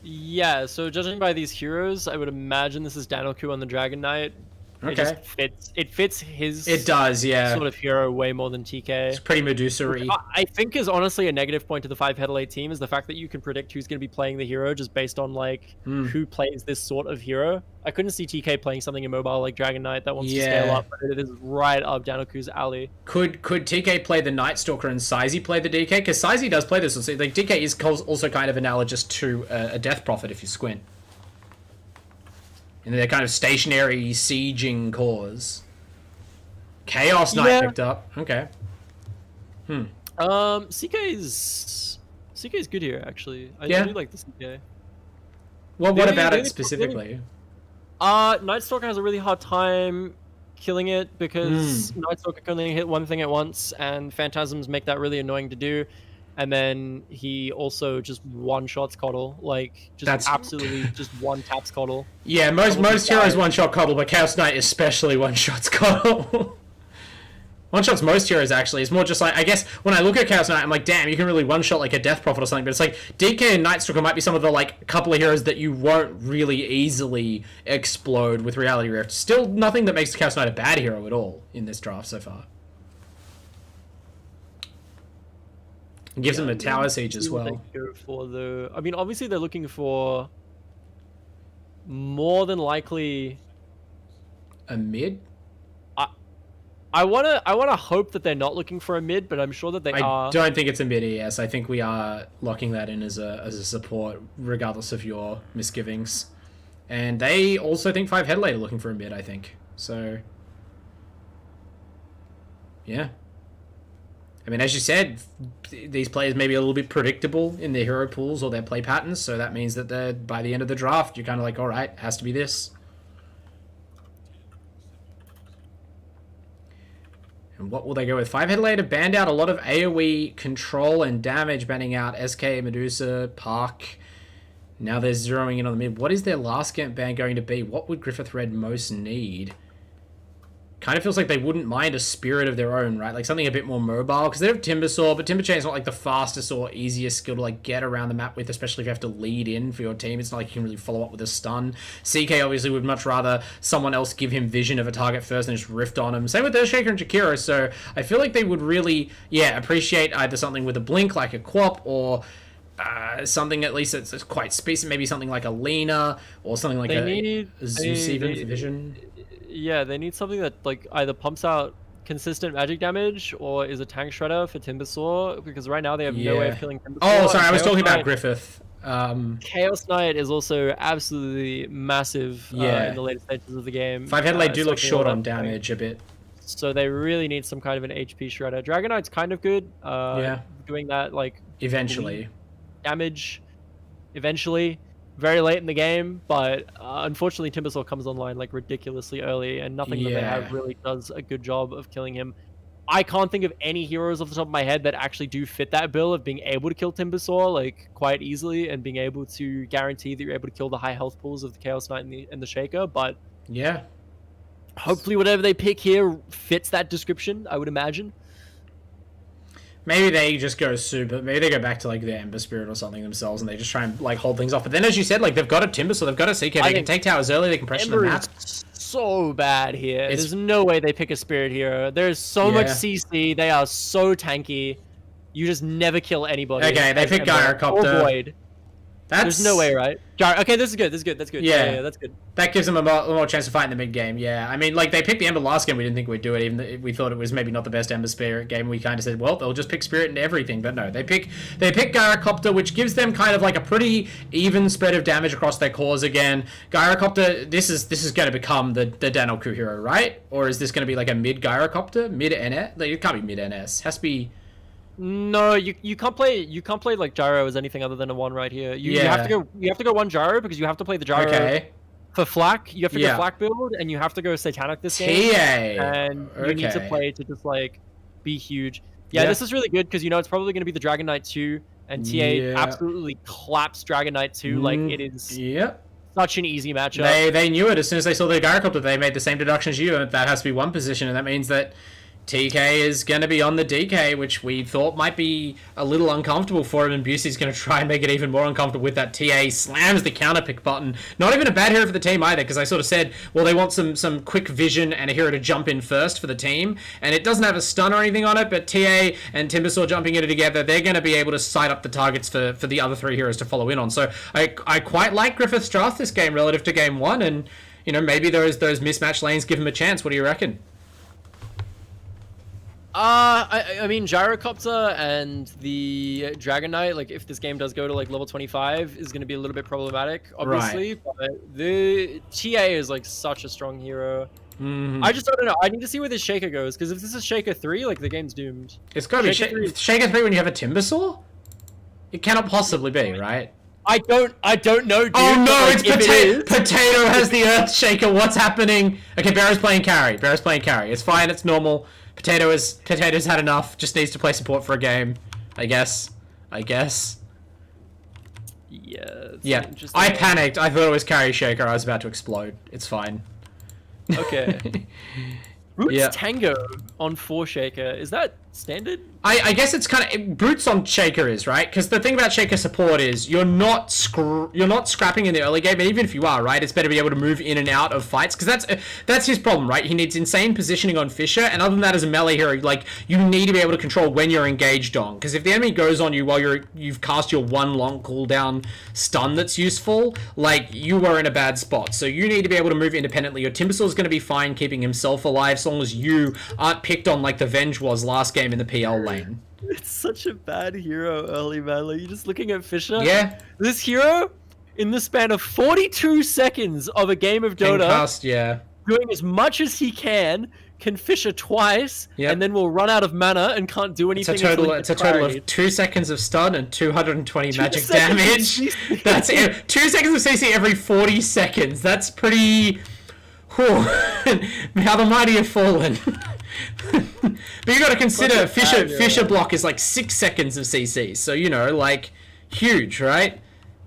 Yeah, so judging by these heroes, I would imagine this is Danoku on the Dragon Knight. Okay. It just fits. It fits his. It does, yeah. Sort of hero way more than TK. It's pretty Medusa-y. I think is honestly a negative point to the 5Headelaide team is the fact that you can predict who's going to be playing the hero just based on like who plays this sort of hero. I couldn't see TK playing something immobile like Dragon Knight that wants to scale up, but it is right up Danoku's alley. Could TK play the Night Stalker and Sizey play the DK? Because Sizey does play this. Like DK is also kind of analogous to a Death Prophet if you squint. And they're kind of stationary sieging cores. Chaos Knight picked up. Okay. CK is good here actually. I do like the CK. Well, what about it specifically? Night Stalker has a really hard time killing it because Night Stalker can only hit one thing at once, and Phantasms make that really annoying to do. And then he also just one-shots Coddle, like just absolutely just one taps Coddle. Yeah, most heroes one-shot Coddle, but Chaos Knight especially one-shots Coddle. One-shots most heroes actually. It's more just like, I guess when I look at Chaos Knight, I'm like, damn, you can really one-shot like a Death Prophet or something. But it's like DK and Night Stalker might be some of the like couple of heroes that you won't really easily explode with Reality Rift. Still nothing that makes Chaos Knight a bad hero at all in this draft so far. Gives them a tower siege as well. I mean, obviously they're looking for more than likely A mid? I wanna hope that they're not looking for a mid, but I'm sure that they are. I don't think it's a mid ES. I think we are locking that in as a support, regardless of your misgivings. And they also think 5Headelaide are looking for a mid, I think. So, yeah. I mean, as you said, these players may be a little bit predictable in their hero pools or their play patterns, so that means that they're, by the end of the draft, you're kind of like, all right, it has to be this. And what will they go with? 5Headelaide have banned out a lot of AoE control and damage, banning out SK, Medusa, Park. Now they're zeroing in on the mid. What is their last camp ban going to be? What would Griffith Red most need? Kind of feels like they wouldn't mind a spirit of their own, right? Like something a bit more mobile, because they have Timbersaw, but Timberchain's not like the fastest or easiest skill to like get around the map with, especially if you have to lead in for your team. It's not like you can really follow up with a stun. CK obviously would much rather someone else give him vision of a target first and just rift on him. Same with Earthshaker and Jakiro, so I feel like they would really, appreciate either something with a blink like a Quap or something at least that's quite space, maybe something like a Lena or something like a Zeus even for vision. Yeah, they need something that like either pumps out consistent magic damage or is a tank shredder for Timbersaw, because right now they have no way of killing Timbersaw. Oh, sorry, I was talking about Griffith. Chaos Knight is also absolutely massive in the later stages of the game. 5Headelaide do look short on damage a bit. So they really need some kind of an HP shredder. Dragon Knight's kind of good. Doing that like eventually damage eventually. Very late in the game, but unfortunately Timbersaw comes online like ridiculously early, and nothing that they have really does a good job of killing him. I can't think of any heroes off the top of my head that actually do fit that bill of being able to kill Timbersaw like quite easily and being able to guarantee that you're able to kill the high health pools of the Chaos Knight and the Shaker. But yeah, hopefully whatever they pick here fits that description, I would imagine. Maybe they just go super. Maybe they go back to like the Ember Spirit or something themselves, and they just try and like hold things off. But then, as you said, like they've got a Timber, so they've got a CK. They can take towers early. They can pressure the map. Is so bad here. There's no way they pick a Spirit hero. There's so much CC. They are so tanky. You just never kill anybody. Okay, they pick Gyrocopter. Void. There's no way, right? Okay, this is good. That's good. Yeah, that's good. That gives them a more chance to fight in the mid game. Yeah, I mean, like they picked the Ember last game. We didn't think we'd do it, even though we thought it was maybe not the best Ember Spirit game. We kind of said, well, they'll just pick Spirit into everything. But no, they pick Gyrocopter, which gives them kind of like a pretty even spread of damage across their cores again. Gyrocopter, this is going to become the Danelku hero, right? Or is this going to be like a mid Gyrocopter, mid NS? Like, it can't be mid NS. It has to be. No, you can't play like Gyro as anything other than a one right here. You have to go one Gyro because you have to play the Gyro for Flak. You have to go Flak build, and you have to go Satanic this game. And you need to play to just like be huge. Yeah, this is really good because it's probably going to be the Dragon Knight 2, and TA absolutely claps Dragon Knight 2 like it is. Such an easy matchup. They knew it as soon as they saw the Gyrocopter. They made the same deduction as you, and that has to be one position, and that means that TK is going to be on the DK, which we thought might be a little uncomfortable for him, and Busey's going to try and make it even more uncomfortable with that. TA slams the counter pick button. Not even a bad hero for the team either, because I sort of said, well, they want some quick vision and a hero to jump in first for the team, and it doesn't have a stun or anything on it, but TA and Timbersaw jumping in it together, they're going to be able to sight up the targets for the other three heroes to follow in on. So I quite like Griffith's draft this game relative to game one, and maybe those mismatched lanes give him a chance. What do you reckon? I mean, Gyrocopter and the Dragon Knight, like, if this game does go to, like, level 25, is going to be a little bit problematic, obviously. Right. But the TA is, like, such a strong hero. I just don't know. I need to see where this Shaker goes, because if this is Shaker 3, like, the game's doomed. It's got to be Shaker 3 when you have a Timbersaw? It cannot possibly be, right? I don't know, dude. Oh no, like, it's Potato has the Earth Shaker. What's happening? Okay, Barrow's playing carry. It's fine, it's normal. Potato's had enough. Just needs to play support for a game, I guess. Yeah. I panicked. I thought it was carry Shaker. I was about to explode. It's fine. Okay. Roots Tango on 4 Shaker. Is that standard? I guess it's kind of boots on Shaker is right, because the thing about Shaker support is you're not scrapping in the early game, and even if you are right, it's better to be able to move in and out of fights, because that's his problem, right? He needs insane positioning on Fisher, and other than that, as a melee hero, like you need to be able to control when you're engaged on, because if the enemy goes on you while you've cast your one long cooldown stun that's useful, like you are in a bad spot. So you need to be able to move independently. Your Timbersaw is going to be fine keeping himself alive, so long as you aren't picked on like the Venge was last game in the PL lane. It's such a bad hero early, man. Like, you're just looking at Fisher. Yeah. This hero, in the span of 42 seconds of a game of Dota, Cast, yeah. doing as much as he can Fisher twice, and then will run out of mana and can't do anything. It's a total of 2 seconds of stun and 220 magic damage. That's it. 2 seconds of CC every 40 seconds. That's pretty... How the mighty have fallen. But you got to consider Fisher block is like 6 seconds of CC, so you know, like huge, right?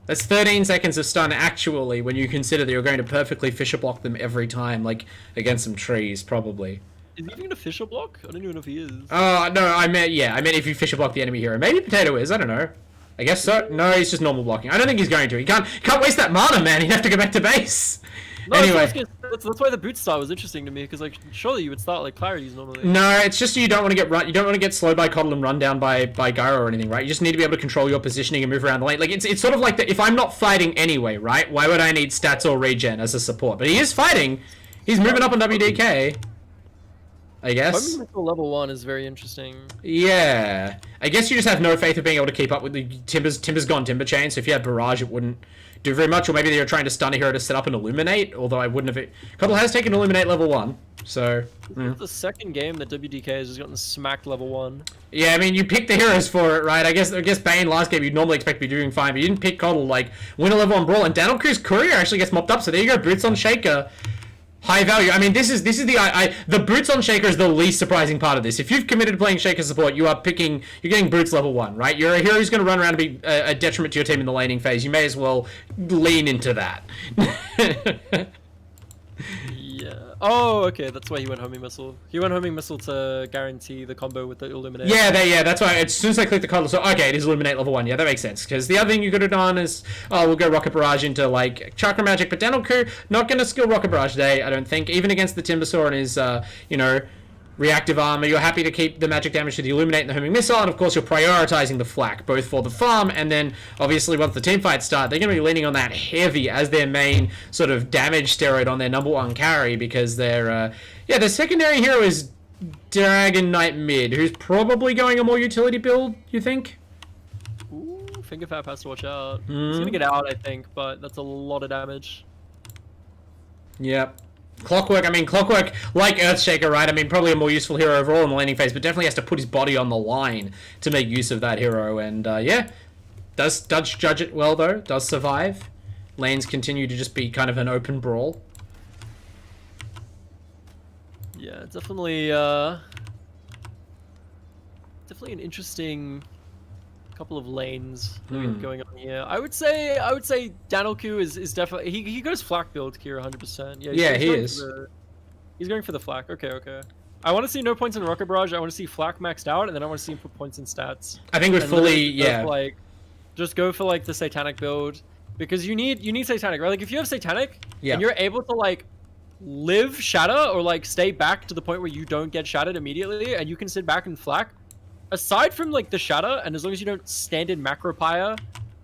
That's 13 seconds of stun actually when you consider that you're going to perfectly Fisher block them every time, like against some trees probably. Is he even a Fisher block? I don't even know if he is. Oh no, I meant if you Fisher block the enemy hero. Maybe Potato is, I don't know. I guess so. No, he's just normal blocking. I don't think he's going to. He can't waste that mana, man. He'd have to go back to base. No, anyway, that's why the boot start was interesting to me, because like surely you would start like Clarities normally. No, it's just you don't want to get slowed by Coddle and run down by Gyro or anything, right? You just need to be able to control your positioning and move around the lane. Like it's sort of like if I'm not fighting anyway, right? Why would I need stats or regen as a support? But he is fighting. He's moving up on WDK. I guess. Level 1 is very interesting. Yeah. I guess you just have no faith of being able to keep up with the Timber's gone Timber Chain, so if you had Barrage it wouldn't do very much, or maybe you're trying to stun a hero to set up an Illuminate, although I wouldn't have... Coddle has taken Illuminate level 1, so... It's the second game that WDK has just gotten smacked level 1. Yeah, I mean, you picked the heroes for it, right? I guess Bane last game you'd normally expect to be doing fine, but you didn't pick Coddle, like, win a level 1 Brawl, and Danilku's Courier actually gets mopped up, so there you go, Boots on Shaker. High value. I mean, this is the Boots on Shaker is the least surprising part of this. If you've committed to playing Shaker support, you're getting Boots level 1, right? You're a hero who's going to run around and be a detriment to your team in the laning phase. You may as well lean into that. Yeah. Oh, okay. That's why he went Homing Missile. He went Homing Missile to guarantee the combo with the Illuminate. Yeah, that's why. As soon as I click the Coddle, so okay, it is Illuminate level 1. Yeah, that makes sense. Because the other thing you could have done is, we'll go Rocket Barrage into like Chakra Magic, but Danilku not going to skill Rocket Barrage today, I don't think. Even against the Timbersaw and his, reactive armor, you're happy to keep the magic damage to the Illuminate and the Homing Missile, and of course you're prioritizing the flak, both for the farm, and then obviously once the teamfights start, they're going to be leaning on that heavy as their main sort of damage steroid on their number 1 carry, because their secondary hero is Dragon Knight mid, who's probably going a more utility build, you think? Ooh, Fingerfap has to watch out. He's going to get out, I think, but that's a lot of damage. Yep. Clockwork, like Earthshaker, right? I mean, probably a more useful hero overall in the laning phase, but definitely has to put his body on the line to make use of that hero. And does judge it well though. Does survive. Lanes continue to just be kind of an open brawl. Yeah, definitely an interesting couple of lanes going on here. I would say Danilku is definitely he goes flak build here 100%. Yeah, he is. He's going for the flak. Okay. I want to see no points in Rocket Barrage. I want to see flak maxed out, and then I want to see him put points in stats. I think we'd fully just go for like the Satanic build, because you need Satanic, right? Like if you have Satanic and you're able to like live shatter or like stay back to the point where you don't get shattered immediately, and you can sit back and flak. Aside from like the shatter, and as long as you don't stand in Macropire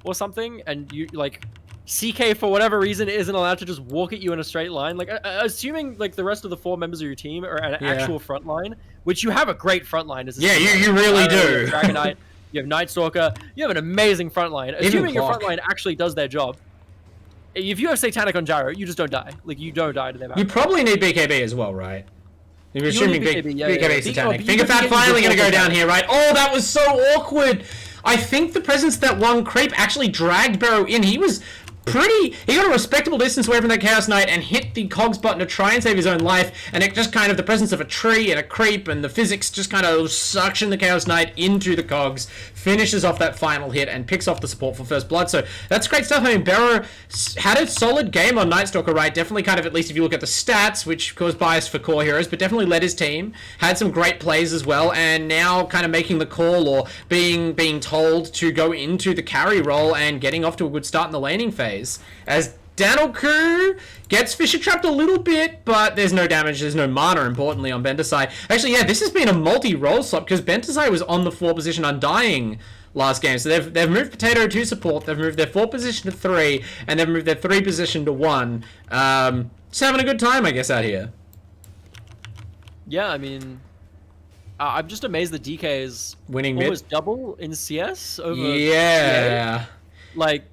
or something, and you like CK for whatever reason isn't allowed to just walk at you in a straight line, like assuming like the rest of the 4 members of your team are at an actual front line, which you have a great front line. You really do. Dragon Knight, you have Night Stalker, you have an amazing front line. Assuming your front line actually does their job. If you have Satanic on Gyro, you just don't die. Like you don't die to their back. You probably need BKB as well, right? If you're assuming BKB Satanic. Fingerfat finally going to go down here, right? Oh, that was so awkward. I think the presence of that one creep actually dragged Barrow in. He was he got a respectable distance away from that Chaos Knight and hit the cogs button to try and save his own life, and it just kind of, the presence of a tree and a creep and the physics just kind of suction the Chaos Knight into the cogs, finishes off that final hit and picks off the support for first blood. So that's great stuff. I mean, Barrow had a solid game on Night Stalker, right? Definitely kind of, at least if you look at the stats, which caused bias for core heroes, but definitely led his team, had some great plays as well, and now kind of making the call or being told to go into the carry role and getting off to a good start in the laning phase. As Danelku gets Fisher trapped a little bit, but there's no damage, there's no mana, importantly, on Bentasai. Actually, yeah, this has been a multi-role swap, because Bentasai was on the 4 position Undying last game. So they've moved Potato to support, they've moved their 4 position to 3, and they've moved their 3 position to 1. Just having a good time, I guess, out here. Yeah, I mean, I'm just amazed that DK is winning almost double in CS over yeah. TA. Like,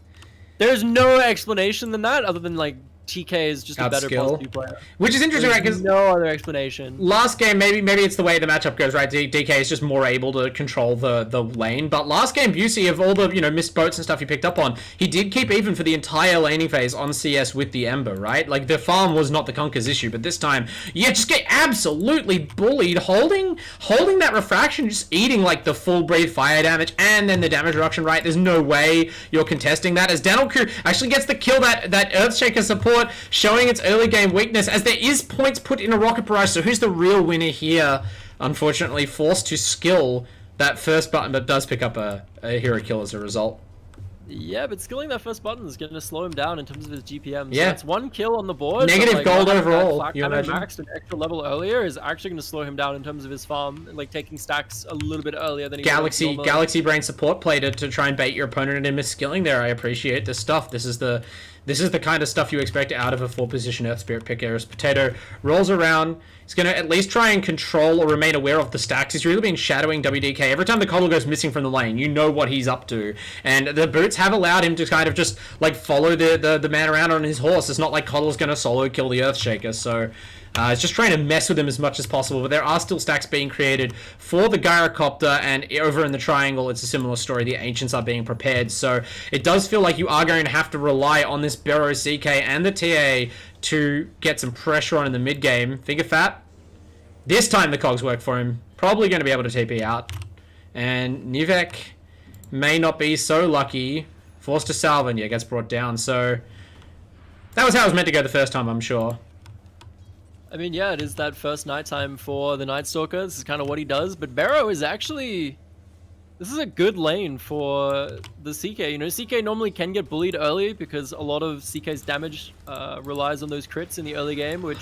there's no explanation than that, other than like TK is just a better plus 2 player. Which is interesting, right? Because no other explanation. Last game, maybe it's the way the matchup goes, right? DK is just more able to control the lane. But last game, Busey, of all the missed boats and stuff he picked up on, he did keep even for the entire laning phase on CS with the Ember, right? Like, the farm was not the Conker's issue, but this time, yeah, just get absolutely bullied, holding that refraction, just eating like the full breathe fire damage and then the damage reduction, right? There's no way you're contesting that. As Danelku actually gets the kill, that Earthshaker support, showing its early game weakness, as there is points put in a rocket barrage. So who's the real winner here? Unfortunately, forced to skill that first button, but does pick up a hero kill as a result. Yeah, but skilling that first button is going to slow him down in terms of his GPM. So yeah, it's 1 kill on the board. Negative like, gold overall. You imagine imagine maxed an extra level earlier is actually going to slow him down in terms of his farm, like taking stacks a little bit earlier than he Galaxy Brain support play to try and bait your opponent into misskilling there. I appreciate this stuff. This is the kind of stuff you expect out of a 4-position Earth Spirit picker. As Potato rolls around, he's going to at least try and control or remain aware of the stacks. He's really been shadowing WDK. Every time the Coddle goes missing from the lane, you know what he's up to. And the boots have allowed him to kind of just like follow the man around on his horse. It's not like Coddle's going to solo kill the Earthshaker. So it's just trying to mess with him as much as possible, but there are still stacks being created for the Gyrocopter, and over in the Triangle, it's a similar story. The Ancients are being prepared, so it does feel like you are going to have to rely on this Barrow CK and the TA to get some pressure on in the mid-game. Figure Fat, this time the cogs work for him. Probably going to be able to TP out. And Nivek may not be so lucky. Forced to salve, and yeah, gets brought down, so that was how it was meant to go the first time, I'm sure. I mean, yeah, it is that first nighttime for the Night Stalker. This is kind of what he does. But Barrow is actually... This is a good lane for the CK. You know, CK normally can get bullied early because a lot of CK's damage relies on those crits in the early game, which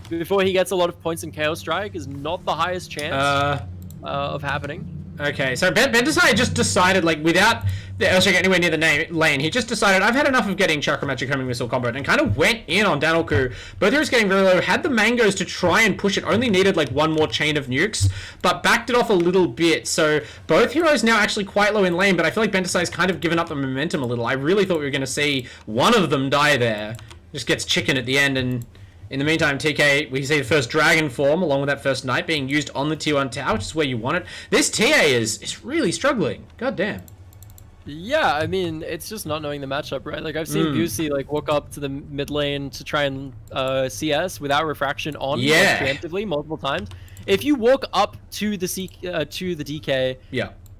before he gets a lot of points in Chaos Strike is not the highest chance of happening. Okay, so Bentasai just decided, like, without the Earthshaker anywhere near the lane, he just decided, I've had enough of getting Chakra-Magic Homing Missile combo, and kind of went in on Danelku. Both heroes getting very low, had the mangoes to try and push it, only needed, like, 1 more chain of nukes, but backed it off a little bit. So both heroes now actually quite low in lane, but I feel like Bentasai's kind of given up the momentum a little. I really thought we were going to see one of them die there. Just gets chicken at the end, and in the meantime, TK, we see the first Dragon form, along with that first Knight, being used on the T1 tower, which is where you want it. This TA is really struggling. God damn. Yeah, I mean, it's just not knowing the matchup, right? Like, I've seen Busey, like, walk up to the mid lane to try and CS without refraction on preemptively multiple times. If you walk up to the DK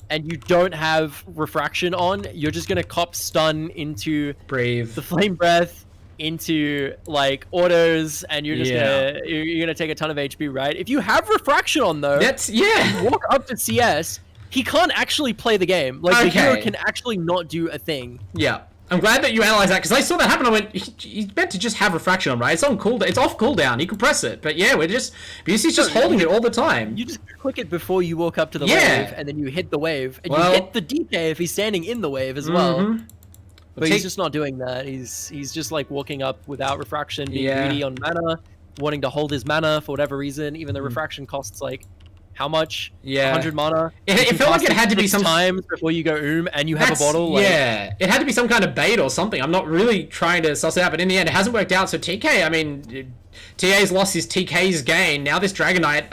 and you don't have refraction on, you're just going to cop stun into Brave, the Flame Breath, into like autos, and you're just gonna take a ton of HP, right? If you have refraction on though, you walk up to CS, he can't actually play the game. Like the hero can actually not do a thing. Yeah. I'm glad that you analyzed that, because I saw that happen. I went, he's meant to just have refraction on, right? It's on cooldown. It's off cooldown. You can press it, but yeah, BC's just holding it all the time. You just click it before you walk up to the wave, and then you hit the wave, and you hit the DK if he's standing in the wave as well. But he's just not doing that. He's just like walking up without refraction, being greedy on mana, wanting to hold his mana for whatever reason, even though refraction costs like how much? 100 mana. It felt like it had to be some times before you go and you have a bottle. Like... it had to be some kind of bait or something. I'm not really trying to suss it out, but in the end, it hasn't worked out. So TK, I mean, TA's loss is TK's gain. Now this Dragon Knight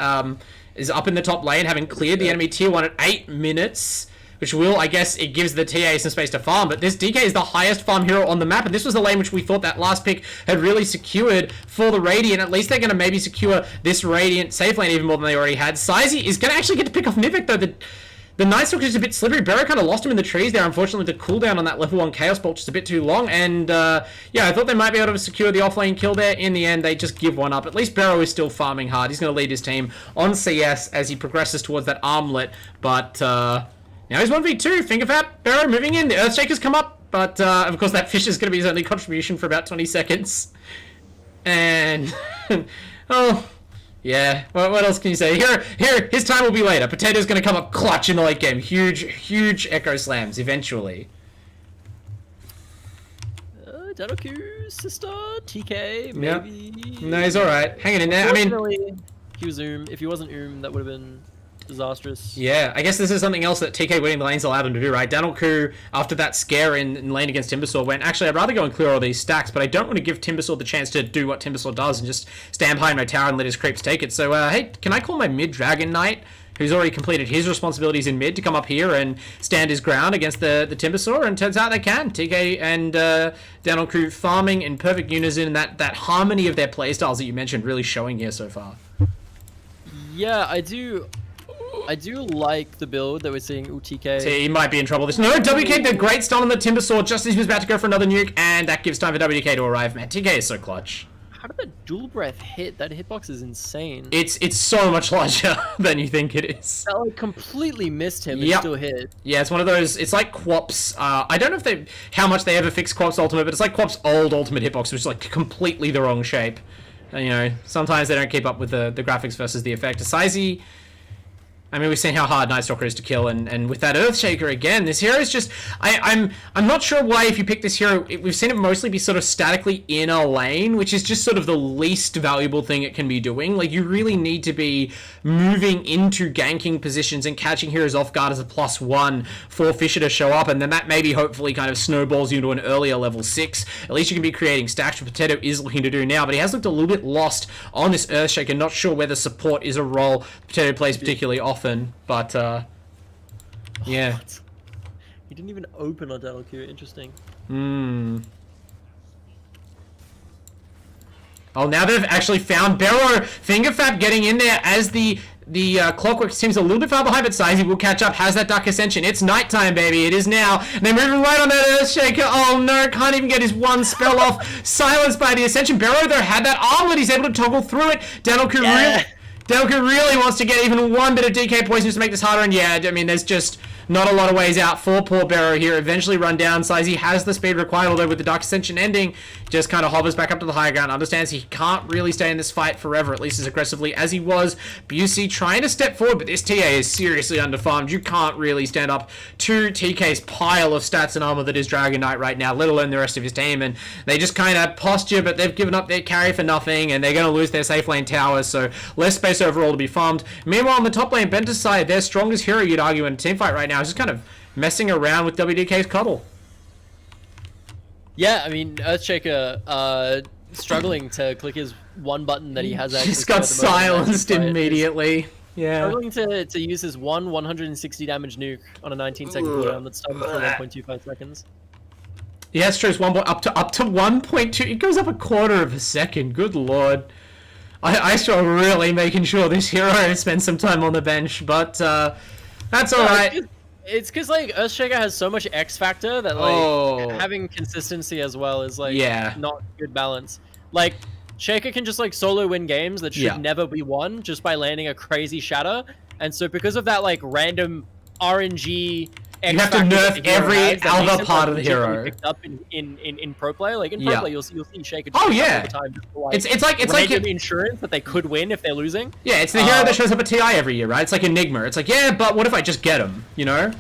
is up in the top lane, having cleared the enemy tier 1 at 8 minutes. which will, I guess, it gives the TA some space to farm, but this DK is the highest farm hero on the map, and this was the lane which we thought that last pick had really secured for the Radiant. At least they're going to maybe secure this Radiant safe lane even more than they already had. Sizey is going to actually get to pick off Nivik, though. The Night Stalker is a bit slippery. Barrow kind of lost him in the trees there. Unfortunately, the cooldown on that level 1 Chaos Bolt just a bit too long. And, yeah, I thought they might be able to secure the offlane kill there. In the end, they just give one up. At least Barrow is still farming hard. He's going to lead his team on CS as he progresses towards that armlet. But, now he's 1v2. Fingerfap, Barrow moving in. The Earthshaker's come up. But, of course, that fish is going to be his only contribution for about 20 seconds. And, oh... yeah, what else can you say? Here, his time will be later. Potato's going to come up clutch in the late game. Huge Echo Slams eventually. Danoku, sister, TK, maybe. Yep. No, he's alright. Hanging in there. I mean... he was If he wasn't that would have been disastrous. Yeah, I guess this is something else that TK winning the lanes allowed him to do, right? Danoku, after that scare in lane against Timbersaw, went, actually, I'd rather go and clear all these stacks, but I don't want to give Timbersaw the chance to do what Timbersaw does and just stand behind my tower and let his creeps take it. So, hey, can I call my mid-Dragon Knight, who's already completed his responsibilities in mid, to come up here and stand his ground against the Timbersaw? And turns out they can. TK and Danoku farming in perfect unison, and that harmony of their playstyles that you mentioned really showing here so far. Yeah, I do like the build that we're seeing. TK. See, he might be in trouble. No, WK, the great stun on the Timbersaw just as he was about to go for another nuke, and that gives time for WK to arrive. Man, TK is so clutch. How did that dual breath hit? That hitbox is insane. It's so much larger than you think it is. That like completely missed him and still hit. Yeah, it's one of those. It's like Quop's. I don't know if how much they ever fixed Quop's ultimate, but it's like Quop's old ultimate hitbox, which is like completely the wrong shape. And, you know, sometimes they don't keep up with the graphics versus the effect. Sizey, I mean, we've seen how hard Night Stalker is to kill, and with that Earthshaker again, this hero is just... I'm not sure why, if you pick this hero, we've seen it mostly be sort of statically in a lane, which is just sort of the least valuable thing it can be doing. Like, you really need to be moving into ganking positions and catching heroes off guard as a +1 for Fisher to show up, and then that maybe hopefully kind of snowballs you into an earlier level 6. At least you can be creating stacks, which Potato is looking to do now, but he has looked a little bit lost on this Earthshaker, not sure whether support is a role Potato plays particularly often. But, yeah. What? He didn't even open on Danoku. Interesting. Oh, now they've actually found Barrow. Fingerfap getting in there as the Clockwork seems a little bit far behind, but Sizey will catch up. Has that Dark Ascension. It's nighttime, baby. It is now. And they're moving right on that Earthshaker. Oh, no. Can't even get his one spell off. Silenced by the Ascension. Barrow, though, had that armlet. He's able to toggle through it. Danoku really wants to get even one bit of DK poison just to make this harder, and yeah, I mean, there's just not a lot of ways out for poor Barrow here. Eventually run down. Sizey has the speed required, although with the Dark Ascension ending, just kind of hovers back up to the high ground. Understands he can't really stay in this fight forever, at least as aggressively as he was. Busey trying to step forward, but this TA is seriously underfarmed. You can't really stand up to TK's pile of stats and armor that is Dragon Knight right now, let alone the rest of his team, and they just kind of posture, but they've given up their carry for nothing, and they're going to lose their safe lane towers, so less space overall to be farmed. Meanwhile, on the top lane, Benter's side, their strongest hero, you'd argue, in a team fight right now is just kind of messing around with WDK's cuddle. Yeah, I mean, Earthshaker struggling to click his one button that he has actually. Just got silenced immediately. Yeah. Struggling to use his 160 damage nuke on a 19-second cooldown that's starting for 1.25 seconds. Yeah, it's true. It's up to 1.2. It goes up a quarter of a second. Good lord. I still really making sure this hero spends some time on the bench, but that's alright. It's because like Earthshaker has so much X factor that like having consistency as well is like not good balance. Like Shaker can just like solo win games that should never be won just by landing a crazy shatter, and so because of that like random RNG X you have to nerf every other part of the hero. Picked up in pro play, like in pro play, you'll see Shaker. Oh all yeah. the time, like, it's like insurance that they could win if they're losing. Yeah, it's the hero that shows up at TI every year, right? It's like Enigma. It's like, yeah, but what if I just get him? You know?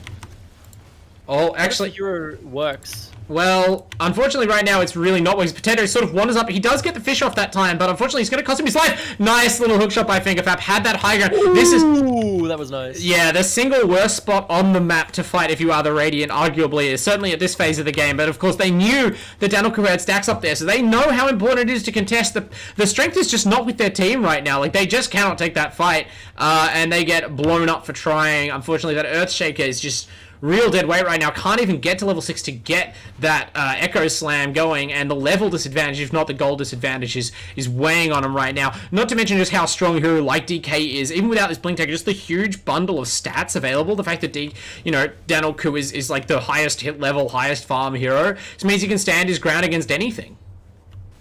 Oh, actually, the hero works. Well, unfortunately right now it's really not. His Potato sort of wanders up. He does get the fish off that time, but unfortunately it's going to cost him his life. Nice little hook shot by Fingerfap. Had that high ground. Ooh, that was nice. Yeah, the single worst spot on the map to fight if you are the Radiant, arguably, is certainly at this phase of the game. But of course they knew that Danoku had stacks up there, so they know how important it is to contest. The strength is just not with their team right now. Like, they just cannot take that fight, and they get blown up for trying. Unfortunately, that Earthshaker is just real dead weight right now. Can't even get to level 6 to get that Echo Slam going, and the level disadvantage, if not the gold disadvantage, is weighing on him right now. Not to mention just how strong a hero like DK is, even without this Blink Tech, just the huge bundle of stats available. The fact that Danilku is like the highest hit level, highest farm hero. This means he can stand his ground against anything.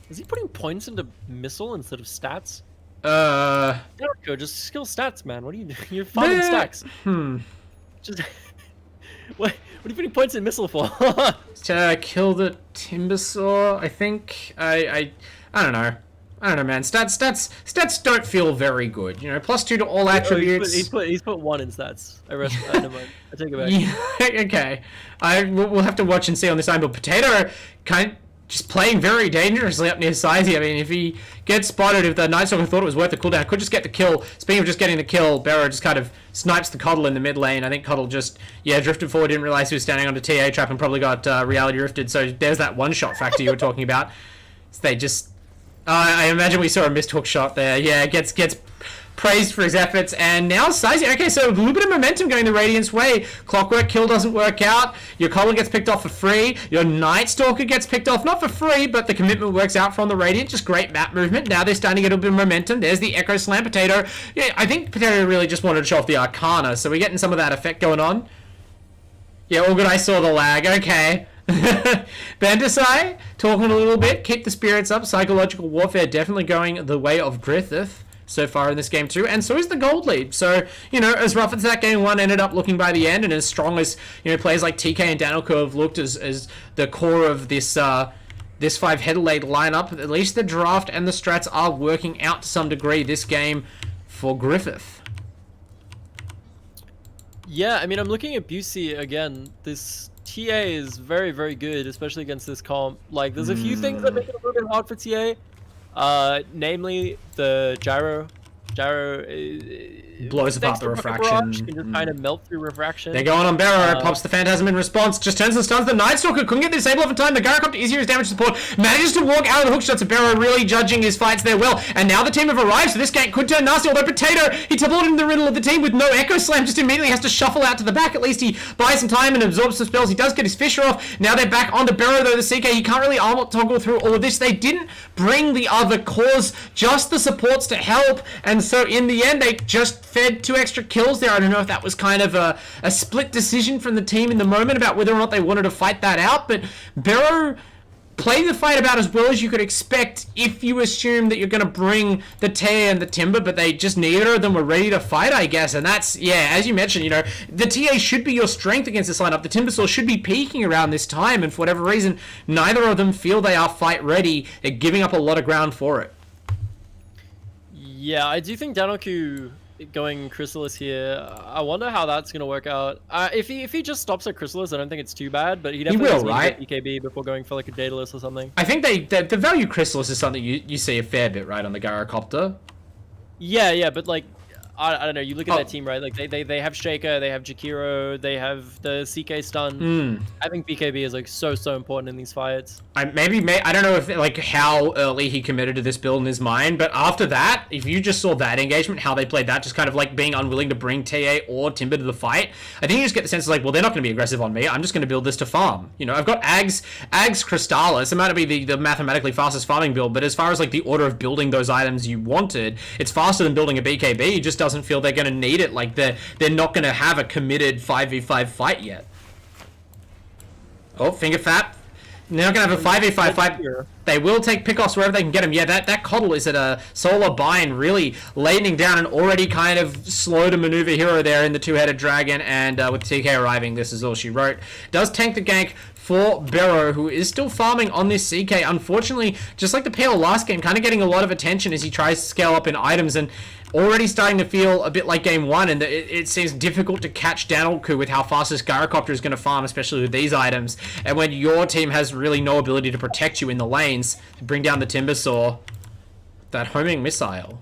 Is he putting points into missile instead of stats? Go just skill stats, man. What are you doing? You're farming stacks. Just what are you putting points in missile for? To kill the Timbersaw, I think. I don't know. I don't know, man. Stats don't feel very good. +2 to all attributes. He's put 1 in stats. Never mind. I take it back. Yeah, okay. We'll have to watch and see on this time. But Potato just playing very dangerously up near Sizey. I mean, if he gets spotted, if the Night Stalker thought it was worth the cooldown, could just get the kill. Speaking of just getting the kill, Barrow just kind of snipes the Coddle in the mid lane. I think Coddle just, drifted forward, didn't realize he was standing on the TA trap and probably got reality rifted. So there's that one-shot factor you were talking about. So they just... I imagine we saw a missed hook shot there. Yeah, gets praised for his efforts, and now Sizey. Okay, so a little bit of momentum going the Radiant's way. Clockwork kill doesn't work out. Your Colin gets picked off for free. Your Night Stalker gets picked off, not for free, but the commitment works out from the Radiant. Just great map movement. Now they're starting to get a bit of momentum. There's the Echo Slam. Potato. Yeah, I think Potato really just wanted to show off the Arcana, so we're getting some of that effect going on. Yeah, all good. I saw the lag. Okay. Bandasai talking a little bit. Keep the spirits up. Psychological warfare definitely going the way of Griffith so far in this game too, and so is the gold lead. So, as rough as that game 1 ended up looking by the end, and as strong as, players like TK and Danilko have looked as the core of this 5Headelaide lineup, at least the draft and the strats are working out to some degree this game for Griffith. Yeah, I mean, I'm looking at Busey again. This TA is very, very good, especially against this comp. Like, there's a few things that make it a little bit hard for TA. Namely the gyro blows apart the refraction. You can just kind of melt through refraction. They're going on Barrow. Pops the Phantasm in response. Just turns and stuns the Night Stalker. Couldn't get the disable off in time. The Gyrocopter easier as damage support. Manages to walk out of the hook shots. Barrow really judging his fights there well. And now the team have arrived, so this game could turn nasty. Although Potato, he teleported into the middle of the team with no Echo Slam. Just immediately has to shuffle out to the back. At least he buys some time and absorbs some spells. He does get his Fisher off. Now they're back onto Barrow, though. The CK, he can't really armor toggle through all of this. They didn't bring the other cores, just the supports to help. And so in the end, they just fed 2 extra kills there. I don't know if that was kind of a split decision from the team in the moment about whether or not they wanted to fight that out, but Barrow played the fight about as well as you could expect if you assume that you're going to bring the TA and the Timber, but they just neither of them were ready to fight, I guess. And that's, as you mentioned, the TA should be your strength against this lineup. The Timbersaw should be peaking around this time, and for whatever reason, neither of them feel they are fight ready. They're giving up a lot of ground for it. Yeah, I do think Danoku going Chrysalis here. I wonder how that's gonna work out. If he just stops at Chrysalis, I don't think it's too bad. But he definitely will, right? Get BKB before going for like a Daedalus or something. I think the value Chrysalis is something you see a fair bit, right, on the Gyrocopter. Yeah, but like I don't know. You look at that team, right? Like they have Shaker, they have Jakiro, they have the CK stun. I think BKB is like so important in these fights. I don't know if like how early he committed to this build in his mind, but after that, if you just saw that engagement, how they played that, just kind of like being unwilling to bring TA or Timber to the fight, I think you just get the sense of like, well, they're not going to be aggressive on me. I'm just going to build this to farm. I've got Ags Crystallis. It might not be the mathematically fastest farming build, but as far as like the order of building those items you wanted, it's faster than building a BKB. It just doesn't feel they're going to need it. Like they're not going to have a committed 5v5 fight yet. Oh, finger fap. They're not going to have a 5v5 fight. They will take pickoffs wherever they can get them. Yeah, that Coddle is at a solar bind, really laying down an already kind of slow to maneuver hero there in the 2-headed dragon, and with TK arriving, this is all she wrote. Does tank the gank for Barrow, who is still farming on this CK. Unfortunately, just like the PL last game, kind of getting a lot of attention as he tries to scale up in items, and already starting to feel a bit like game 1, and it seems difficult to catch Danilku with how fast this Gyrocopter is going to farm, especially with these items. And when your team has really no ability to protect you in the lanes, to bring down the Timbersaw, that homing missile.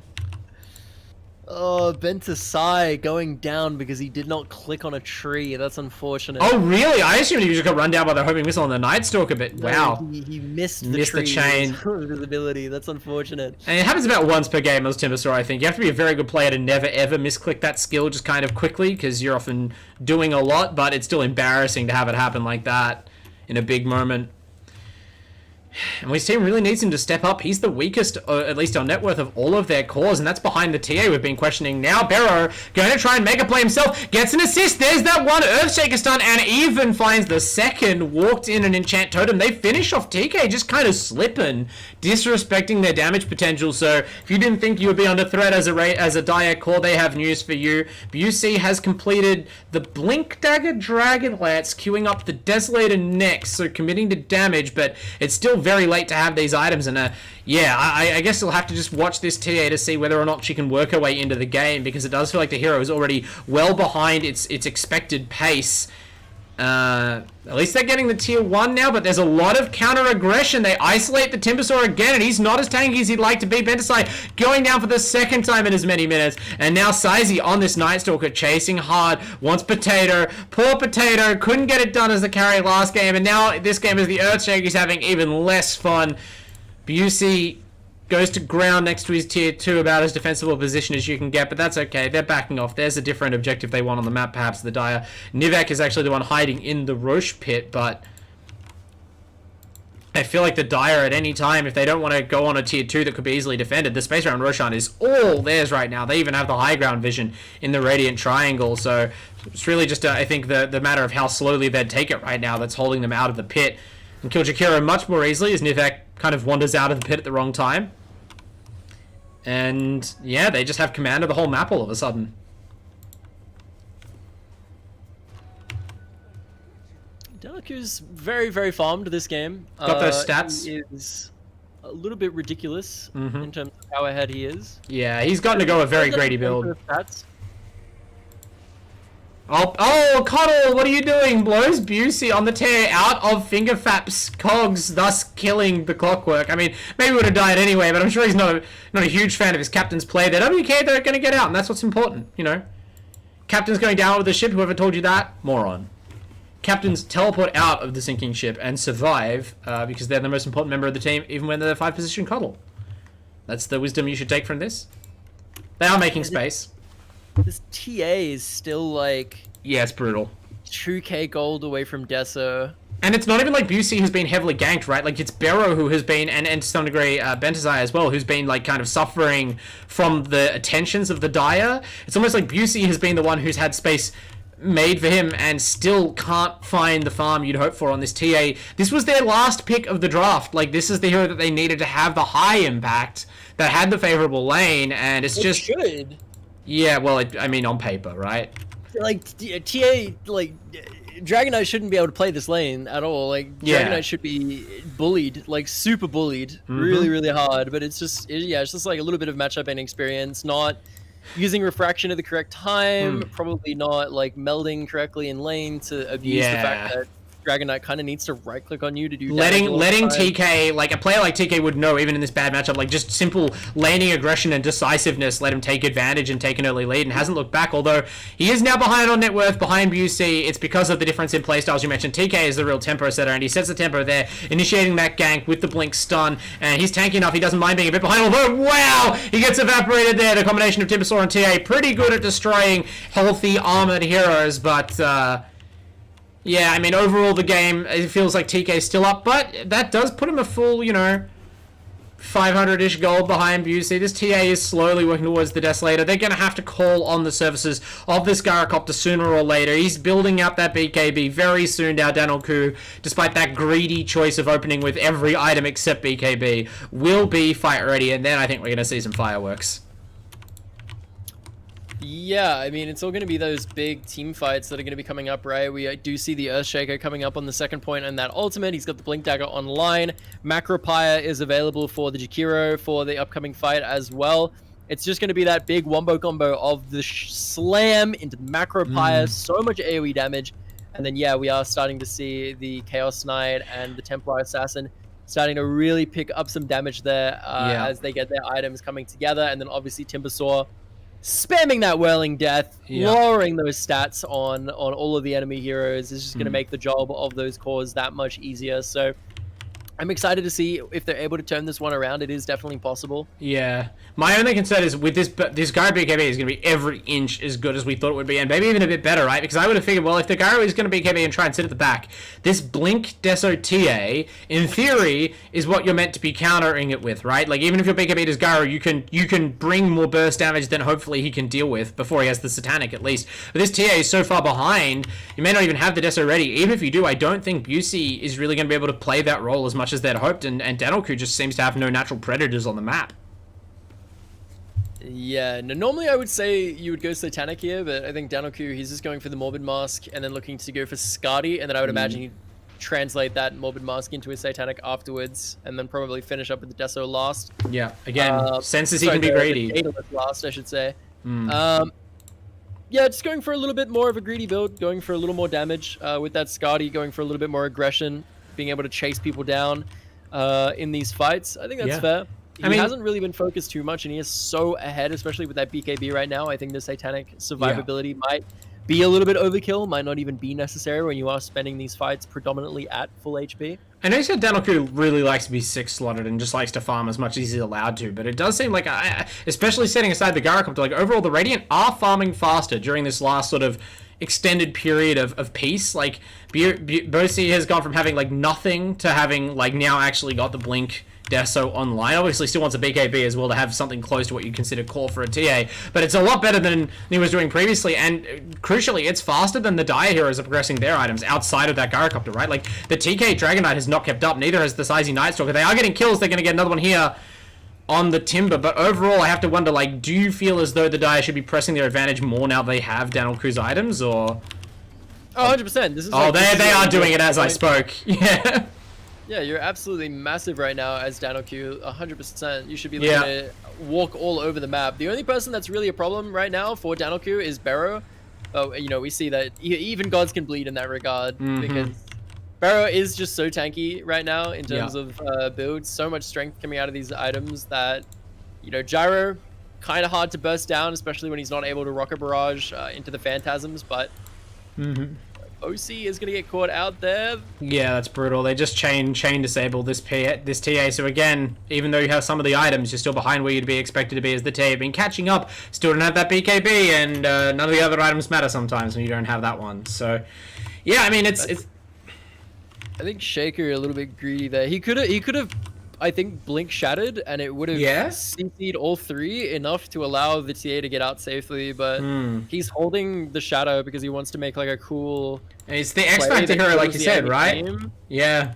Oh, Bentasai going down because he did not click on a tree. That's unfortunate. Oh, really? I assumed he just got run down by the homing missile on the Night Stalker, but No, wow. he missed the Missed the tree. chain. Visibility. That's unfortunate. And it happens about once per game as Timbersaw, I think. You have to be a very good player to never, ever misclick that skill just kind of quickly, because you're often doing a lot, but it's still embarrassing to have it happen like that in a big moment. And his team really needs him to step up. He's the weakest, at least on net worth, of all of their cores, and that's behind the TA we've been questioning. Now Barrow going to try and make a play himself, gets an assist. There's that one Earthshaker stun, and even finds the second. Walked in an Enchant Totem. They finish off TK just kind of slipping, disrespecting their damage potential. So if you didn't think you would be under threat as a Dire core, they have news for you. Busey has completed the Blink Dagger Dragon Lance, queuing up the Desolator next, so committing to damage, but it's still very late to have these items, and yeah, I guess you'll have to just watch this TA to see whether or not she can work her way into the game, because it does feel like the hero is already well behind its expected pace. At least they're getting the tier 1 now, but there's a lot of counter-aggression. They isolate the Timbersaw again, and he's not as tanky as he'd like to be. Bentasai going down for the second time in as many minutes, and now Sizey on this Night Stalker, chasing hard, wants Potato. Poor Potato, couldn't get it done as the carry last game, and now this game as the Earthshaker is having even less fun. Busey goes to ground next to his tier 2, about as defensible position as you can get, but that's okay. They're backing off. There's a different objective they want on the map, perhaps the Dire. Nivek is actually the one hiding in the Roche pit, but I feel like the Dire at any time, if they don't want to go on a tier 2 that could be easily defended, the space around Roshan is all theirs right now. They even have the high ground vision in the Radiant Triangle, so it's really just, I think, the matter of how slowly they'd take it right now that's holding them out of the pit. And kill Jakiro much more easily as Nivek kind of wanders out of the pit at the wrong time. And yeah, they just have command of the whole map all of a sudden. Delacue's very, very farmed this game. Got those stats. He is a little bit ridiculous in terms of how ahead he is. Yeah, he's gotten to go a very greedy build. Stats. Oh, Coddle, what are you doing? Blows Busey on the tear out of Fingerfap's cogs, thus killing the Clockwork. I mean, maybe he would have died anyway, but I'm sure he's not a huge fan of his captain's play there. WK, they're going to get out, and that's what's important, you know. Captain's going down with the ship, whoever told you that? Moron. Captains teleport out of the sinking ship and survive because they're the most important member of the team, even when they're the 5-position Coddle. That's the wisdom you should take from this. They are making space. This TA is still like... Yeah, it's brutal. 2k gold away from Deso. And it's not even like Busey who's been heavily ganked, right? Like, it's Barrow who has been, and to some degree, Bentasai as well, who's been, like, kind of suffering from the attentions of the Dire. It's almost like Busey has been the one who's had space made for him and still can't find the farm you'd hope for on this TA. This was their last pick of the draft. Like, this is the hero that they needed to have the high impact, that had the favorable lane, and it's just... should. Yeah, well, I mean, on paper, right? Like, TA, like, Dragon Knight shouldn't be able to play this lane at all. Like, Dragon Knight should be bullied, like, super bullied, really, really hard. But it's just, it's just like a little bit of matchup inexperience, not using refraction at the correct time, probably not, like, melding correctly in lane to abuse the fact that Dragon Knight kind of needs to right click on you to do letting TK, like a player like TK would know, even in this bad matchup, like just simple laning aggression and decisiveness let him take advantage and take an early lead, and hasn't looked back, although he is now behind on net worth, behind Busey. It's because of the difference in playstyles you mentioned. TK is the real tempo setter, and he sets the tempo there, initiating that gank with the blink stun, and he's tanky enough, he doesn't mind being a bit behind, although wow, he gets evaporated there. The combination of Timbersaw and TA pretty good at destroying healthy armored heroes, but yeah, I mean, overall the game, it feels like TK is still up, but that does put him a full, you know, 500-ish gold behind Busey. This TA is slowly working towards the Desolator. They're going to have to call on the services of this Gyrocopter sooner or later. He's building up that BKB very soon now, Danolku, despite that greedy choice of opening with every item except BKB, will be fight ready, and then I think we're going to see some fireworks. Yeah, I mean, it's all going to be those big team fights that are going to be coming up, right? We do see the Earthshaker coming up on the second point, and that ultimate, he's got the Blink Dagger online. Macropire is available for the Jakiro for the upcoming fight as well. It's just going to be that big wombo combo of the slam into the Macropire, so much AoE damage. And then, yeah, we are starting to see the Chaos Knight and the Templar Assassin starting to really pick up some damage there as they get their items coming together. And then, obviously, Timbersaw spamming that Whirling Death, Yeah. lowering those stats on all of the enemy heroes is just going to make the job of those cores that much easier. So I'm excited to see if they're able to turn this one around. It is definitely possible. Yeah. My only concern is with this Gyro BKB is going to be every inch as good as we thought it would be, and maybe even a bit better, right? Because I would have figured, well, if the Gyro is going to BKB and try and sit at the back, this Blink Deso TA, in theory, is what you're meant to be countering it with, right? Like, even if you're BKB'd as Gyro, you can bring more burst damage than hopefully he can deal with before he has the Satanic, at least. But this TA is so far behind, you may not even have the Deso ready. Even if you do, I don't think Busey is really going to be able to play that role as much as they'd hoped, and Danoku just seems to have no natural predators on the map. Yeah, no, normally I would say you would go Satanic here, but I think Danoku, he's just going for the Morbid Mask and then looking to go for Skadi, and then I would imagine he'd translate that Morbid Mask into a Satanic afterwards, and then probably finish up with the Deso last. Yeah, again, senses he can be greedy. The last, I should say. Yeah, just going for a little bit more of a greedy build, going for a little more damage with that Skadi, going for a little bit more aggression, being able to chase people down in these fights. I think that's fair. He hasn't really been focused too much, and he is so ahead, especially with that BKB right now. I think the Satanic survivability might be a little bit overkill, might not even be necessary when you are spending these fights predominantly at full HP. I know you said Danoku really likes to be 6-slotted and just likes to farm as much as he's allowed to, but it does seem like, especially setting aside the Gyrocopter, like overall the Radiant are farming faster during this last sort of extended period of peace. Like, Bosi has gone from having like nothing to having like now actually got the Blink Deso online. Obviously still wants a BKB as well to have something close to what you consider core for a TA, but it's a lot better than he was doing previously, and crucially it's faster than the Dire heroes are progressing their items outside of that Gyrocopter, right? Like the TK Dragon Knight has not kept up, neither has the Sizey Night Stalker. They are getting kills, they're going to get another one here on the Timber, but overall I have to wonder, like, do you feel as though the Dire should be pressing their advantage more now they have Danoku's items, or? Oh, 100%. This is they are doing it as I spoke. Yeah. Yeah, you're absolutely massive right now as Danoku, 100%. You should be looking to walk all over the map. The only person that's really a problem right now for Danoku is Barrow. Oh, you know, we see that even gods can bleed in that regard, because Barrow is just so tanky right now in terms of builds. So much strength coming out of these items that, you know, Gyro, kind of hard to burst down, especially when he's not able to Rocket Barrage into the Phantasms, but OC is going to get caught out there. Yeah, that's brutal. They just chain disable this TA. So again, even though you have some of the items, you're still behind where you'd be expected to be as the TA. You've been catching up, still don't have that BKB, and none of the other items matter sometimes when you don't have that one. So, yeah, I mean, it's. I think Shaker a little bit greedy there. He could have, I think, Blink Shattered, and it would have CC'd all three enough to allow the TA to get out safely, but he's holding the Shadow because he wants to make like a cool... And it's the X Factor hero, like you said, right? Game. Yeah.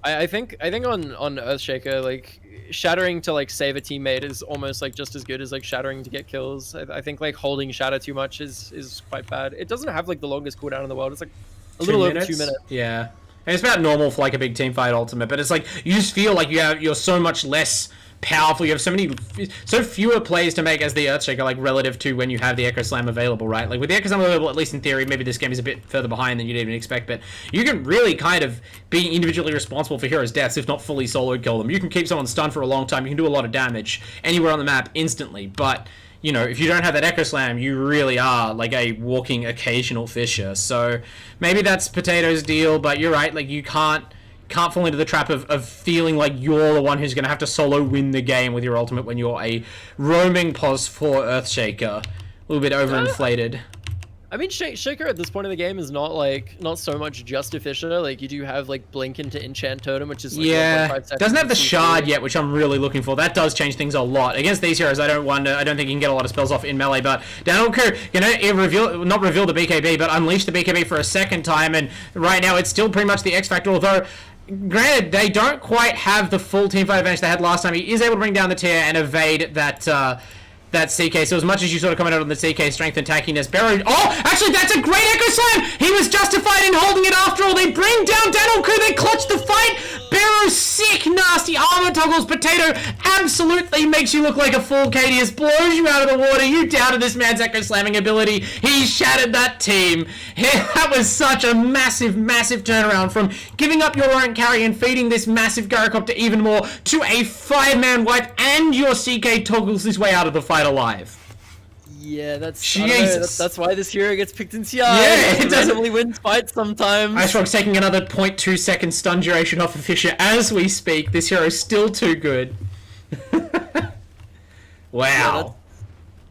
I think on Earthshaker, like, shattering to like save a teammate is almost like just as good as like shattering to get kills. I think like holding Shadow too much is quite bad. It doesn't have like the longest cooldown in the world. It's like a little over 2 minutes. Yeah. And it's about normal for like a big team fight ultimate, but it's like you just feel like you're so much less powerful. You have so fewer plays to make as the Earthshaker, like relative to when you have the Echo Slam available, right? Like with the Echo Slam available, at least in theory, maybe this game is a bit further behind than you'd even expect, but you can really kind of be individually responsible for heroes' deaths, if not fully solo kill them. You can keep someone stunned for a long time. You can do a lot of damage anywhere on the map instantly, but you know, if you don't have that Echo Slam, you really are like a walking occasional fissure. So maybe that's Potato's deal, but you're right, like you can't fall into the trap of feeling like you're the one who's going to have to solo win the game with your ultimate when you're a roaming pos for Earthshaker. A little bit overinflated. I mean, Shaker at this point in the game is not so much just a Fisher. Like, you do have like Blink into Enchant Totem, which is like doesn't have the Shard yet, which I'm really looking for. That does change things a lot against these heroes. I don't think you can get a lot of spells off in melee, but Danoku, you know, not reveal the BKB, but unleash the BKB for a second time, and right now it's still pretty much the X Factor. Although, granted, they don't quite have the full teamfight advantage they had last time. He is able to bring down the tier and evade that CK. So as much as you sort of commented on the CK strength and tackiness, Barrow... Oh, actually, that's a great Echo Slam! He was justified in holding it after all. They bring down Danoku. They clutch the fight. Barrow, sick, nasty armor toggles. Potato absolutely makes you look like a fool. Kadius blows you out of the water. You doubted this man's Echo Slamming ability. He shattered that team. That was such a massive, massive turnaround from giving up your own carry and feeding this massive Gyrocopter even more to a 5-man wipe, and your CK toggles his way out of the fight alive. Yeah, that's Jesus. that's why this hero gets picked in CI. Yeah, it He doesn't- randomly wins fights sometimes. Icefrog's taking another 0.2 second stun duration off of Fisher as we speak. This hero is still too good. Wow.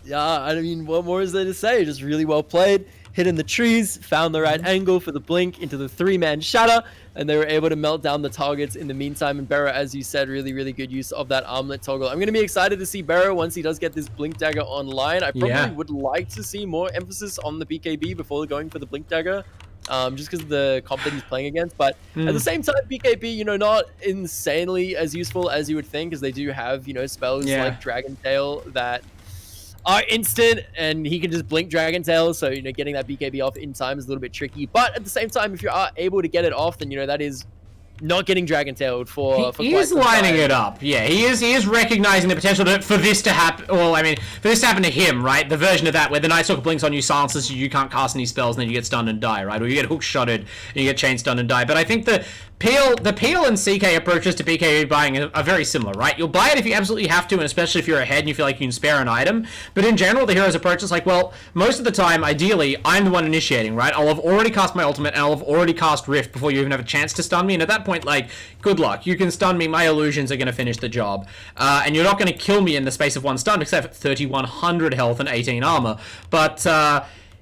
Yeah, I mean, what more is there to say? Just really well played. Hit in the trees, found the right angle for the blink into the 3-man shatter, and they were able to melt down the targets in the meantime. And Barrow, as you said, really, really good use of that armlet toggle. I'm going to be excited to see Barrow once he does get this blink dagger online. I probably would like to see more emphasis on the BKB before going for the blink dagger. Just because of the comp that he's playing against. But at the same time, BKB, you know, not insanely as useful as you would think, as they do have, you know, spells like Dragon Tail that are instant, and he can just blink Dragon Tail, so, you know, getting that BKB off in time is a little bit tricky. But at the same time, if you are able to get it off, then, you know, that is not getting Dragon Tailed for he is lining it up. Yeah, he is recognizing the potential for this to happen. Well, I mean, for this to happen to him, right? The version of that where the Night Stalker blinks on you, silences you, you can't cast any spells, and then you get stunned and die, right? Or you get hook shotted and you get chain stunned and die. But I think the Peel and CK approaches to BKB buying are very similar, right? You'll buy it if you absolutely have to, and especially if you're ahead and you feel like you can spare an item. But in general, the hero's approach is like, well, most of the time, ideally, I'm the one initiating, right? I'll have already cast my ultimate, and I'll have already cast Rift before you even have a chance to stun me. And at that point, like, good luck. You can stun me. My illusions are going to finish the job. And you're not going to kill me in the space of one stun, except for 3,100 health and 18 armor. But,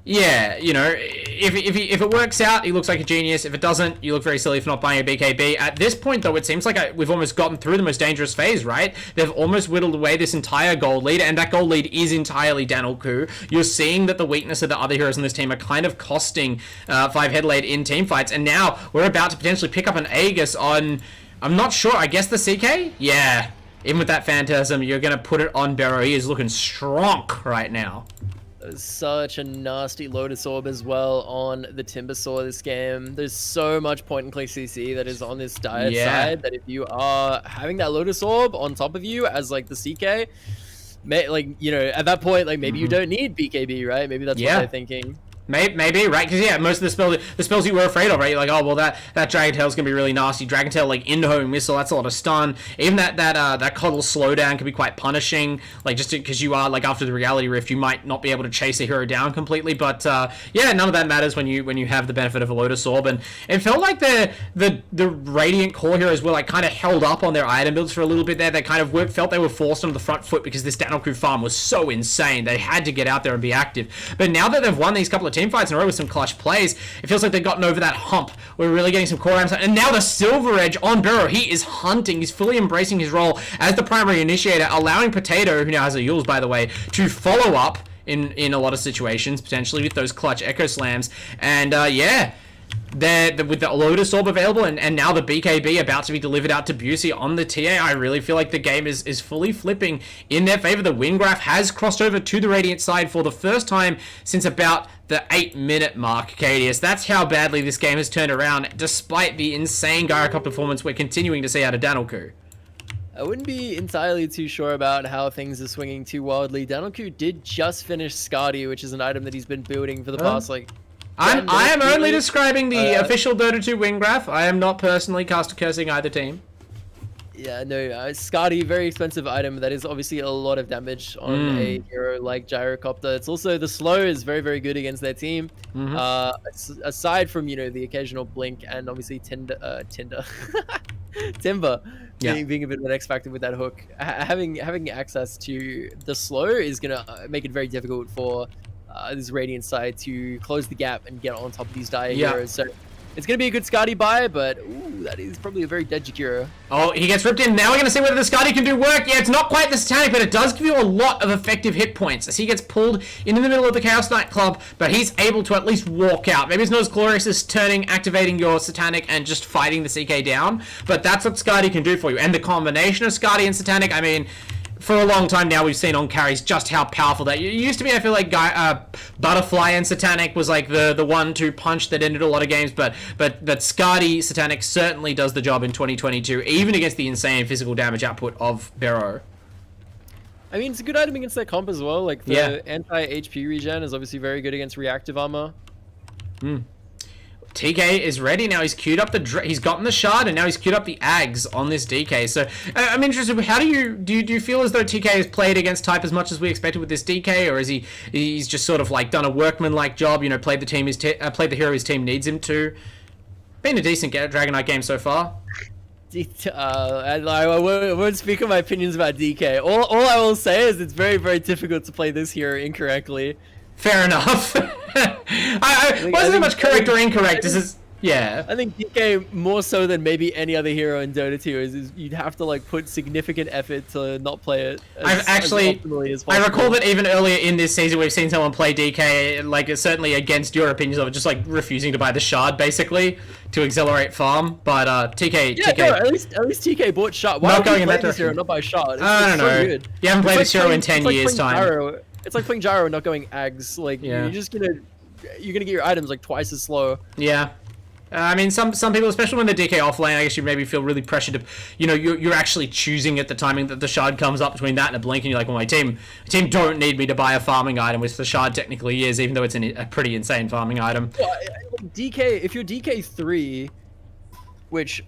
yeah, you know, if it works out, he looks like a genius. If it doesn't, you look very silly for not buying a BKB. At this point, though, it seems like we've almost gotten through the most dangerous phase, right? They've almost whittled away this entire gold lead, and that gold lead is entirely Danelku. You're seeing that the weakness of the other heroes in this team are kind of costing 5Headelaide in team fights, and now we're about to potentially pick up an Aegis on, I'm not sure, I guess the CK? Yeah. Even with that Phantasm, you're going to put it on Barrow. He is looking strong right now. Such a nasty Lotus Orb as well on the Timbersaw this game. There's so much point and click CC that is on this Diet side that if you are having that Lotus Orb on top of you as like the CK, like, you know, at that point, like maybe you don't need BKB, right? Maybe that's what they're thinking. Maybe, right? Because, yeah, most of the spells you were afraid of, right? You're like, oh, well, that Dragon Tail's going to be really nasty. Dragon Tail, like, in-homing missile, that's a lot of stun. Even that Coddle slowdown can be quite punishing, like, just because you are, like, after the Reality Rift, you might not be able to chase a hero down completely, but, yeah, none of that matters when you have the benefit of a Lotus Orb, and it felt like the Radiant core heroes were, like, kind of held up on their item builds for a little bit there. They kind of felt they were forced onto the front foot because this Danelku farm was so insane. They had to get out there and be active. But now that they've won these couple of team fights in a row with some clutch plays, it feels like they've gotten over that hump. We're really getting some core items, and now the Silver Edge on Barrow. He is hunting. He's fully embracing his role as the primary initiator, allowing Potato, who now has a Yules, by the way, to follow up in a lot of situations, potentially with those clutch Echo Slams. And yeah, with the Lotus Orb available and now the BKB about to be delivered out to Busey on the TA, I really feel like the game is fully flipping in their favor. The win graph has crossed over to the Radiant side for the first time since about the 8-minute mark, Kadius. That's how badly this game has turned around, despite the insane Gyrocop performance we're continuing to see out of Danelku. I wouldn't be entirely too sure about how things are swinging too wildly. Danelku did just finish Skadi, which is an item that he's been building for the past, like, I am only describing the official Dota 2 win graph. I am not personally caster cursing either team. Yeah, no, Skadi, very expensive item that is obviously a lot of damage on a hero like Gyrocopter. It's also, the slow is very, very good against their team. Aside from, you know, the occasional blink and obviously Timber being a bit of an X factor with that hook. Having access to the slow is going to make it very difficult for this Radiant side to close the gap and get on top of these dire heroes. So it's going to be a good Skadi buy, but ooh, that is probably a very Deji hero. Oh, he gets ripped in. Now we're going to see whether the Skadi can do work. Yeah, it's not quite the Satanic, but it does give you a lot of effective hit points as he gets pulled into the middle of the Chaos Nightclub, but he's able to at least walk out. Maybe it's not as glorious as activating your Satanic and just fighting the CK down, but that's what Skadi can do for you. And the combination of Skadi and Satanic, I mean, for a long time now, we've seen on carries just how powerful that. It used to be, I feel like Butterfly and Satanic was like the 1-2 punch that ended a lot of games, but Skadi Satanic certainly does the job in 2022, even against the insane physical damage output of Barrow. I mean, it's a good item against their comp as well. Like, the anti-HP regen is obviously very good against reactive armor. TK is ready now. He's queued up he's gotten the shard, and now he's queued up the Ags on this DK. So I'm interested. How do you feel as though TK has played against type as much as we expected with this DK, or is he's just sort of like done a workman-like job? You know, played the hero his team needs him to. Been a decent Dragon Knight game so far. I won't speak on my opinions about DK. All I will say is it's very, very difficult to play this hero incorrectly. Fair enough. I wasn't much correct or incorrect. This is yeah. I think DK more so than maybe any other hero in Dota 2 is you'd have to like put significant effort to not play it. As optimally as I recall that even earlier in this season we've seen someone play DK like certainly against your opinions of it, just like refusing to buy the shard basically to accelerate farm. But TK, yeah, TK, no, at least TK bought shard. Why not would going you in play that this hero direction. not buy shard? I don't know. Good. You haven't played It's this hero in 10 years time. It's like playing Gyro and not going Ags. Like Yeah. you're gonna get your items like twice as slow. Yeah. I mean, some people, especially when they're DK offlane, I guess you maybe feel really pressured to, you know, you're actually choosing at the timing that the shard comes up between that and a blink, and you're like, well, my team don't need me to buy a farming item, which the shard technically is, even though it's a pretty insane farming item. Well, DK, if you're DK3, which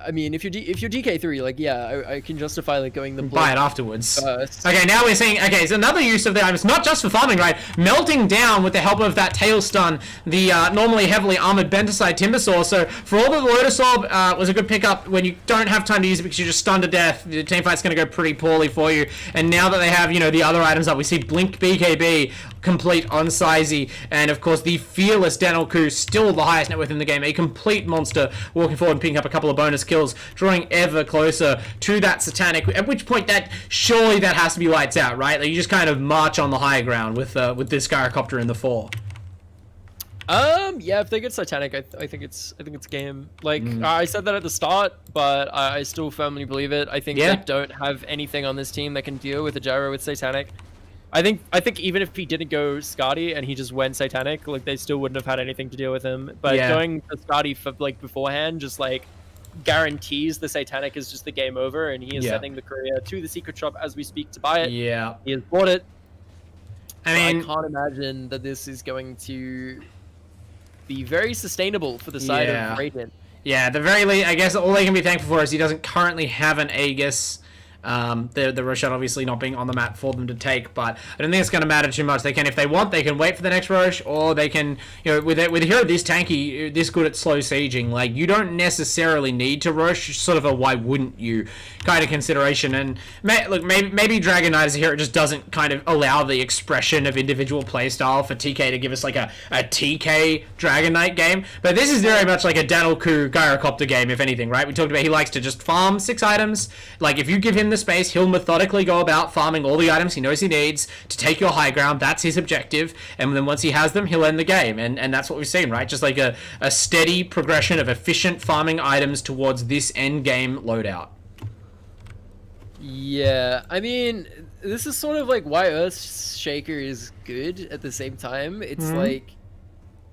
I mean, if you're DK3, like yeah, I can justify like going the Buy it afterwards. first. Okay, now we're seeing, okay, so another use of the items, not just for farming, right? Melting down with the help of that tail stun, the normally heavily armored Benticide Timbersaw. So for all that the Lotus Orb was a good pickup when you don't have time to use it because you're just stunned to death, the teamfight's going to go pretty poorly for you. And now that they have, you know, the other items up, we see Blink BKB, complete on Sizey, and of course the fearless Danelku, still the highest net worth in the game, a complete monster, walking forward and picking up a couple of bonus kills, drawing ever closer to that Satanic, at which point that has to be lights out, right? Like you just kind of march on the high ground with this Gyrocopter in the 4. Yeah, if they get Satanic, I think it's game. Like I said that at the start, but I still firmly believe it. I think they don't have anything on this team that can deal with a Gyro with Satanic. I think even if he didn't go Skadi and he just went Satanic, like they still wouldn't have had anything to deal with him. But going to Skadi for like beforehand just like guarantees the Satanic is just the game over, and he is sending the courier to the secret shop as we speak to buy it. Yeah. He has bought it. I mean, I can't imagine that this is going to be very sustainable for the side of Radiant. Yeah, at the very least, I guess all they can be thankful for is he doesn't currently have an Aegis. The Roshan obviously not being on the map for them to take, but I don't think it's going to matter too much. They can, if they want, they can wait for the next Rosh, or they can, you know, with a hero this tanky, this good at slow sieging, like, you don't necessarily need to Rosh, sort of a why wouldn't you kind of consideration. And look, maybe Dragon Knight as a hero just doesn't kind of allow the expression of individual playstyle for TK to give us like a TK Dragon Knight game, but this is very much like a Danelku Gyrocopter game, if anything, right? We talked about he likes to just farm 6 items. Like, if you give him the space, he'll methodically go about farming all the items he knows he needs to take your high ground. That's his objective, and then once he has them, he'll end the game, and that's what we've seen, right? Just like a steady progression of efficient farming items towards this end game loadout. Yeah, I mean, this is sort of like why Earthshaker is good at the same time. It's like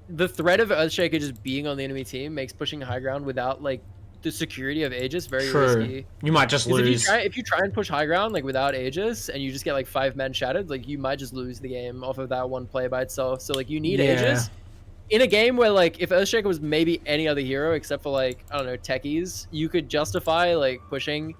the threat of Earthshaker just being on the enemy team makes pushing high ground without like the security of Aegis very risky. You might just lose. If you try and push high ground like without Aegis and you just get like 5-man shattered, like you might just lose the game off of that one play by itself. So like you need Aegis in a game where like if Earthshaker was maybe any other hero except for like I don't know techies, you could justify like pushing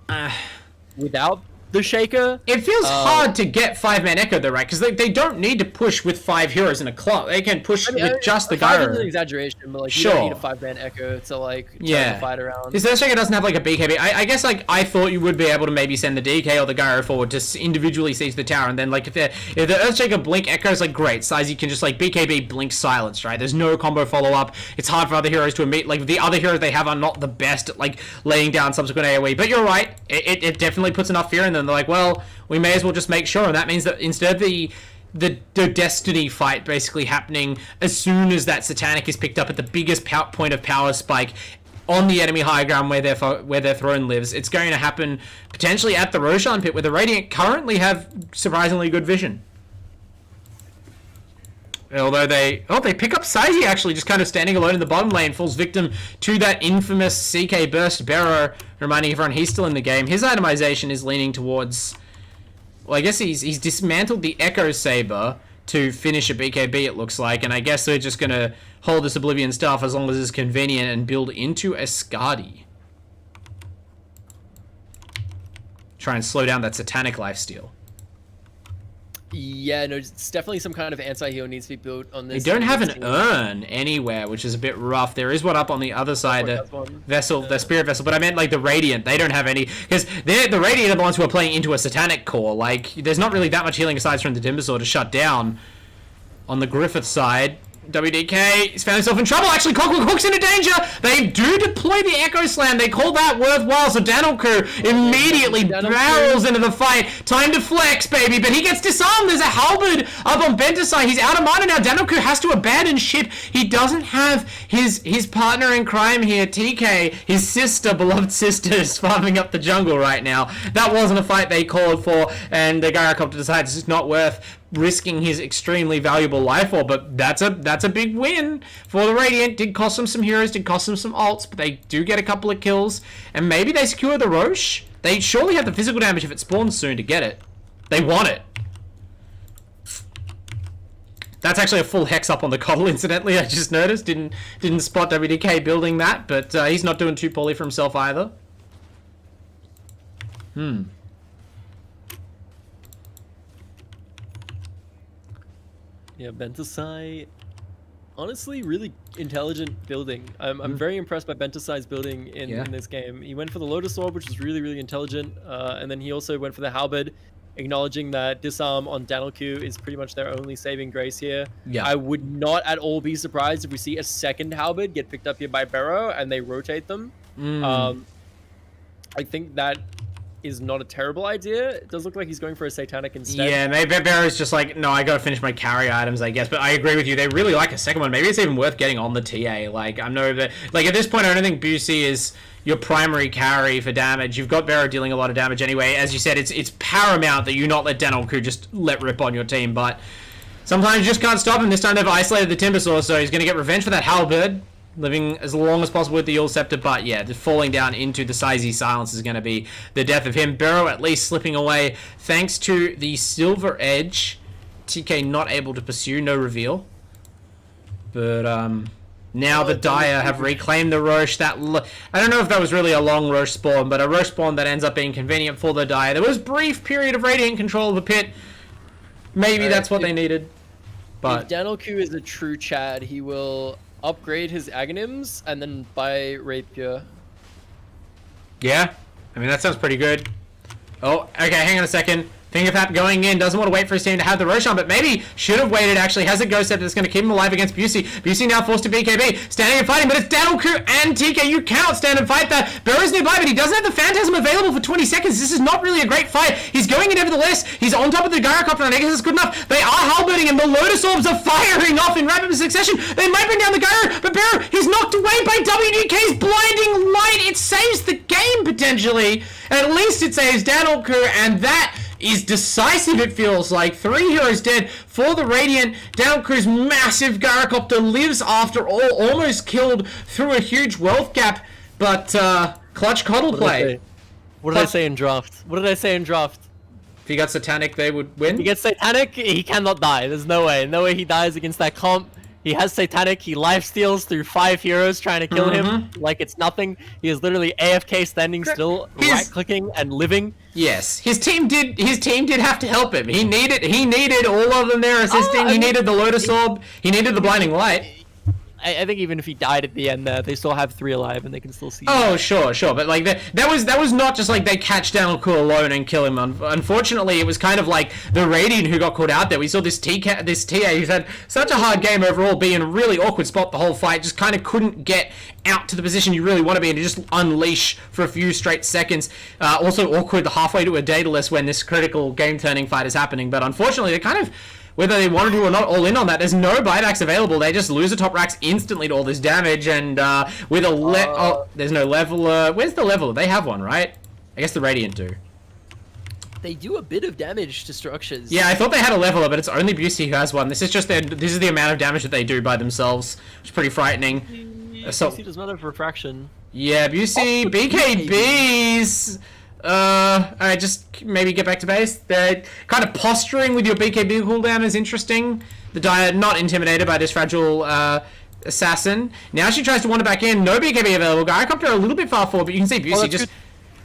without the Shaker. It feels hard to get 5-man Echo though, right? Because they don't need to push with 5 heroes in a club. They can push with just the Gyro. Gyro. Is an exaggeration, but like you don't need a 5-man Echo to like turn the fight around. This Earthshaker doesn't have like a BKB. I guess like I thought you would be able to maybe send the DK or the Gyro forward to individually siege the tower, and then like if the Earthshaker blink echoes, like great, Sizey can just like BKB blink silence, right? There's no combo follow up. It's hard for other heroes to emit. Like the other heroes they have are not the best at like laying down subsequent AoE. But you're right, it definitely puts enough fear in them. They're like, well, we may as well just make sure, and that means that instead of the Destiny fight basically happening as soon as that Satanic is picked up at the biggest point of power spike on the enemy high ground where their throne lives, it's going to happen potentially at the Roshan pit, where the Radiant currently have surprisingly good vision. Although they pick up Sizey actually just kind of standing alone in the bottom lane, falls victim to that infamous CK burst Barrow, reminding everyone he's still in the game. His itemization is leaning towards, well, I guess he's dismantled the Echo Saber, to finish a BKB, it looks like, and I guess they're just going to hold this Oblivion Staff as long as it's convenient and build into a Skadi. Try and slow down that Satanic lifesteal. Yeah, no, it's definitely some kind of anti-heal needs to be built on this. They don't have an team. urn anywhere, which is a bit rough. There is one up on the other side, the vessel, the spirit vessel, but I meant like the Radiant. They don't have any, because the Radiant are the ones who are playing into a Satanic core. Like, there's not really that much healing aside from the Timbersaw to shut down. On the Griffith side, WDK has found himself in trouble. Actually, Clockwork Hook's into danger. They do deploy the Echo Slam. They call that worthwhile. So Danilku immediately barrels into the fight. Time to flex, baby. But he gets disarmed. There's a halberd up on Bentasai. He's out of mana now. Danilku has to abandon ship. He doesn't have his partner in crime here, TK. His sister, beloved sister, is farming up the jungle right now. That wasn't a fight they called for. And the Gyrocopter decides it's not worth risking his extremely valuable life for, but that's a big win for the Radiant. Did cost them some heroes, did cost them some ults, but they do get a couple of kills, and maybe they secure the Roche. They surely have the physical damage if it spawns soon to get it. They want it. That's actually a full hex up on the Coddle, incidentally. I just noticed. Didn't spot WDK building that, but he's not doing too poorly for himself either. Yeah, Bentasai, honestly, really intelligent building. I'm very impressed by Bentasai's building in this game. He went for the Lotus Orb, which was really, really intelligent, and then he also went for the Halberd, acknowledging that disarm on Danilku is pretty much their only saving grace here. Yeah. I would not at all be surprised if we see a second Halberd get picked up here by Barrow and they rotate them. I think that is not a terrible idea. It does look like he's going for a Satanic instead. Yeah, maybe Barrow's just like, no, I gotta finish my carry items, I guess. But I agree with you. They really like a second one. Maybe it's even worth getting on the TA. Like, I'm no, like at this point, I don't think Busey is your primary carry for damage. You've got Barrow dealing a lot of damage anyway. As you said, it's paramount that you not let Danilku just let rip on your team. But sometimes you just can't stop him. This time they've isolated the Timbersaw, so he's gonna get revenge for that Halberd. Living as long as possible with the Yule Scepter, but yeah, just falling down into the Sizey Silence is going to be the death of him. Barrow at least slipping away thanks to the Silver Edge. TK not able to pursue, no reveal. But now the Dire have reclaimed the Roche. I don't know if that was really a long Roche spawn, but a Roche spawn that ends up being convenient for the Dire. There was a brief period of Radiant control of the pit. Maybe that's what they needed. But if Danilku is a true Chad, he will upgrade his Aghanims and then buy Rapier. Yeah, I mean, that sounds pretty good. Oh, okay, hang on a second. Think of that going in, doesn't want to wait for his team to have the Roshan, but maybe should have waited, actually. Has a Ghost Scepter that's going to keep him alive against Busey. Busey now forced to BKB, standing and fighting, but it's Danilku and TK. You cannot stand and fight that. Barrow's nearby, but he doesn't have the Phantasm available for 20 seconds. This is not really a great fight. He's going in nevertheless. He's on top of the Gyrocopter, and I guess it's good enough. They are halberding, and the Lotus Orbs are firing off in rapid succession. They might bring down the Gyro, but Barrow, he's knocked away by WDK's blinding light. It saves the game, potentially. At least it saves Danilku, and that is decisive, it feels like. 3 heroes dead for the Radiant. Danilku's massive Gyrocopter lives after all, almost killed through a huge wealth gap, but clutch Coddle play. What did I say in draft? What did I say in draft? If he got Satanic, they would win? If he gets Satanic, he cannot die. There's no way. No way he dies against that comp. He has Satanic, he lifesteals through 5 heroes trying to kill him like it's nothing. He is literally AFK standing still, right-clicking and living. Yes, his team did have to help him. He needed all of them there assisting. He needed the Lotus Orb. He needed the Blinding Light. I think even if he died at the end there, they still have 3 alive and they can still see him. Oh, sure, but like that was not just like they catch Danilku alone and kill him. Unfortunately, it was kind of like the Radiant who got caught out there. We saw this TA who's had such a hard game overall, be in a really awkward spot the whole fight, just kind of couldn't get out to the position you really want to be and to just unleash for a few straight seconds. Also awkward halfway to a Daedalus when this critical game-turning fight is happening, but unfortunately they kind of, whether they wanted to or not, all in on that. There's no buybacks available. They just lose the top racks instantly to all this damage, and with a there's no leveler. Where's the leveler? They have one, right? I guess the Radiant do. They do a bit of damage to structures. Yeah, I thought they had a leveler, but it's only Busey who has one. This is just this is the amount of damage that they do by themselves, which is pretty frightening. Busey does not have refraction. Yeah, Busey, BKBs. Alright, just maybe get back to base. The kind of posturing with your BKB cooldown is interesting. The Dire not intimidated by this fragile assassin. Now she tries to wander back in. No BKB available. Gyrocopter a little bit far forward, but you can see Busey just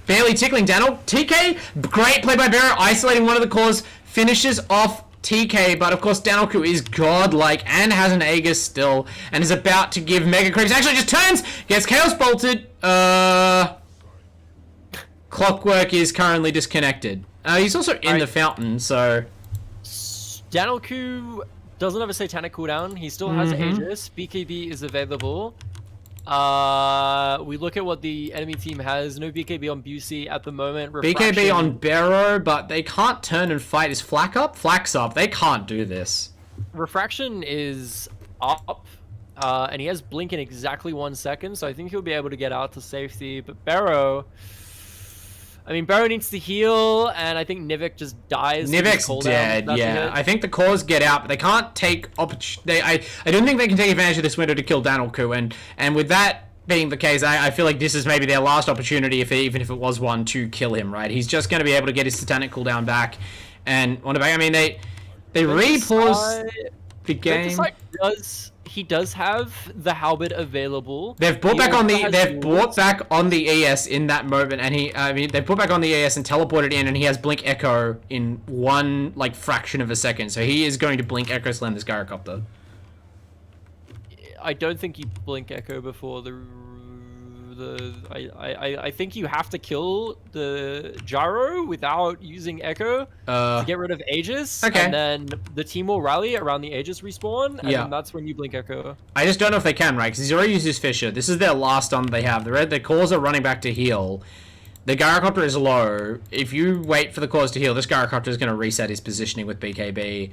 barely tickling Daniel. TK, great play by Barrow, isolating one of the cores, finishes off TK, but of course Danielku is godlike and has an Aegis still, and is about to give Mega Creeps. Actually just turns, gets Chaos Bolted. Clockwork is currently disconnected. He's also in the fountain, so... Danielku doesn't have a Satanic cooldown. He still has Aegis. BKB is available. We look at what the enemy team has. No BKB on Busey at the moment. Refraction. BKB on Barrow, but they can't turn and fight. Is Flak up? Flak's up. They can't do this. Refraction is up. And he has Blink in exactly 1 second, so I think he'll be able to get out to safety. But Barrow... I mean, Barrow needs to heal, and I think Nivik just dies. Nivik's dead, yeah. I think the cores get out, but they can't take opportunity. I don't think they can take advantage of this window to kill Danielku, and with that being the case, I feel like this is maybe their last opportunity, even if it was one, to kill him, right? He's just going to be able to get his Satanic cooldown back, and wander back. I mean, they re-pause the game. He does have the halberd available. They've brought back on the ES in that moment, and they put back on the ES and teleported in, and he has Blink Echo in one fraction of a second. So he is going to Blink Echo slam this Gyrocopter. I don't think you Blink Echo before I think you have to kill the Gyro without using Echo to get rid of Aegis. Okay. And then the team will rally around the Aegis respawn, and then that's when you Blink Echo. I just don't know if they can, right? Because he's already used his Fissure. This is their last stun they have. The cores are running back to heal. The Gyrocopter is low. If you wait for the cores to heal, this Gyrocopter is going to reset his positioning with BKB.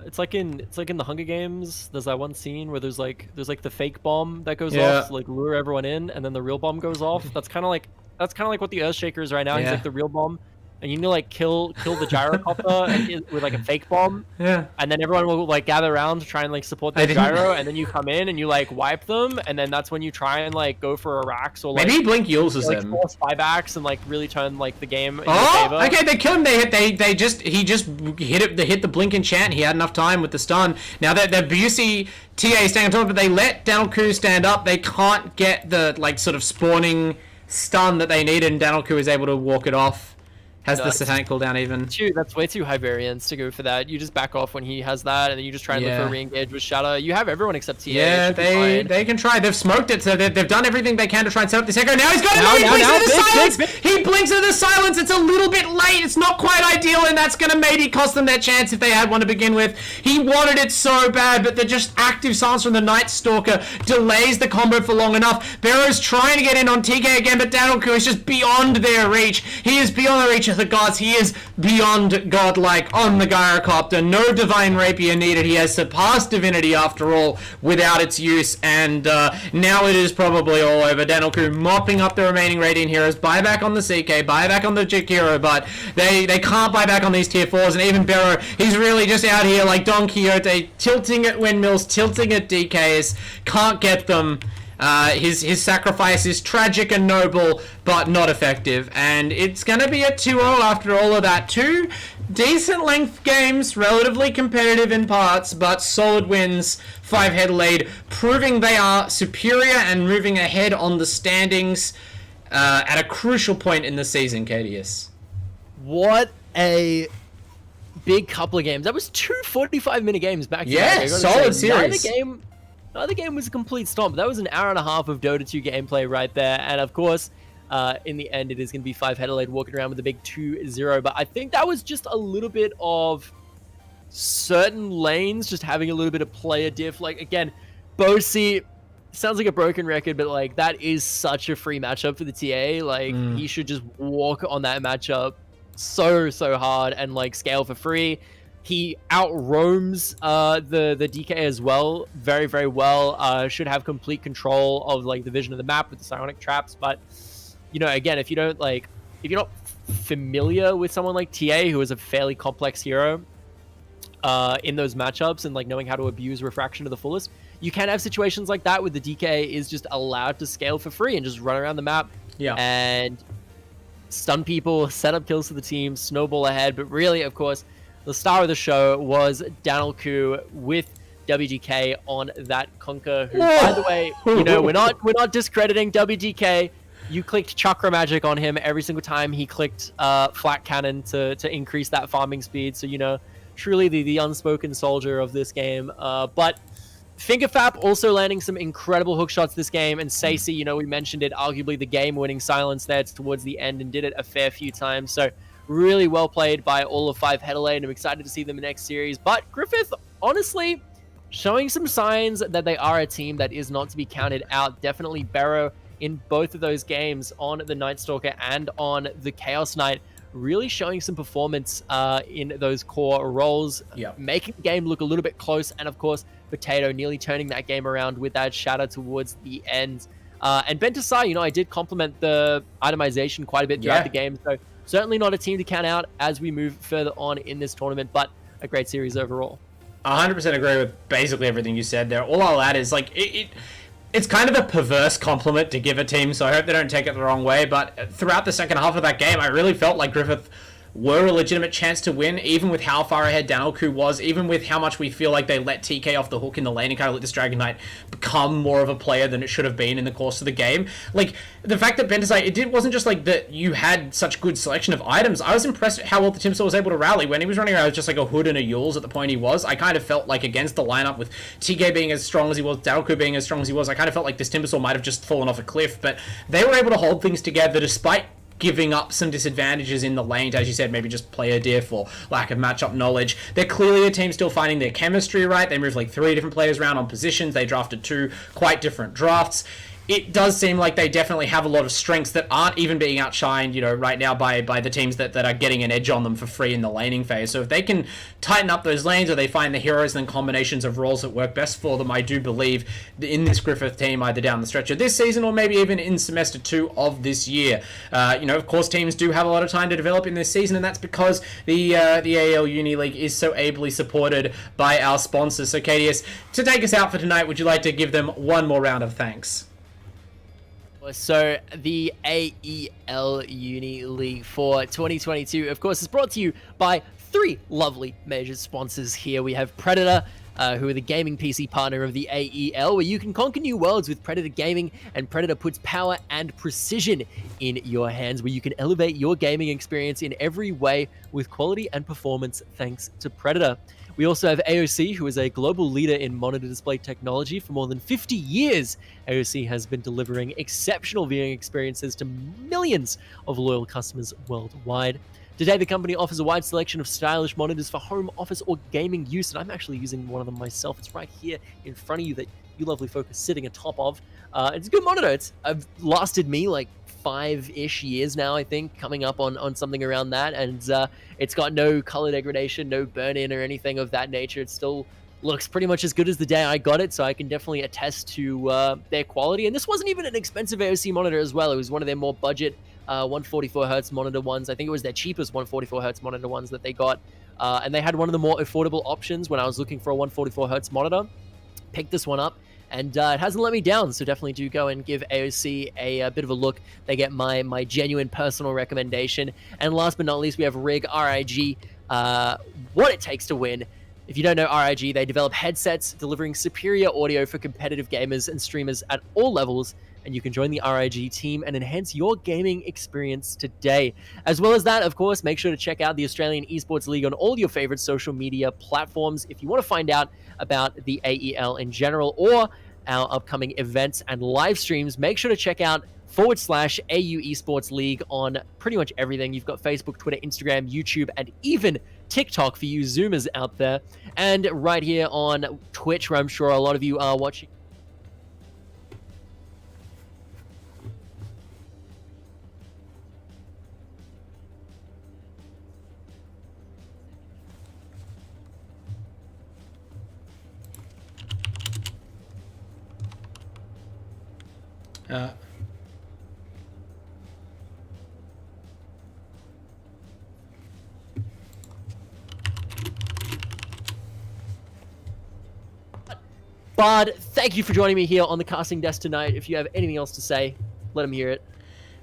It's like in the Hunger Games. There's that one scene where there's the fake bomb that goes off to lure everyone in, and then the real bomb goes off. That's kind of like what the Earthshaker is right now. He's like the real bomb, and you need to kill the Gyrocopter with a fake bomb. Yeah. And then everyone will gather around to try and support the Gyro, and then you come in and you wipe them, and then that's when you try and go for a Rax or maybe Blink uses him. Force 5-axe and really turn the game in your favor. Okay, they killed him. He just hit it. They hit the Blink enchant. He had enough time with the stun. Now that the Busey TA staying on top, but they let Danielku stand up. They can't get the sort of spawning stun that they needed, and Danielku is able to walk it off. Has the Satanic cooldown even? That's way too high variance to go for that. You just back off when he has that, and then you just try and look for a re-engage with Shadow. You have everyone except TA. Yeah, they can try. They've smoked it, so they've done everything they can to try and set up this Echo. Now he's got it! He blinks into the silence! He blinks into the silence! It's a little bit late. It's not quite ideal, and that's going to maybe cost them their chance if they had one to begin with. He wanted it so bad, but the just active silence from the Night Stalker delays the combo for long enough. Barrow's trying to get in on TK again, but Danielku is just beyond their reach. He is beyond the reach of the gods. He is beyond godlike on the Gyrocopter. No Divine Rapier needed. He has surpassed Divinity after all without its use, and now it is probably all over. Danielku mopping up the remaining Radiant heroes. Buyback on the CK, buyback on the Jakiro, but they can't buy back on these tier 4s, and even Barrow, he's really just out here like Don Quixote, tilting at windmills, tilting at DKs, can't get them. His sacrifice is tragic and noble, but not effective, and it's gonna be a 2-0 after all of that. 2 decent length games, relatively competitive in parts, but solid wins. 5Headelaide proving they are superior and moving ahead on the standings at a crucial point in the season. Kadius, what a big couple of games. That was 2 45-minute games back to back. Yeah, solid series. Neither game was a complete stomp. That was an hour and a half of Dota 2 gameplay right there. And of course, in the end, it is going to be 5Headelaide walking around with a big 2-0. But I think that was just a little bit of certain lanes just having a little bit of player diff. Again, Bosi sounds like a broken record, but that is such a free matchup for the TA. He should just walk on that matchup so hard and scale for free. He outroams the DK as well, very, very well. Should have complete control of the vision of the map with the psionic traps. But again, if you're not familiar with someone like TA, who is a fairly complex hero in those matchups and knowing how to abuse refraction to the fullest, you can have situations like that where the DK is just allowed to scale for free and just run around the map. Yeah. And stun people, set up kills for the team, snowball ahead. But really, of course, the star of the show was Danelku with WGK on that conquer. Who, by the way, you know, we're not discrediting WGK. You clicked Chakra Magic on him every single time he clicked Flat Cannon to increase that farming speed. So, you know, truly the unspoken soldier of this game. But Fingerfap also landing some incredible hook shots this game. And Sacy, you know, we mentioned it, arguably the game-winning silence there towards the end, and did it a fair few times. So really well played by all of 5Headelaide, and I'm excited to see them in the next series. But Griffith, honestly, showing some signs that they are a team that is not to be counted out. Definitely Barrow in both of those games on the Night Stalker and on the Chaos Knight, really showing some performance in those core roles, making the game look a little bit close. And of course, Potato nearly turning that game around with that shatter towards the end. And Bentasai, you know, I did compliment the itemization quite a bit throughout the game. So certainly not a team to count out as we move further on in this tournament, but a great series overall. 100% agree with basically everything you said there. All I'll add is, like, it's kind of a perverse compliment to give a team, so I hope they don't take it the wrong way, but throughout the second half of that game, I really felt like Griffith were a legitimate chance to win, even with how far ahead Danelku was, even with how much we feel like they let TK off the hook in the lane and kind of let this Dragon Knight become more of a player than it should have been in the course of the game. Like, the fact that Bentasai, it wasn't just like that you had such good selection of items. I was impressed at how well the Timsaw was able to rally. When he was running around with just like a hood and a Yules at the point he was, I kind of felt like against the lineup with TK being as strong as he was, Danelku being as strong as he was, I kind of felt like this Timsaw might have just fallen off a cliff, but they were able to hold things together despite giving up some disadvantages in the lane to, as you said, maybe just player diff or lack of matchup knowledge. They're clearly a team still finding their chemistry right. They moved like 3 different players around on positions. They drafted 2 quite different drafts. It does seem like they definitely have a lot of strengths that aren't even being outshined, you know, right now by the teams that are getting an edge on them for free in the laning phase. So if they can tighten up those lanes, or they find the heroes and combinations of roles that work best for them, I do believe in this Griffith team, either down the stretch of this season or maybe even in semester 2 of this year. You know, of course, teams do have a lot of time to develop in this season, and that's because the AEL Uni League is so ably supported by our sponsors. So, Kadius, to take us out for tonight, would you like to give them one more round of thanks? So the AEL Uni League for 2022, of course, is brought to you by 3 lovely major sponsors here. We have Predator, who are the gaming PC partner of the AEL, where you can conquer new worlds with Predator Gaming, and Predator puts power and precision in your hands, where you can elevate your gaming experience in every way with quality and performance thanks to Predator. We also have AOC, who is a global leader in monitor display technology. For more than 50 years, AOC has been delivering exceptional viewing experiences to millions of loyal customers worldwide. Today, the company offers a wide selection of stylish monitors for home, office, or gaming use, and I'm actually using one of them myself. It's right here in front of you that you lovely folk are sitting atop of. It's a good monitor. It's lasted me like 5-ish years now, I think, coming up on something around that, and it's got no color degradation, no burn-in or anything of that nature. It still looks pretty much as good as the day I got it, so I can definitely attest to their quality. And this wasn't even an expensive AOC monitor as well. It was one of their more budget 144Hz monitor ones. I think it was their cheapest 144Hz monitor ones that they got, and they had one of the more affordable options when I was looking for a 144Hz monitor. Picked this one up, and it hasn't let me down, so definitely do go and give AOC a bit of a look. They get my genuine personal recommendation. And last but not least, we have RIG, R-I-G, what it takes to win. If you don't know RIG, they develop headsets delivering superior audio for competitive gamers and streamers at all levels, and you can join the RIG team and enhance your gaming experience today. As well as that, of course, make sure to check out the Australian Esports League on all your favorite social media platforms. If you want to find out about the AEL in general or our upcoming events and live streams, make sure to check out /AU Esports League on pretty much everything. You've got Facebook, Twitter, Instagram, YouTube, and even TikTok for you Zoomers out there. And right here on Twitch, where I'm sure a lot of you are watching. Bard, thank you for joining me here on the casting desk tonight. If you have anything else to say, let him hear it.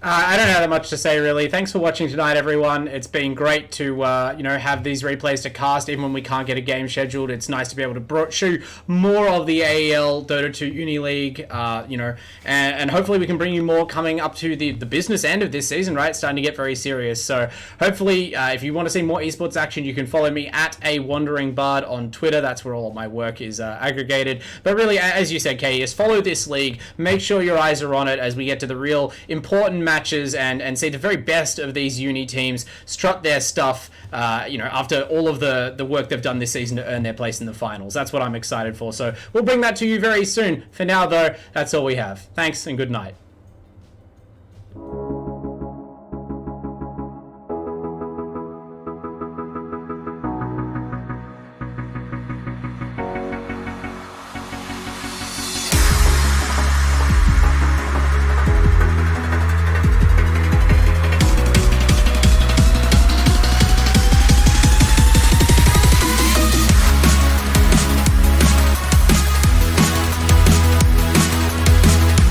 I don't have that much to say, really. Thanks for watching tonight, everyone. It's been great to, have these replays to cast, even when we can't get a game scheduled. It's nice to be able to show more of the AEL Dota 2 Uni League, and hopefully we can bring you more coming up to the business end of this season, right? It's starting to get very serious. So hopefully, if you want to see more esports action, you can follow me at @AWanderingBard on Twitter. That's where all of my work is aggregated. But really, as you said, Kadius, follow this league. Make sure your eyes are on it as we get to the real important matches and see the very best of these uni teams strut their stuff, after all of the work they've done this season to earn their place in the finals. That's what I'm excited for. So we'll bring that to you very soon. For now, though, that's all we have. Thanks and good night.